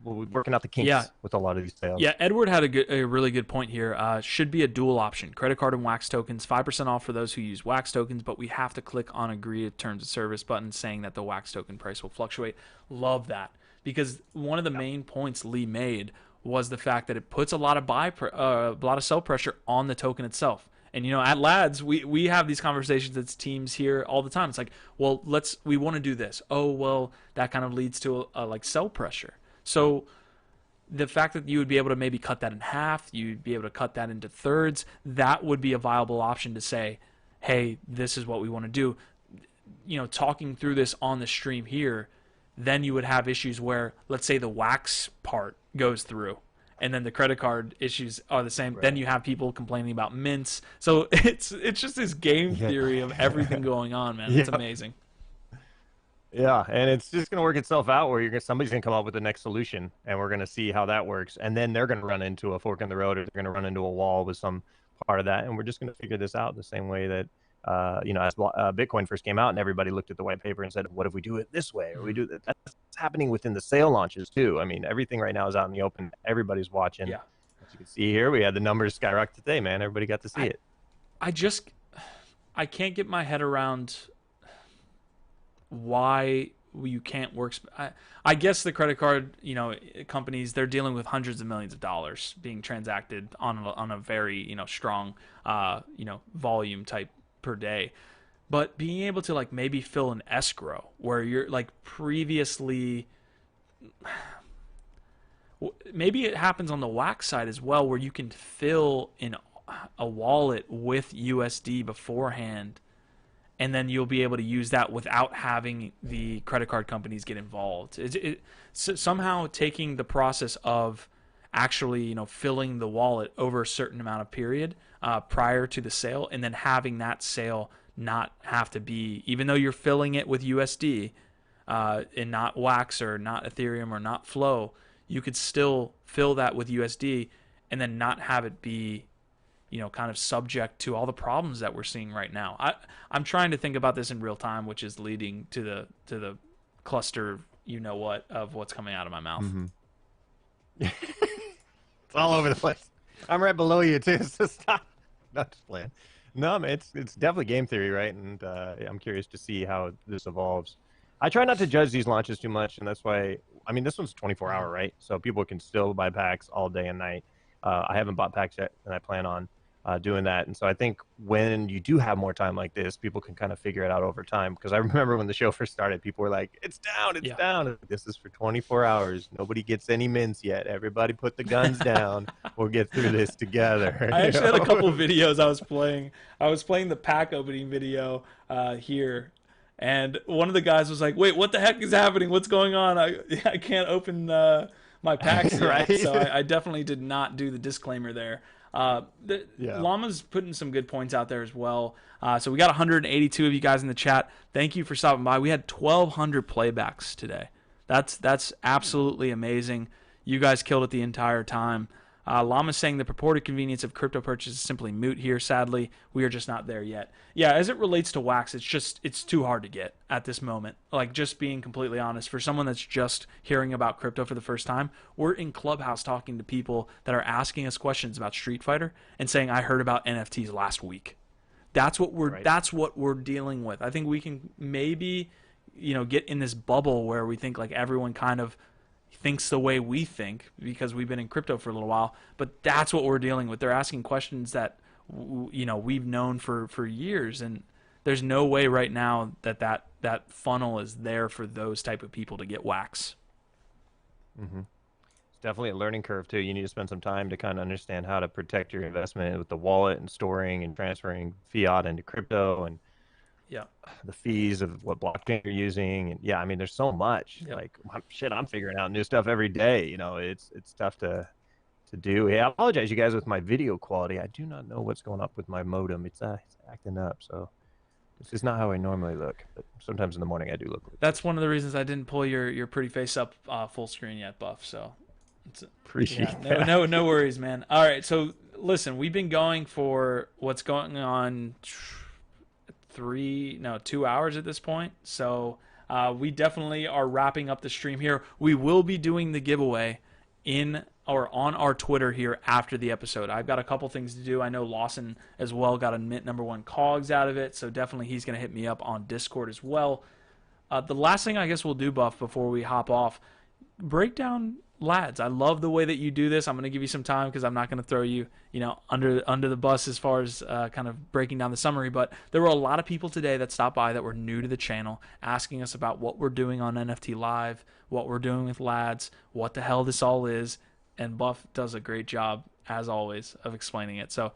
we're working out the kinks with a lot of these sales. Yeah, Edward had a really good point here. Should be a dual option: credit card and Wax tokens. 5% off for those who use Wax tokens, but we have to click on agree to terms of service button, saying that the Wax token price will fluctuate. Love that, because one of the main points Lee made was the fact that it puts a lot of sell pressure on the token itself. And at Lads, we have these conversations as teams here all the time. It's like, well, we want to do this. Oh, well, that kind of leads to like sell pressure. So the fact that you would be able to maybe cut that in half, you'd be able to cut that into thirds, that would be a viable option to say, hey, this is what we want to do. Talking through this on the stream here, then you would have issues where, let's say the Wax part goes through and then the credit card issues are the same. Right. Then you have people complaining about mints. So it's just this game theory of everything going on, man. It's amazing. Yeah, and it's just going to work itself out where somebody's going to come up with the next solution, and we're going to see how that works. And then they're going to run into a fork in the road, or they're going to run into a wall with some part of that. And we're just going to figure this out the same way that as Bitcoin first came out and everybody looked at the white paper and said, what if we do it this way? Or we do that. That's happening within the sale launches too. I mean, everything right now is out in the open. Everybody's watching. Yeah. As you can see here, we had the numbers skyrocket today, man. Everybody got to see it. I can't get my head around why you can't work. I guess the credit card, companies, they're dealing with hundreds of millions of dollars being transacted on a very, strong, volume type per day. But being able to like maybe fill an escrow where you're like previously, maybe it happens on the Wax side as well, where you can fill in a wallet with USD beforehand, and then you'll be able to use that without having the credit card companies get involved. Somehow taking the process of actually, filling the wallet over a certain amount of period prior to the sale, and then having that sale not have to be, even though you're filling it with USD and not Wax or not Ethereum or not Flow, you could still fill that with USD and then not have it be, kind of subject to all the problems that we're seeing right now. I'm trying to think about this in real time, which is leading to the cluster, of what's coming out of my mouth. Mm-hmm. It's all over the place. I'm right below you too, so stop. Not just playing. No, man, it's definitely game theory, right? And I'm curious to see how this evolves. I try not to judge these launches too much, and that's why, this one's 24-hour, right? So people can still buy packs all day and night. I haven't bought packs yet, and I plan on doing that. And so I think when you do have more time like this, people can kind of figure it out over time. Because I remember when the show first started, people were like, it's down, it's down. This is for 24 hours. Nobody gets any mints yet. Everybody put the guns down. We'll get through this together. I actually had a couple videos I was playing. I was playing the pack opening video here. And one of the guys was like, wait, what the heck is happening? What's going on? I can't open my packs yet. Right? So I definitely did not do the disclaimer there. Llama's putting some good points out there as well. So we got 182 of you guys in the chat. Thank you for stopping by. We had 1,200 playbacks today. That's absolutely amazing. You guys killed it the entire time. Llama saying the purported convenience of crypto purchase is simply moot here. Sadly, we are just not there yet. Yeah, as it relates to wax, it's too hard to get at this moment. Like, just being completely honest, for someone that's just hearing about crypto for the first time, we're in Clubhouse talking to people that are asking us questions about Street Fighter and saying, I heard about NFTs last week. That's what we're dealing with. I think we can maybe, get in this bubble where we think like everyone kind of thinks the way we think because we've been in crypto for a little while, but that's what we're dealing with. They're asking questions that we've known for years, and there's no way right now that funnel is there for those type of people to get wax. Mm-hmm. It's definitely a learning curve too. You need to spend some time to kind of understand how to protect your investment with the wallet and storing and transferring fiat into crypto, and the fees of what blockchain you're using. And I mean, there's so much. Like, I'm figuring out new stuff every day. It's tough to do. I apologize, you guys, with my video quality. I do not know what's going up with my modem. It's acting up. So this is not how I normally look. But sometimes in the morning I do look. That's one of the reasons I didn't pull your pretty face up full screen yet, Buff. So appreciate that. No worries, man. All right. So listen, we've been going for what's going on 2 hours at this point. So we definitely are wrapping up the stream here. We will be doing the giveaway on our Twitter here after the episode. I've got a couple things to do. I know Lawson as well got a mint #1 cogs out of it, so definitely he's going to hit me up on Discord as well. The last thing I guess we'll do, Buff, before we hop off, break down lads. I love the way that you do this. I'm going to give you some time because I'm not going to throw you, under the bus as far as kind of breaking down the summary. But there were a lot of people today that stopped by that were new to the channel, asking us about what we're doing on NFT Live, what we're doing with lads, what the hell this all is. And Buff does a great job, as always, of explaining it. So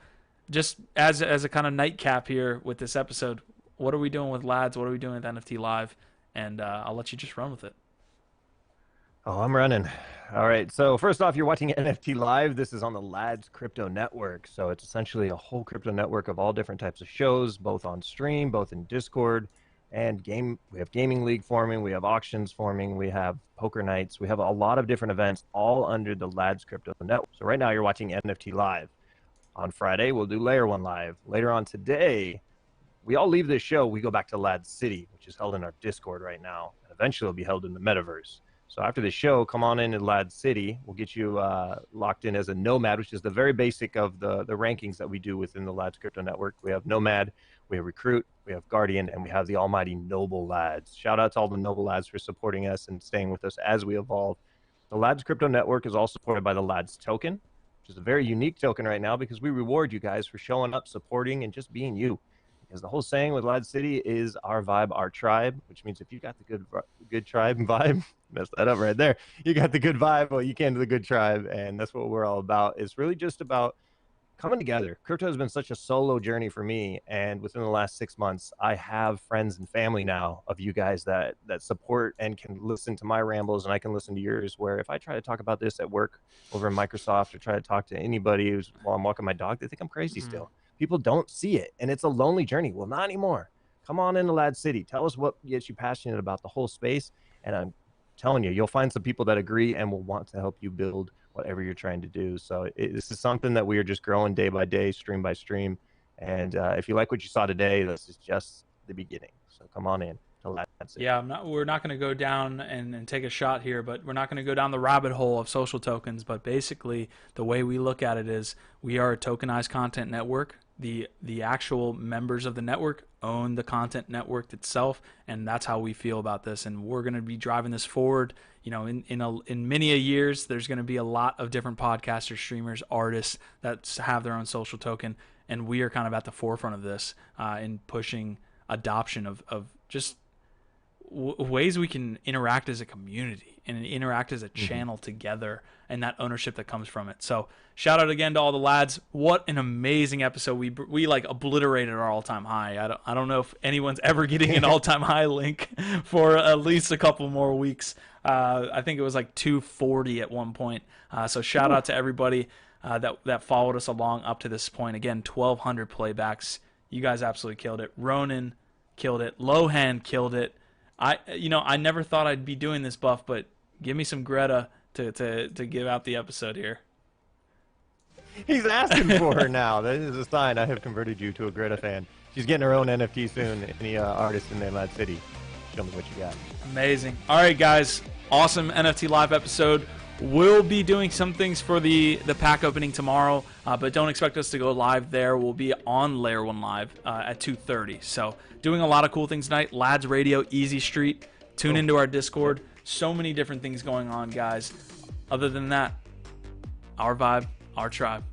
just as a kind of nightcap here with this episode, what are we doing with lads? What are we doing with NFT Live? And I'll let you just run with it. Oh, I'm running. All right. So first off, you're watching NFT Live. This is on the Lads Crypto Network. So it's essentially a whole crypto network of all different types of shows, both on stream, both in Discord, and we have gaming league forming, we have auctions forming, we have poker nights, we have a lot of different events all under the Lads Crypto Network. So right now you're watching NFT Live. On Friday, we'll do Layer 1 Live. Later on today, we all leave this show, we go back to Lads City, which is held in our Discord right now, and eventually it'll be held in the metaverse. So after the show, come on in Lads City. We'll get you locked in as a Nomad, which is the very basic of the rankings that we do within the Lads Crypto Network. We have Nomad, we have Recruit, we have Guardian, and we have the almighty Noble Lads. Shout out to all the Noble Lads for supporting us and staying with us as we evolve. The Lads Crypto Network is all supported by the Lads token, which is a very unique token right now because we reward you guys for showing up, supporting, and just being you. Because the whole saying with Lads City is our vibe, our tribe, which means if you got the good tribe vibe, messed that up right there. You got the good vibe, well, you came to the good tribe, and that's what we're all about. It's really just about coming together. Crypto has been such a solo journey for me, and within the last 6 months, I have friends and family now of you guys that support and can listen to my rambles, and I can listen to yours, where if I try to talk about this at work over in Microsoft or try to talk to anybody while I'm walking my dog, they think I'm crazy still. People don't see it, and it's a lonely journey. Well, not anymore. Come on into Lad City. Tell us what gets you passionate about the whole space, and I'm telling you, you'll find some people that agree and will want to help you build whatever you're trying to do. So this is something that we are just growing day by day, stream by stream, and if you like what you saw today, this is just the beginning. So come on in. Yeah, we're not going to go down and take a shot here, but we're not going to go down the rabbit hole of social tokens. But basically, the way we look at it is we are a tokenized content network. The actual members of the network own the content network itself, and that's how we feel about this. And we're going to be driving this forward. In many a years, there's going to be a lot of different podcasters, streamers, artists that have their own social token, and we are kind of at the forefront of this in pushing adoption of just ways we can interact as a community and interact as a channel together, and that ownership that comes from it. So shout out again to all the lads. What an amazing episode. We like obliterated our all-time high. I don't know if anyone's ever getting an all-time high link for at least a couple more weeks. I think it was like 240 at one point. So shout out to everybody that followed us along up to this point. Again, 1,200 playbacks. You guys absolutely killed it. Ronan killed it. Lohan killed it. I never thought I'd be doing this, Buff, but give me some Greta to give out the episode here. He's asking for her now. That is a sign I have converted you to a Greta fan. She's getting her own NFT soon. Any artist in the Mad City, show me what you got. Amazing. All right, guys. Awesome NFT live episode. We'll be doing some things for the pack opening tomorrow, but don't expect us to go live there. We'll be on Layer 1 Live at 2:30. So doing a lot of cool things tonight. Lads Radio, Easy Street. Tune into our Discord. So many different things going on, guys. Other than that, our vibe, our tribe.